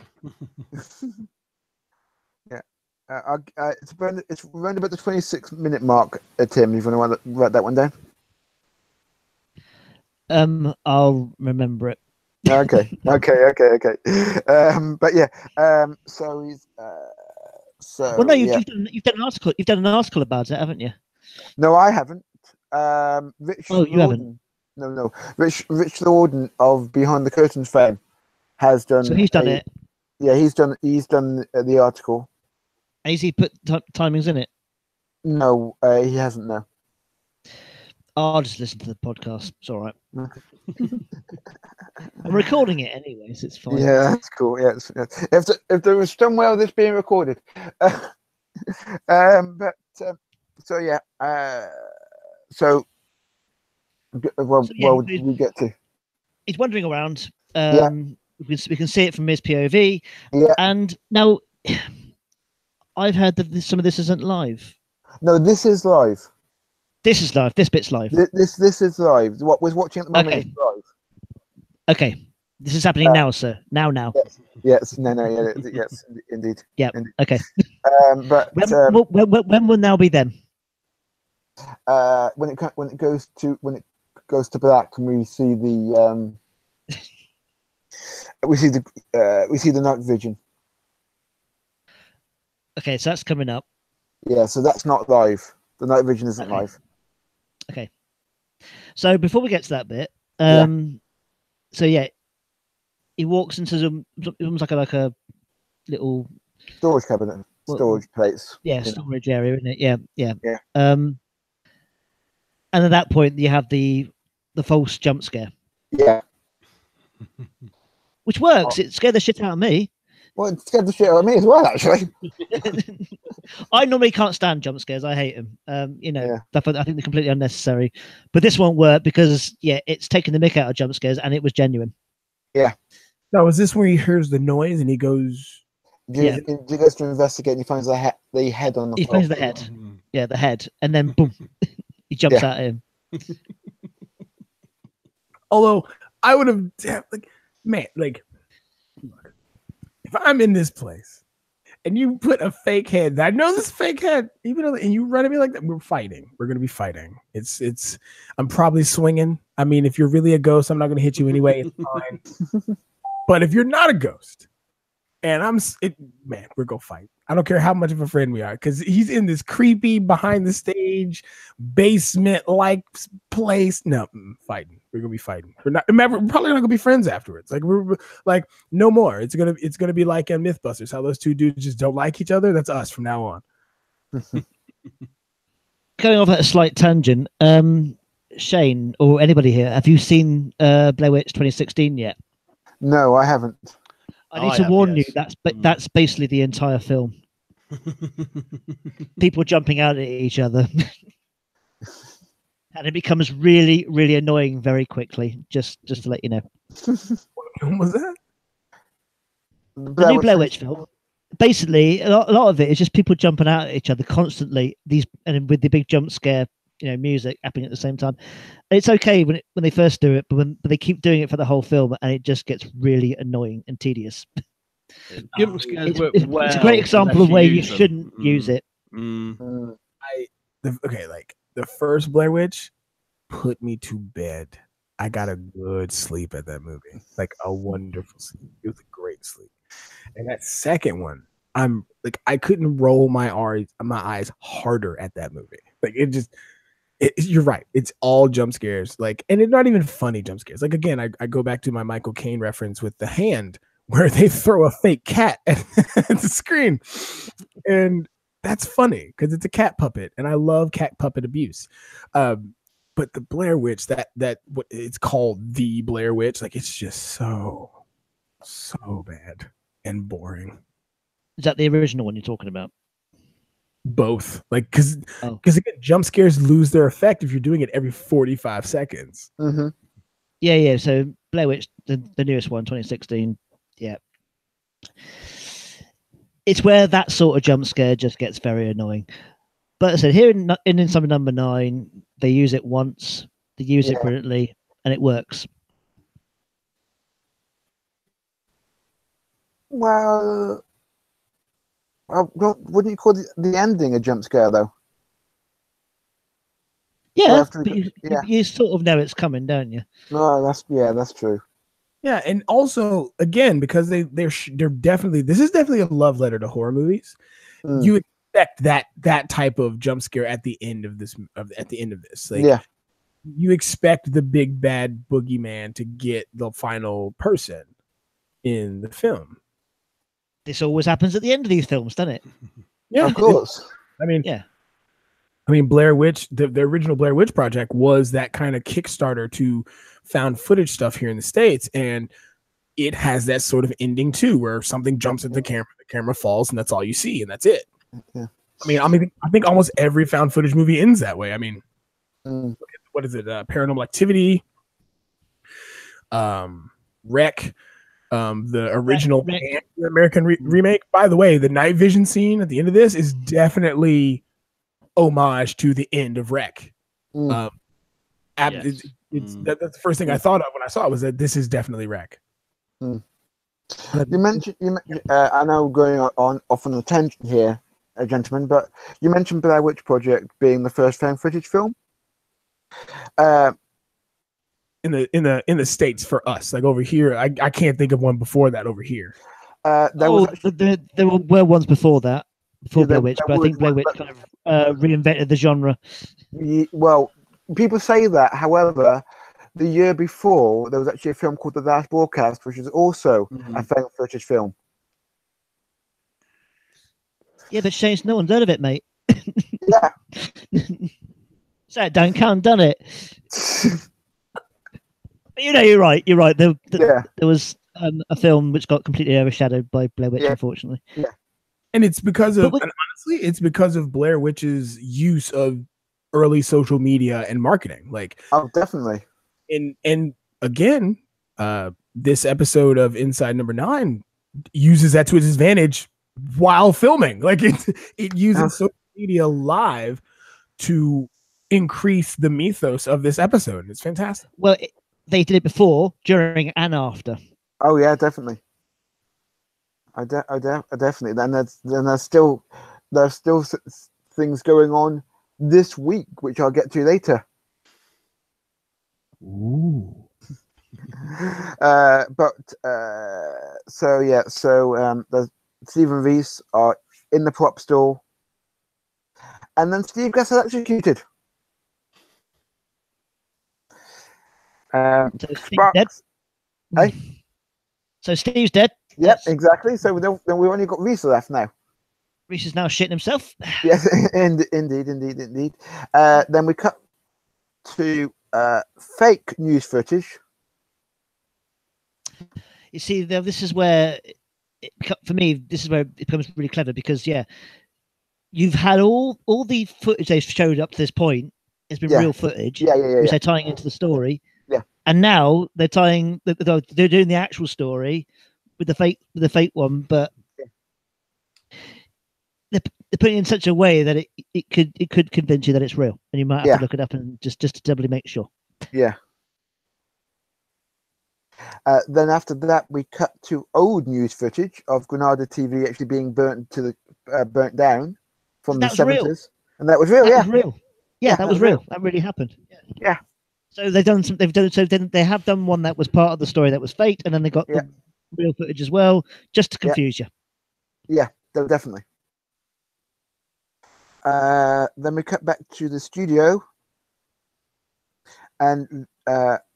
It's around about the 26-minute mark, Tim. If you want to write that one down. I'll remember it. Okay. But yeah. So he's. Well, no, you've done an article. You've done an article about it, haven't you? No, I haven't. Rich. Oh, you haven't. No. Rich Lorden of Behind the Curtains fame has done. So he's done it. Yeah, he's done the article. Has he put timings in it? No, he hasn't. No. I'll just listen to the podcast. It's all right. I'm recording it anyway, so it's fine. Yeah, that's cool. Yeah, if there was somewhere this being recorded. So yeah. So did we get to? He's wandering around. Yeah. We can see it from his POV. Yeah. And now, I've heard that some of this isn't live. No, this is live. This is live. This bit's live. This is live. What we're watching at the moment is live. Okay. This is happening now, sir. Now. Yes. No. Yes. Indeed. Yeah. Indeed. Okay. But when will now be then? When it goes to black, and we see the we see the night vision. Okay, so that's coming up. Yeah, so that's not live. The night vision isn't live. Okay. So before we get to that bit, so yeah, he walks into almost like a little storage cabinet, storage place. Yeah, storage area, isn't it? Yeah. Yeah. And at that point, you have the false jump scare. Yeah. Which works. It scared the shit out of me. Well, it scared the shit out of me as well, actually. I normally can't stand jump scares. I hate them. I think they're completely unnecessary. But this won't work because, it's taking the mick out of jump scares, and it was genuine. Yeah. Now, is this where he hears the noise and he goes? He goes to investigate and he finds the head on the floor. He finds the head. Yeah, the head. And then, boom, he jumps at him. Although, I would have, if I'm in this place and you put a fake head, I know this fake head, and you run at me like that, we're fighting. We're going to be fighting. I'm probably swinging. I mean, if you're really a ghost, I'm not going to hit you anyway. It's fine. But if you're not a ghost and we're going to fight. I don't care how much of a friend we are, because he's in this creepy behind the stage basement-like place. No, fighting. We're gonna be fighting. We're probably not gonna be friends afterwards. We're no more. It's gonna be like in Mythbusters, how those two dudes just don't like each other. That's us from now on. Going off at a slight tangent, Shane or anybody here, have you seen Blair Witch 2016 yet? No, I haven't. I need to warn you. That's basically the entire film. People jumping out at each other. And it becomes really, really annoying very quickly, just to let you know. What was that? The new Blair Witch film. Basically, a lot of it is just people jumping out at each other constantly, and with the big jump scare, music happening at the same time. It's okay when they first do it, but they keep doing it for the whole film, and it just gets really annoying and tedious. Jump scares work well. It's a great example of where you shouldn't use it. The first Blair Witch put me to bed. I got a good sleep at that movie, like a wonderful sleep. It was a great sleep. And that second one, I couldn't roll my eyes harder at that movie. You're right. It's all jump scares, and it's not even funny jump scares. Again, I go back to my Michael Caine reference with the hand, where they throw a fake cat at the screen, and that's funny because it's a cat puppet, and I love cat puppet abuse. But the Blair Witch, that what it's called, the Blair Witch, it's just so bad and boring. Is that the original one you're talking about? Both, because again, jump scares lose their effect if you're doing it every 45 seconds. Mm-hmm. Yeah. So Blair Witch, the newest one, 2016. Yeah. It's where that sort of jump scare just gets very annoying. But as I said, here in Inside Number 9, they use it once, they use it brilliantly, and it works. Well, wouldn't you call the ending a jump scare, though? Yeah, you sort of know it's coming, don't you? No, that's true. Yeah, and also again, because they're definitely, this is definitely a love letter to horror movies. You expect that type of jump scare at the end of this. You expect the big bad boogeyman to get the final person in the film. This always happens at the end of these films, doesn't it? Yeah, of course. Blair Witch, the original Blair Witch Project was that kind of Kickstarter to found footage stuff here in the States, and it has that sort of ending too, where something jumps at the camera falls, and that's all you see, and that's it. Yeah. I think almost every found footage movie ends that way. I mean, Mm. what is it? Paranormal Activity, Wreck, the original American remake. By the way, the night vision scene at the end of this is definitely homage to the end of Wreck. Mm. That's the first thing I thought of when I saw it, was that this is definitely Wreck. Mm. You mentioned, I know we're going off on a tangent here, gentlemen, but you mentioned Blair Witch Project being the first found footage film. In the States for us, like over here, I can't think of one before that over here. There were ones before that, before Blair Witch, but I think Blair Witch kind of reinvented the genre. Well, people say that. However, the year before, there was actually a film called The Last Broadcast, which is also a found footage film. Yeah, but Shane, no one's heard of it, mate. Yeah. So don't count, done it. You're right. You're right. There was a film which got completely overshadowed by Blair Witch, unfortunately. Yeah. And it's because of, and honestly, it's because of Blair Witch's use of early social media and marketing. Like, oh, definitely. And again, this episode of Inside Number 9 uses that to its advantage while filming. Like, it uses social media live to increase the mythos of this episode. It's fantastic. Well, they did it before, during, and after. Oh yeah, definitely. I definitely. Then there's still things going on this week, which I'll get to later. Ooh. The Stephen Reese are in the prop store, and then Steve gets executed. So Steve's dead. Hey? So Steve's dead. Yep, exactly. So we've only got Reese left now. Reese is now shitting himself. Yes, indeed. Then we cut to fake news footage. You see, this is where, for me, this is where it becomes really clever, because you've had all the footage they've showed up to this point has been real footage, which they're tying into the story. Yeah, and now they're tying. They're doing the actual story with the fake one, but they're putting it in such a way that it could convince you that it's real, and you might have to look it up and just to doubly make sure. Yeah. Then after that, we cut to old news footage of Granada TV actually being burnt down from the 70s, and that was real. That was real. Yeah, that was real. That really happened. Yeah. So they have done one that was part of the story that was faked, and then they got the real footage as well, just to confuse you. Yeah, definitely. Then we cut back to the studio, and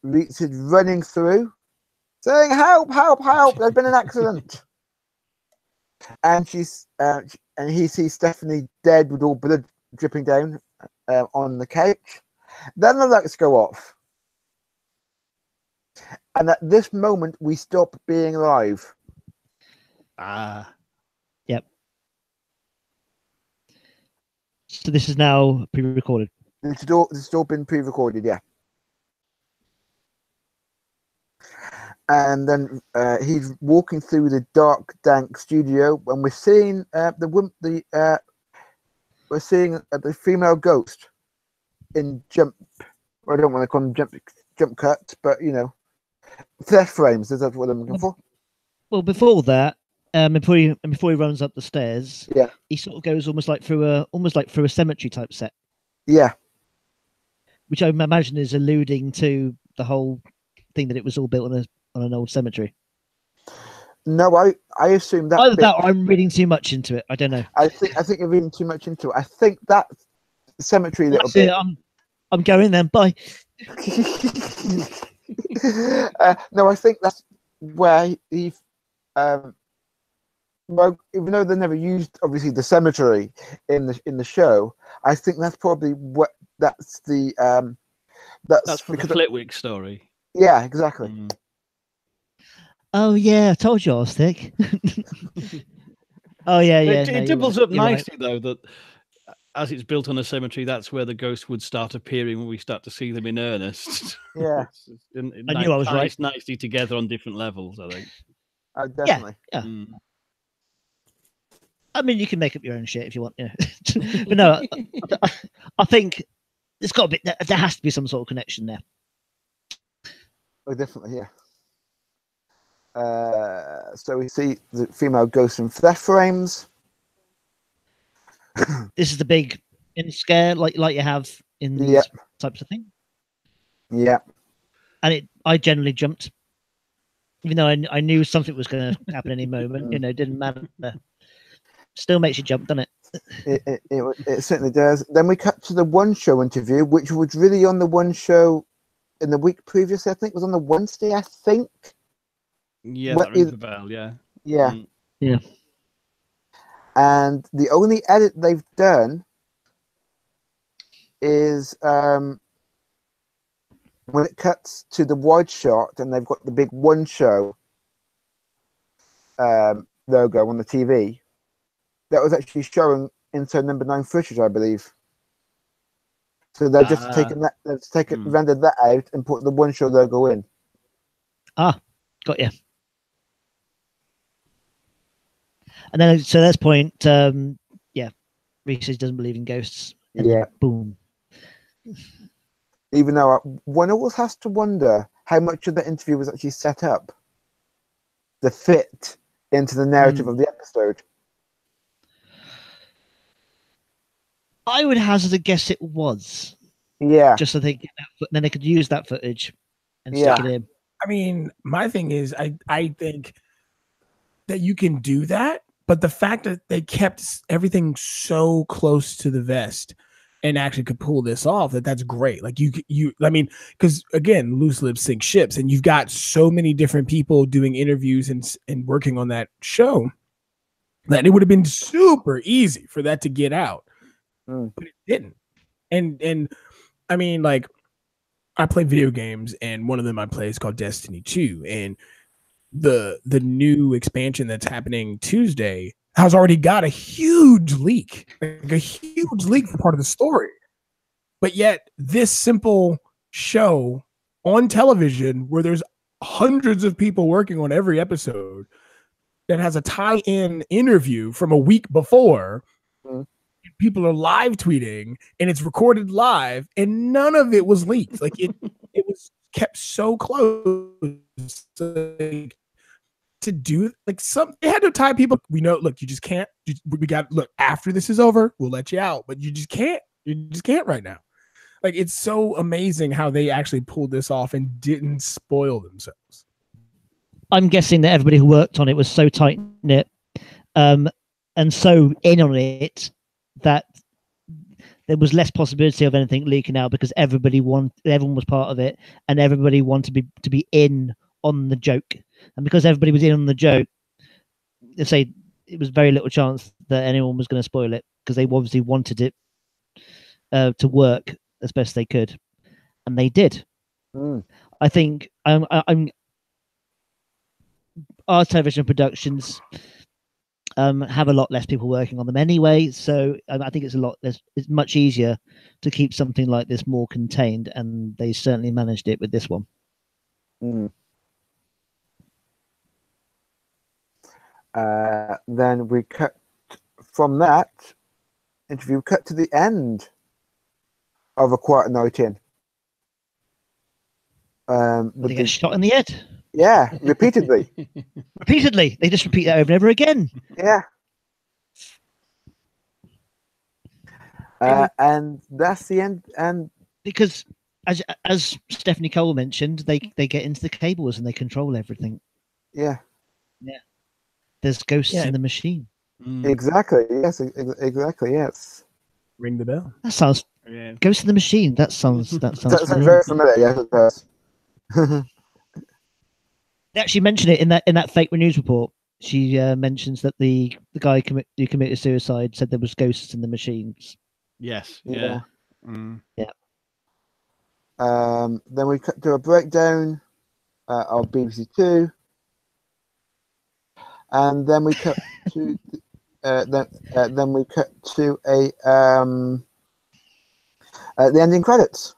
Reese is running through, saying, "Help! Help! Help! There's been an accident." And and he sees Stephanie dead with all blood dripping down on the couch. Then the lights go off, and at this moment we stop being live. Yep. So this is now pre-recorded. It's all been pre-recorded, yeah. And then he's walking through the dark, dank studio, and we're seeing the female ghost in jump. I don't want to call them jump cuts, but flesh frames. Is that what I'm looking for? Well, before that, before he runs up the stairs, he sort of goes almost like through a cemetery type set. Yeah. Which I imagine is alluding to the whole thing that it was all built on an old cemetery. No, I assume that. Either that, or I'm reading too much into it. I don't know. I think you're reading too much into it. I think that cemetery little bit. I'm going then. Bye. No, I think that's where he. Well, even though they never used obviously the cemetery in the show, I think that's probably what that's the that's from the Flitwick story. Yeah, exactly. Oh yeah, I told you I was thick. Oh yeah. It doubles up nicely though that as it's built on a cemetery, that's where the ghosts would start appearing when we start to see them in earnest. Yeah. I knew I was right. Nicely together on different levels, I think. Definitely. Yeah. I mean, you can make up your own shit if you want, but no, I think it's got to be. There has to be some sort of connection there. Oh, definitely, yeah. So we see the female ghosts in death frames. This is the big scare, like you have in these types of things. Yeah. And I generally jumped, even though I knew something was going to happen any moment. It didn't matter. Still makes you jump, doesn't it? It certainly does. Then we cut to the One Show interview, which was really on the One Show in the week previous. I think it was on the Wednesday. I think. Yeah, that rings a bell. Yeah. Yeah. Yeah. And the only edit they've done is when it cuts to the wide shot and they've got the big One Show logo on the TV. That was actually showing Inside Number 9 footage, I believe. So they've just taken that, rendered that out and put the One Show logo in. Ah, got you. And then, so that's point, Reese doesn't believe in ghosts. And then boom. Even though one always has to wonder how much of the interview was actually set up to fit into the narrative of the episode. I would hazard a guess it was. Yeah. Just so they get that, then they could use that footage and stick it in. I mean, my thing is, I think that you can do that, but the fact that they kept everything so close to the vest and actually could pull this off, that's great. Like I mean, because again, loose lips sink ships, and you've got so many different people doing interviews and working on that show that it would have been super easy for that to get out, but it didn't. And I mean, like, I play video games, and one of them I play is called Destiny 2, and the new expansion that's happening Tuesday has already got a huge leak, for part of the story. But yet this simple show on television where there's hundreds of people working on every episode that has a tie-in interview from a week before, people are live tweeting and it's recorded live and none of it was leaked. Like it was kept so close to do like they had to tie people. We know, look, you just can't. We got look after this is over, we'll let you out, but you just can't right now. Like, it's so amazing how they actually pulled this off and didn't spoil themselves. I'm guessing that everybody who worked on it was so tight knit, and so in on it that there was less possibility of anything leaking out because everyone was part of it, and everybody wanted to be in on the joke. And because everybody was in on the joke, they say it was very little chance that anyone was going to spoil it because they obviously wanted it to work as best they could, and they did. I think our television productions have a lot less people working on them anyway, so I think it's much easier to keep something like this more contained, and they certainly managed it with this one. Then we cut from that interview, cut to the end of A Quiet Night In. They get shot in the head. Yeah, repeatedly. Repeatedly. They just repeat that over and over again. Yeah. And that's the end. And because as Stephanie Cole mentioned, they get into the cables and they control everything. Yeah. Yeah. There's ghosts in the machine. Exactly. Yes. Exactly. Yes. Ring the bell. That sounds. Ghost in the Machine. That sounds very familiar. Yes, it does. They actually mention it in that fake news report. She mentions that the guy who committed suicide said there was ghosts in the machines. Yes. Yeah. Yeah. Then we do a breakdown of BBC Two, and then we cut to then we cut to the ending credits.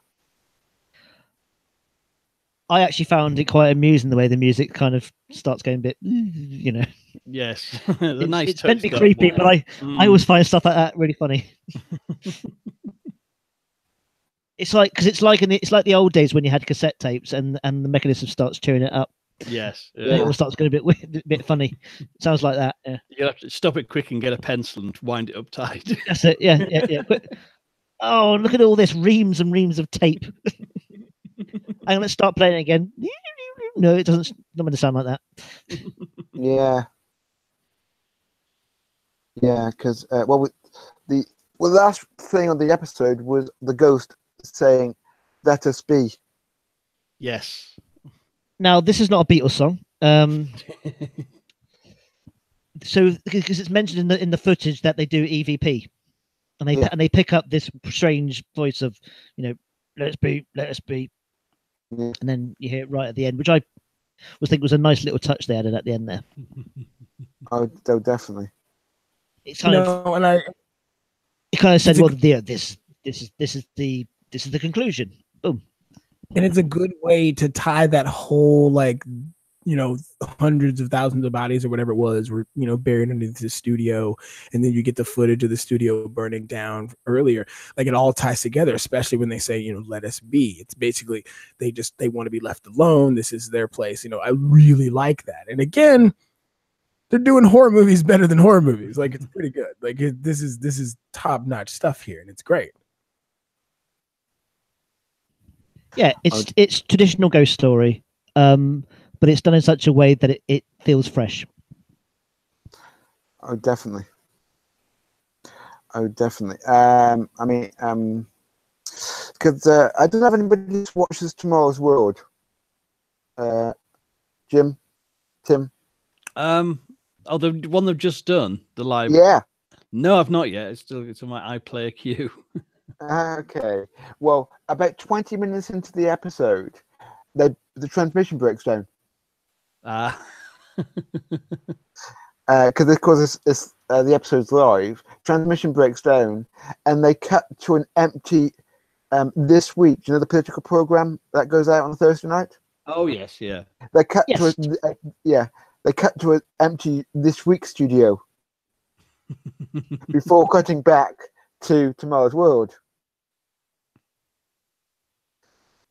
I actually found it quite amusing the way the music kind of starts going a bit, you know. Yes, It's meant to be creepy, but I always find stuff like that really funny. It's like it's like the old days when you had cassette tapes and the mechanism starts chewing it up. Yes, It all starts going a bit weird, a bit funny. Sounds like that. Yeah. You have to stop it quick and get a pencil and wind it up tight. That's it. Yeah. But, oh, look at all this reams and reams of tape. I'm gonna start playing it again. No, it doesn't. Not going to sound like that. Yeah, because the last thing on the episode was the ghost saying, "Let us be." Yes. Now this is not a Beatles song. So because it's mentioned in the footage that they do EVP, and they pick up this strange voice of, let us be. Yeah. And then you hear it right at the end, which I was thinking was a nice little touch they added at the end there. Oh, definitely. It's kind of, and it kind of said, well, this is the conclusion. Boom. And it's a good way to tie that whole, hundreds of thousands of bodies or whatever it was were, buried underneath the studio. And then you get the footage of the studio burning down earlier. Like, it all ties together, especially when they say, let us be. It's basically, they want to be left alone. This is their place. I really like that. And again, they're doing horror movies better than horror movies. Like, it's pretty good. Like, this is top-notch stuff here, and it's great. Yeah, it's traditional ghost story. But it's done in such a way that it feels fresh. Oh, definitely. Because I don't have anybody who watches Tomorrow's World. Tim? The one they've just done, the live. Yeah. No, I've not yet. It's on my iPlayer queue. Okay. Well, about 20 minutes into the episode, the transmission breaks down. Because of course it's the episode's live, transmission breaks down, and they cut to an empty This Week. The political program that goes out on Thursday night. Oh yes, yeah. They cut to they cut to an empty This Week studio before cutting back to Tomorrow's World.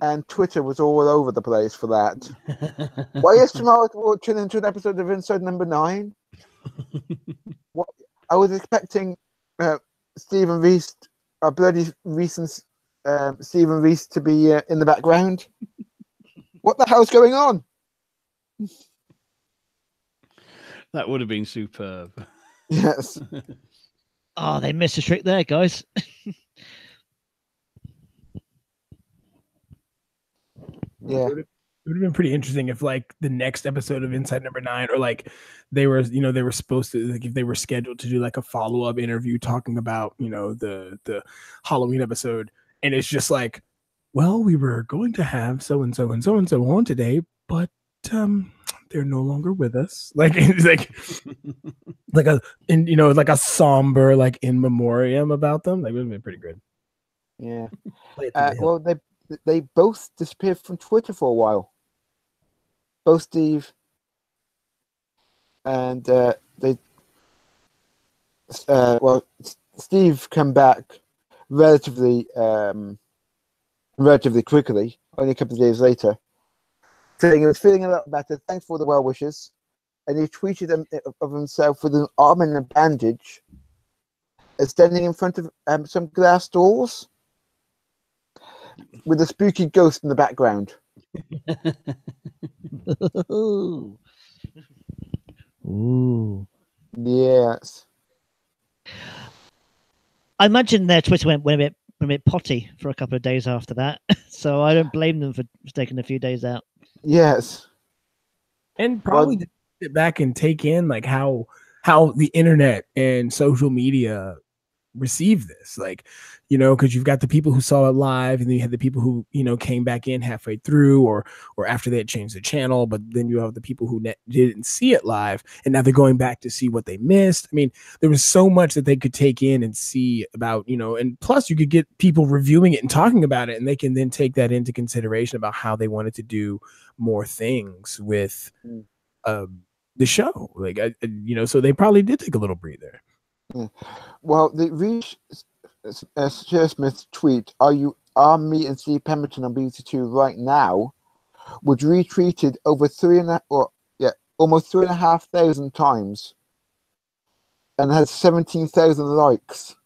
And Twitter was all over the place for that. Why is Tomorrow's World turning into an episode of Inside Number 9? What I was expecting Stephen Reese, bloody recent Stephen Reese, to be in the background. What the hell's going on? That would have been superb. Yes. Oh, they missed a trick there, guys. Yeah, it would have been pretty interesting if, like, the next episode of Inside Number 9, or like they were supposed to, like, if they were scheduled to do like a follow-up interview talking about, the Halloween episode, and it's just like, well, we were going to have so and so and so and so on today, but they're no longer with us. Like, it's like a somber, like, in memoriam about them. Like, it would have been pretty good. Yeah. Well, they both disappeared from Twitter for a while. Both Steve and Steve come back relatively quickly, only a couple of days later, saying he was feeling a lot better. Thanks for the well wishes, and he tweeted of himself with an arm in a bandage, standing in front of some glass doors, with a spooky ghost in the background. Ooh. Yes. I imagine their Twitter went a bit potty for a couple of days after that, so I don't blame them for taking a few days out. Yes. And probably to sit back and take in, like, how the internet and social media receive this, like, you know, because you've got the people who saw it live, and then you had the people who, you know, came back in halfway through or after they had changed the channel, but then you have the people who didn't see it live, and now they're going back to see what they missed. I mean, there was so much that they could take in and see about, you know, and plus you could get people reviewing it and talking about it, and they can then take that into consideration about how they wanted to do more things with the show, like, you know, so they probably did take a little breather. Well, the Reese Shearsmith tweet, are me and Steve Pemberton on BBC Two right now, was retweeted over almost 3,500 times, and has 17,000 likes.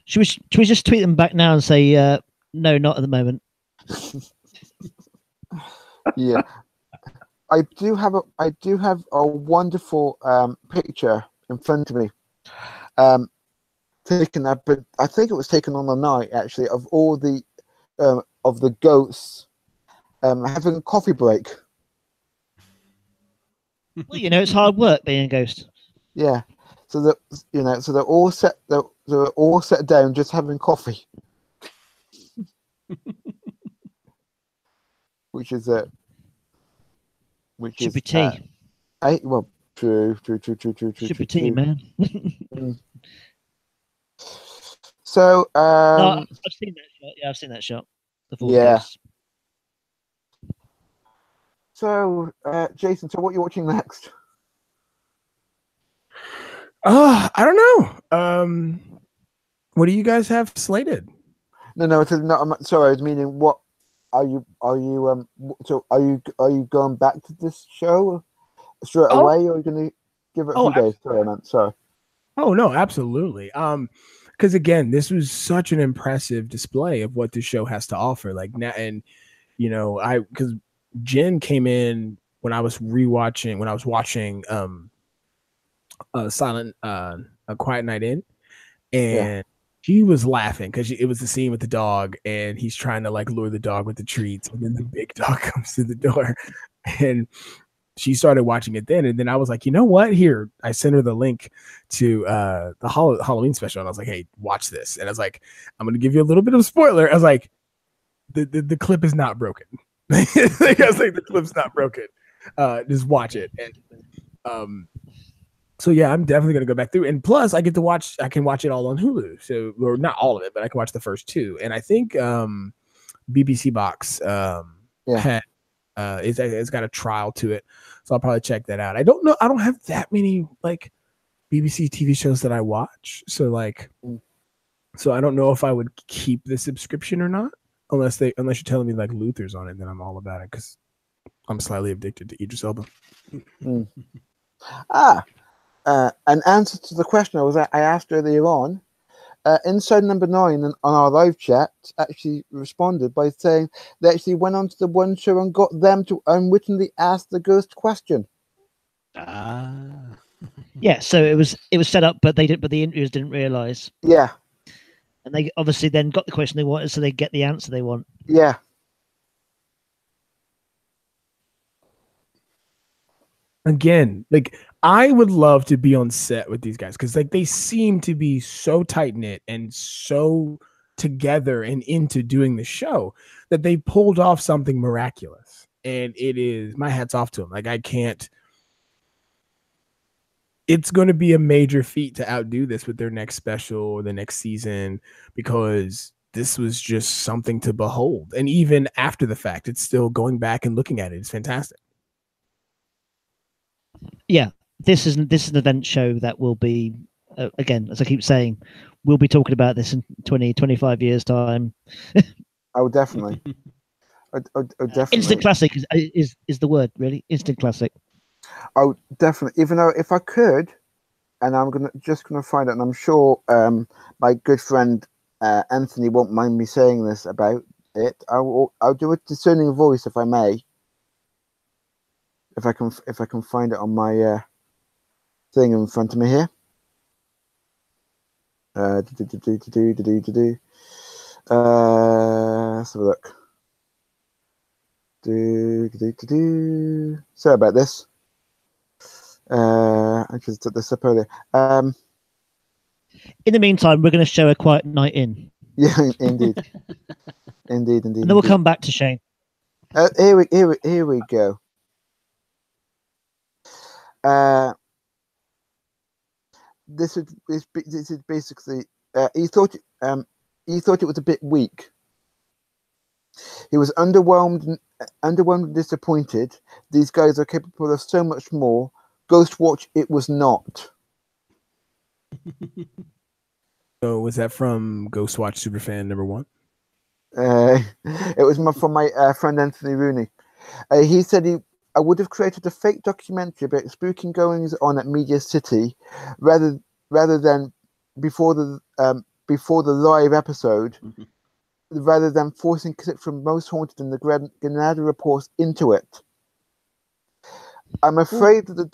Should we just tweet them back now and say no, not at the moment? Yeah. I do have a wonderful picture in front of me, taken up, but I think it was taken on the night actually, of all the ghosts having a coffee break. Well, you know, it's hard work being a ghost. Yeah, so that, you know, so they're all set down just having coffee, which is it. Which should is be tea. Well, true. Should be tea, man. So, no, I've seen that shot. Yeah, I've seen that shot. Yeah. So, Jason, so what are you watching next? I don't know. What do you guys have slated? No, it's not. Sorry, I was meaning what. Are you so are you going back to this show straight away, or are you going to give it a few days? Sorry, I meant. Sorry. Oh no, absolutely. Because again, this was such an impressive display of what the show has to offer. Like now, and you know, because Jen came in when I was watching Silent A Quiet Night In, and she was laughing because it was the scene with the dog, and he's trying to like lure the dog with the treats, and then the big dog comes to the door, and she started watching it then. And then I was like, you know what? Here, I sent her the link to the Halloween special, and I was like, hey, watch this. And I was like, I'm going to give you a little bit of a spoiler. I was like, the clip is not broken. I was like, the clip's not broken. Just watch it. And so yeah, I'm definitely gonna go back through, and plus I can watch it all on Hulu. So, or not all of it, but I can watch the first two. And I think BBC Box it's got a trial to it, so I'll probably check that out. I don't know. I don't have that many like BBC TV shows that I watch, so I don't know if I would keep the subscription or not, unless you're telling me like Luther's on it, then I'm all about it because I'm slightly addicted to Idris Elba. An answer to the question I asked earlier on, Inside Number 9 on our live chat actually responded by saying they actually went onto the One Show and got them to unwittingly ask the ghost question. Yeah, so it was set up, but the interviewers didn't realize. Yeah, and they obviously then got the question they wanted, so they get the answer they want. Yeah. Again, like I would love to be on set with these guys because like they seem to be so tight knit and so together and into doing the show that they pulled off something miraculous. And it is my hat's off to them. Like I can't. It's going to be a major feat to outdo this with their next special or the next season because this was just something to behold. And even after the fact, it's still going back and looking at it. It's fantastic. Yeah, this is an event show that will be, again, as I keep saying, we'll be talking about this in 20, 25 years' time. Oh, definitely. Definitely. Instant classic is the word, really. Instant classic. Oh, definitely. Even though if I could, and I'm just gonna find it, and I'm sure my good friend Anthony won't mind me saying this about it. I'll do a discerning voice if I may. If I can find it on my thing in front of me here. Let's have a look. Sorry about this. I just took this up earlier. In the meantime, we're going to show A Quiet Night In. Yeah, indeed. Indeed. And then we'll come back to Shane. Here we go. This is basically he thought it was a bit weak. He was underwhelmed and disappointed. These guys are capable of so much more. Ghostwatch, it was not. So was that from Ghostwatch Superfan number 1? It was from my friend Anthony Rooney. He said I would have created a fake documentary about spooking goings on at Media City, rather than before the live episode, rather than forcing clips from Most Haunted and the Granada Reports into it. I'm afraid that the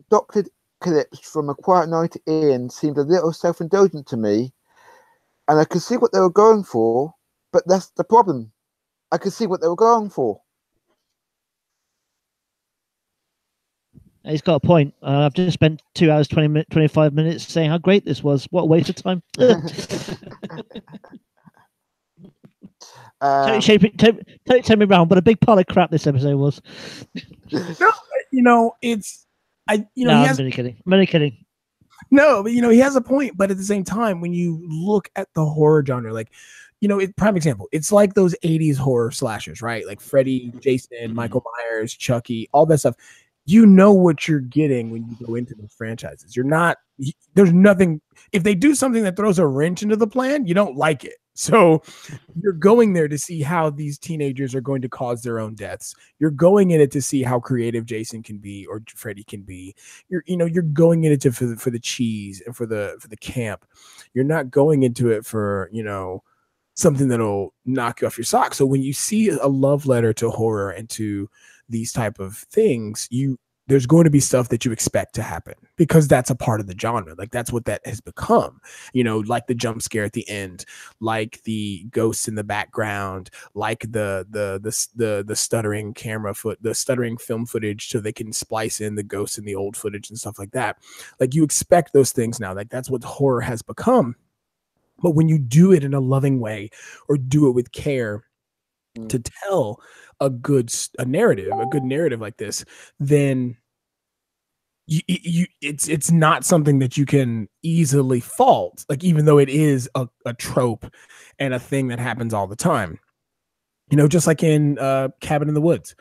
doctored clips from A Quiet Night In seemed a little self-indulgent to me, and I could see what they were going for, but that's the problem. I could see what they were going for. He's got a point. I've just spent 2 hours, 25 minutes saying how great this was. What a waste of time. Totally turn me around, but a big pile of crap this episode was. No, it's... I'm only kidding. No, but he has a point. But at the same time, when you look at the horror genre, like, prime example, it's like those 80s horror slashers, right? Like Freddy, Jason, Michael Myers, Chucky, all that stuff. You know what you're getting when you go into those franchises. There's nothing. If they do something that throws a wrench into the plan, you don't like it. So you're going there to see how these teenagers are going to cause their own deaths. You're going in it to see how creative Jason can be or Freddy can be. You're going in it for the cheese and for the camp. You're not going into it for, something that'll knock you off your socks. So when you see a love letter to horror and to these type of things, there's going to be stuff that you expect to happen because that's a part of the genre. Like that's what that has become, like the jump scare at the end, like the ghosts in the background, like the stuttering the stuttering film footage so they can splice in the ghosts in the old footage and stuff like that. Like you expect those things now. Like that's what horror has become. But when you do it in a loving way or do it with care to tell a good narrative like this, then it's not something that you can easily fault. Like even though it is a trope and a thing that happens all the time, just like in Cabin in the Woods,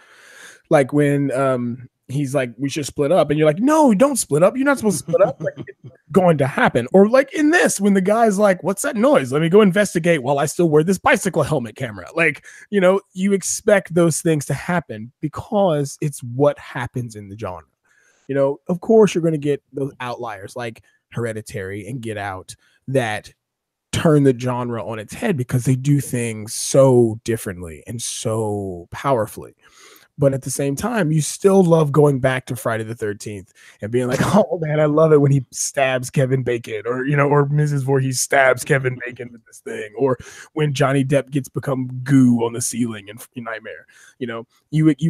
like when he's like, we should split up, and you're like, no, don't split up. You're not supposed to split up. Like, it's going to happen. Or like in this, when the guy's like, what's that noise? Let me go investigate while I still wear this bicycle helmet camera. Like, you expect those things to happen because it's what happens in the genre. Of course you're going to get those outliers like Hereditary and Get Out that turn the genre on its head because they do things so differently and so powerfully. But at the same time, you still love going back to Friday the 13th and being like, oh man, I love it when he stabs Kevin Bacon, or or Mrs. Voorhees stabs Kevin Bacon with this thing, or when Johnny Depp gets become goo on the ceiling in Nightmare. You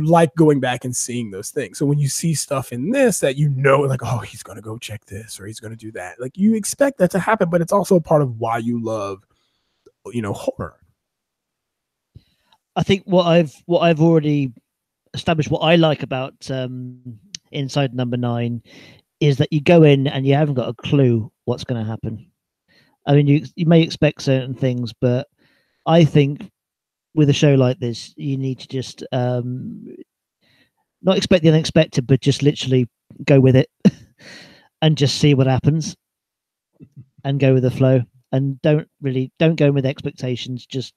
like going back and seeing those things. So when you see stuff in this that like, oh, he's gonna go check this or he's gonna do that, like you expect that to happen, but it's also a part of why you love horror. I think what I've already established, what I like about Inside Number 9 is that you go in and you haven't got a clue what's going to happen. I mean, you may expect certain things, but I think with a show like this, you need to just not expect the unexpected, but just literally go with it and just see what happens and go with the flow, and don't go in with expectations. Just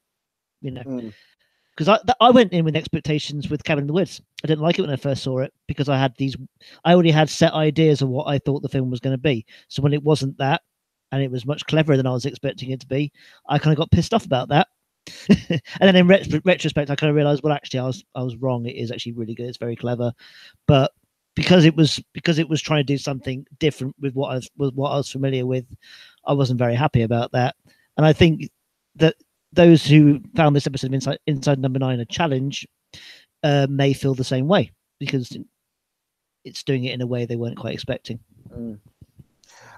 because I went in with expectations with Cabin in the Woods. I didn't like it when I first saw it because I already had set ideas of what I thought the film was going to be. So when it wasn't that, and it was much cleverer than I was expecting it to be, I kind of got pissed off about that. And then in retrospect, I kind of realized, well, actually, I was wrong. It is actually really good. It's very clever, but because it was trying to do something different with what I was familiar with, I wasn't very happy about that. And I think that those who found this episode of Inside Number 9 a challenge may feel the same way, because it's doing it in a way they weren't quite expecting.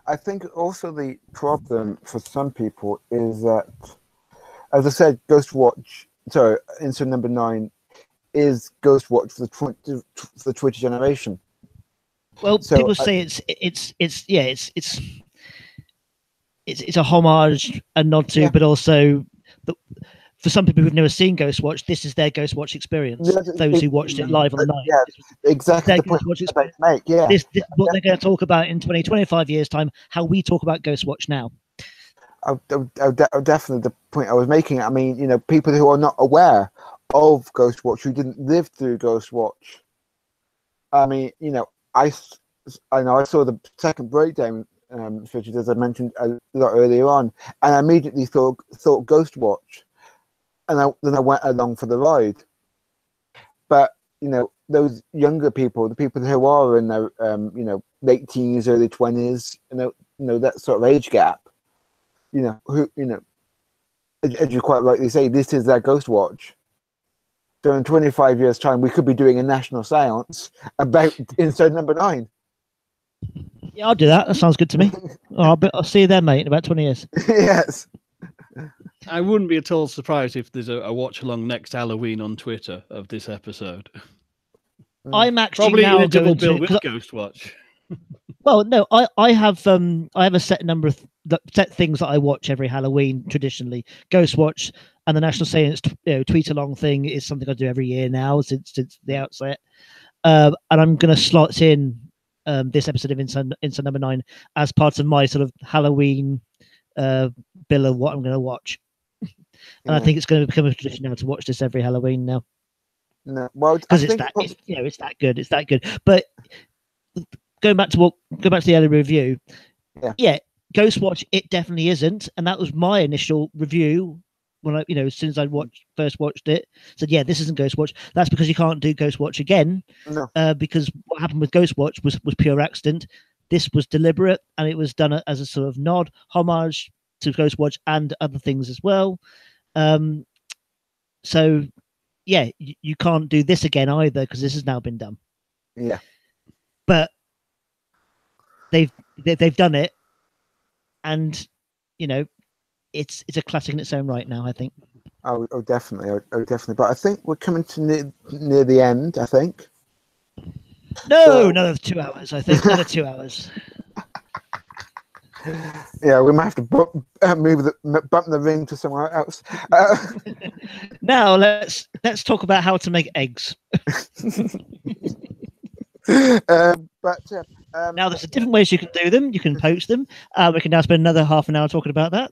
I think also the problem for some people is that, as I said, Inside Number 9 is Ghostwatch for the Twitter generation. Well, So people say it's a homage, a nod to, but also for some people who've never seen Ghostwatch, this is their Ghostwatch experience. Those who watched it live on the night. Yeah, exactly the point I was about to make. Yeah, this is what they're going to talk about in 20, 25 years' time, how we talk about Ghostwatch now. Definitely the point I was making. I mean, you know, people who are not aware of Ghostwatch, who didn't live through Ghostwatch. I mean, you know, I know I saw the second breakdown footage, as I mentioned a lot earlier on, and I immediately thought Ghostwatch, and then I went along for the ride. But you know, those younger people, the people who are in their late teens, early 20s, you know that sort of age gap, you know, who, you know, as you quite rightly say, this is their Ghostwatch. So in 25 years' time, we could be doing a national seance about Inside Number 9. Yeah, I'll do that. That sounds good to me. I'll see you then, mate, in about 20 years. Yes. I wouldn't be at all surprised if there's a watch along next Halloween on Twitter of this episode. I'm actually probably now in a double going bill to, with Ghostwatch. Well, no, I have a set number of set things that I watch every Halloween traditionally. Ghostwatch and the National Science tweet along thing is something I do every year now since the outset. And I'm going to slot in this episode of Inside Number 9 as part of my sort of Halloween bill of what I'm going to watch. And I think it's going to become a tradition now to watch this every Halloween now. No, well, because it's that good. It's that good. But going back to the earlier review, yeah, Ghostwatch, it definitely isn't, and that was my initial review when I, as soon as I first watched it, said, yeah, this isn't Ghostwatch. That's because you can't do Ghostwatch again, because what happened with Ghostwatch was pure accident. This was deliberate, and it was done as a sort of nod, homage to Ghostwatch and other things as well. So, yeah, you can't do this again either because this has now been done. Yeah, but they've done it, and it's a classic in its own right now, I think. Oh, definitely, definitely. But I think we're coming to near the end. I think. No, another 2 hours. I think another 2 hours. Yeah, we might have to bump the ring to somewhere else. Now let's talk about how to make eggs. Now there's different ways you can do them. You can poach them. We can now spend another half an hour talking about that.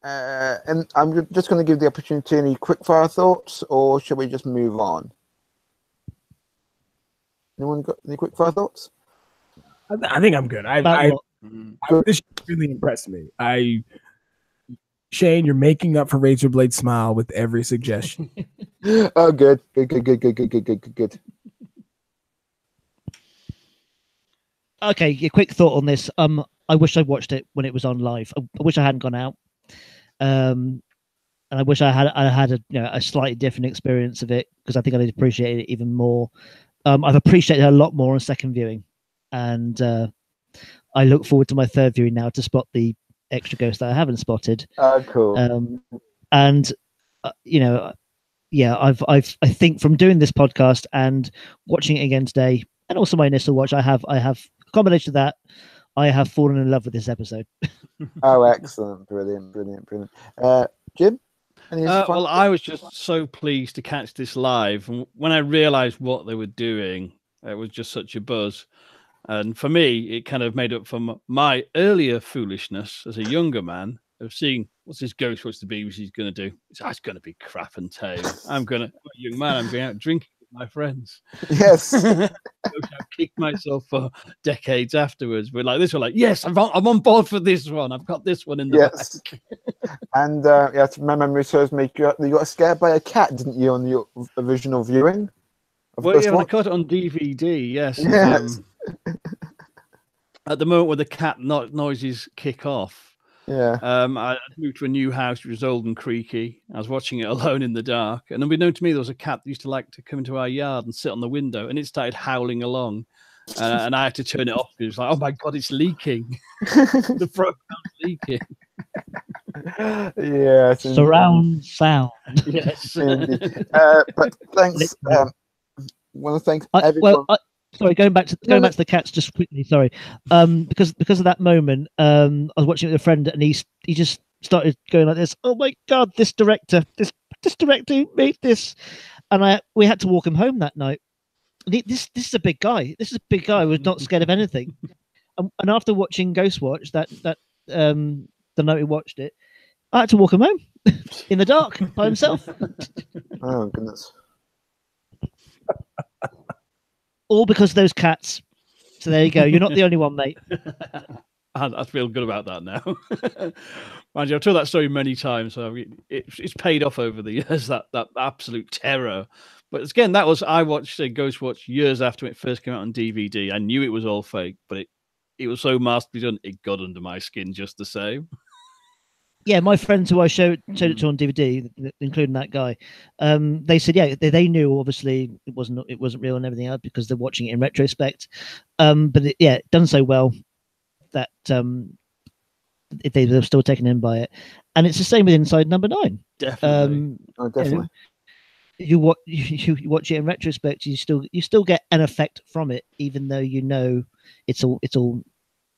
And I'm just going to give the opportunity. Any quick fire thoughts, or should we just move on? Anyone got any quick fire thoughts? I think I'm good. This really impressed me. Shane, you're making up for Razor Blade Smile with every suggestion. Oh, good. Okay, a quick thought on this. I wish I watched it when it was on live. I wish I hadn't gone out. And I wish I had a slightly different experience of it, because I think I'd appreciate it even more. I've appreciated it a lot more on second viewing, and I look forward to my third viewing now to spot the extra ghost that I haven't spotted. Oh, cool. And I think from doing this podcast and watching it again today, and also my initial watch, I have a combination of that. I have fallen in love with this episode. Oh, excellent. Brilliant. Jim? Well, I was just so pleased to catch this live. And when I realized what they were doing, it was just such a buzz. And for me, it kind of made up for my earlier foolishness as a younger man of seeing what's this Ghostwatch the BBC going to do. It's going to be crap and tame. I'm a young man, I'm going out drinking with my friends. Yes. I kicked myself for decades afterwards. We're like this. We're like, yes, I'm on board for this one. I've got this one in the back. And my memory serves me. You got scared by a cat, didn't you, on your original viewing? Well, yeah, I caught it on DVD. Yes. Yes. At the moment where the cat noises kick off, Yeah. I moved to a new house which was old and creaky. I was watching it alone in the dark, and unbeknown to me, there was a cat that used to like to come into our yard and sit on the window, and it started howling along, and I had to turn it off because it was like, oh my god, it's leaking. The program's leaking. Yes. Surround sound. Yes. But thanks. Want to thank everyone. Sorry, going back to the cats just quickly. Sorry, because of that moment, I was watching it with a friend, and he just started going like this. Oh my god, this director made this, and we had to walk him home that night. This is a big guy. This is a big guy who's not scared of anything. And after watching Ghostwatch, the night we watched it, I had to walk him home in the dark by himself. Oh goodness. All because of those cats. So there you go. You're not the only one, mate. I feel good about that now. Mind you, I've told that story many times, so it's paid off over the years, that absolute terror. But again, I watched Ghostwatch years after it first came out on DVD. I knew it was all fake, but it was so masterfully done, it got under my skin just the same. Yeah, my friends who I showed it to on DVD, including that guy, they said, yeah, they knew obviously it wasn't real and everything else because they're watching it in retrospect. But it done so well that they were still taken in by it, and it's the same with Inside Number 9. Definitely, definitely. You watch it in retrospect, you still get an effect from it, even though you know it's all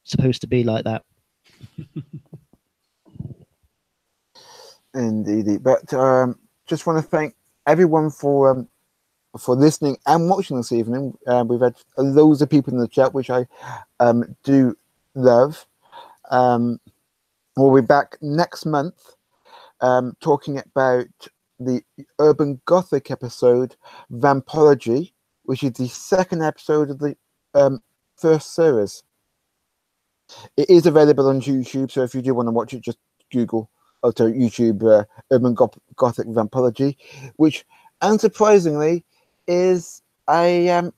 supposed to be like that. Indeed, but just want to thank everyone for listening and watching this evening. We've had loads of people in the chat, which I do love. We'll be back next month talking about the Urban Gothic episode Vampology, which is the second episode of the first series. It is available on YouTube, so if you do want to watch it, just Google YouTube Urban Gothic Vampology, which unsurprisingly is a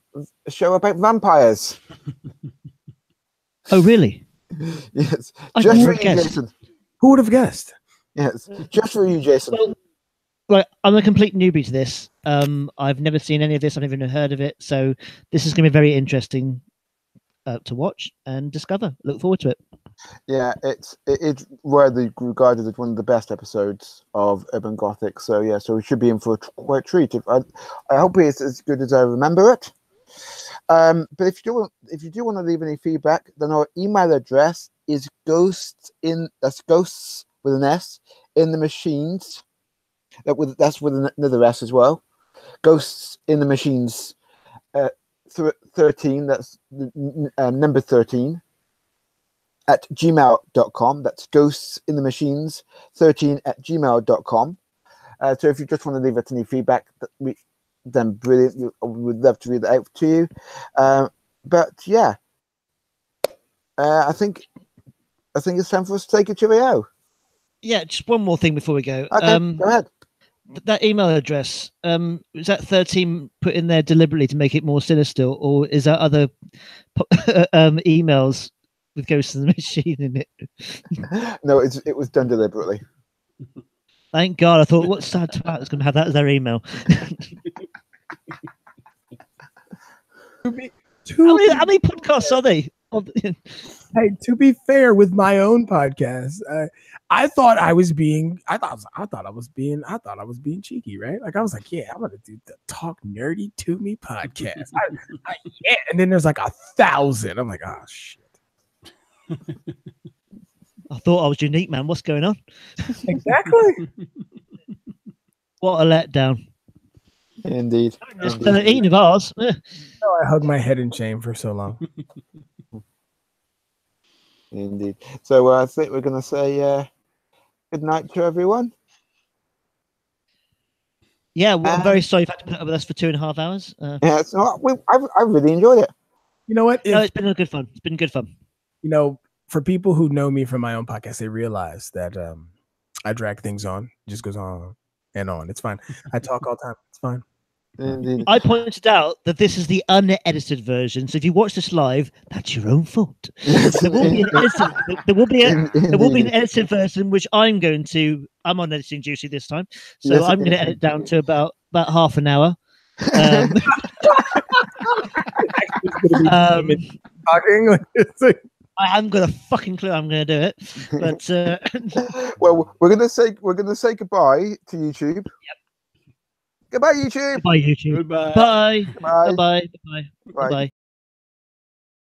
show about vampires. Oh, really? Yes. Just for you, Jason. Who would have guessed? Yes. Just for you, Jason. Well, right, I'm a complete newbie to this. I've never seen any of this. I've never even heard of it. So this is going to be very interesting to watch and discover. Look forward to it. Yeah, it's widely regarded as one of the best episodes of Urban Gothic. So yeah, so we should be in for quite a treat. I hope it's as good as I remember it. But if you do want to leave any feedback, then our email address is ghosts with an S in the machines. That's with another S as well. Ghosts in the machines 13. That's number 13. At gmail.com. That's ghosts in the machines 13 at gmail.com. So if you just want to leave us any feedback, then brilliant. We would love to read it out to you. But yeah, I think it's time for us to take it to Rio. Yeah, just one more thing before we go. Okay, go ahead. That email address, is that 13 put in there deliberately to make it more sinister, or is that other emails with Ghosts in the Machine in it? No, it was done deliberately. Thank God. I thought, what sad twat is going to have that as their email? How many podcasts are they? Hey, to be fair, with my own podcast, I thought I was being cheeky, right? Like I was like, yeah, I'm gonna do the Talk Nerdy to Me podcast. Yeah, and then there's like 1,000. I'm like, oh shit. I thought I was unique, man. What's going on? Exactly. What a letdown. Indeed. There's 13 of ours. I hugged my head in shame for so long. Indeed. So I think we're going to say good night to everyone. Yeah, well, I'm very sorry you've had to put up with us for 2.5 hours. Yeah, it's not. I really enjoyed it. You know what? No, it's been good fun. It's been good fun. You know, for people who know me from my own podcast, they realize that I drag things on. It just goes on and on. It's fine. I talk all the time. It's fine. Indeed. I pointed out that this is the unedited version, so if you watch this live, that's your own fault. There will be an edited, there will be an edited version, which I'm on editing duty this time, so Yes, I'm going to edit down to about half an hour. Talking. Um, I haven't got a fucking clue how I'm going to do it, but well, we're gonna say goodbye to YouTube. Yep. Goodbye, YouTube. Goodbye, YouTube. Goodbye. Bye. Bye. Bye. Bye. Bye. Bye.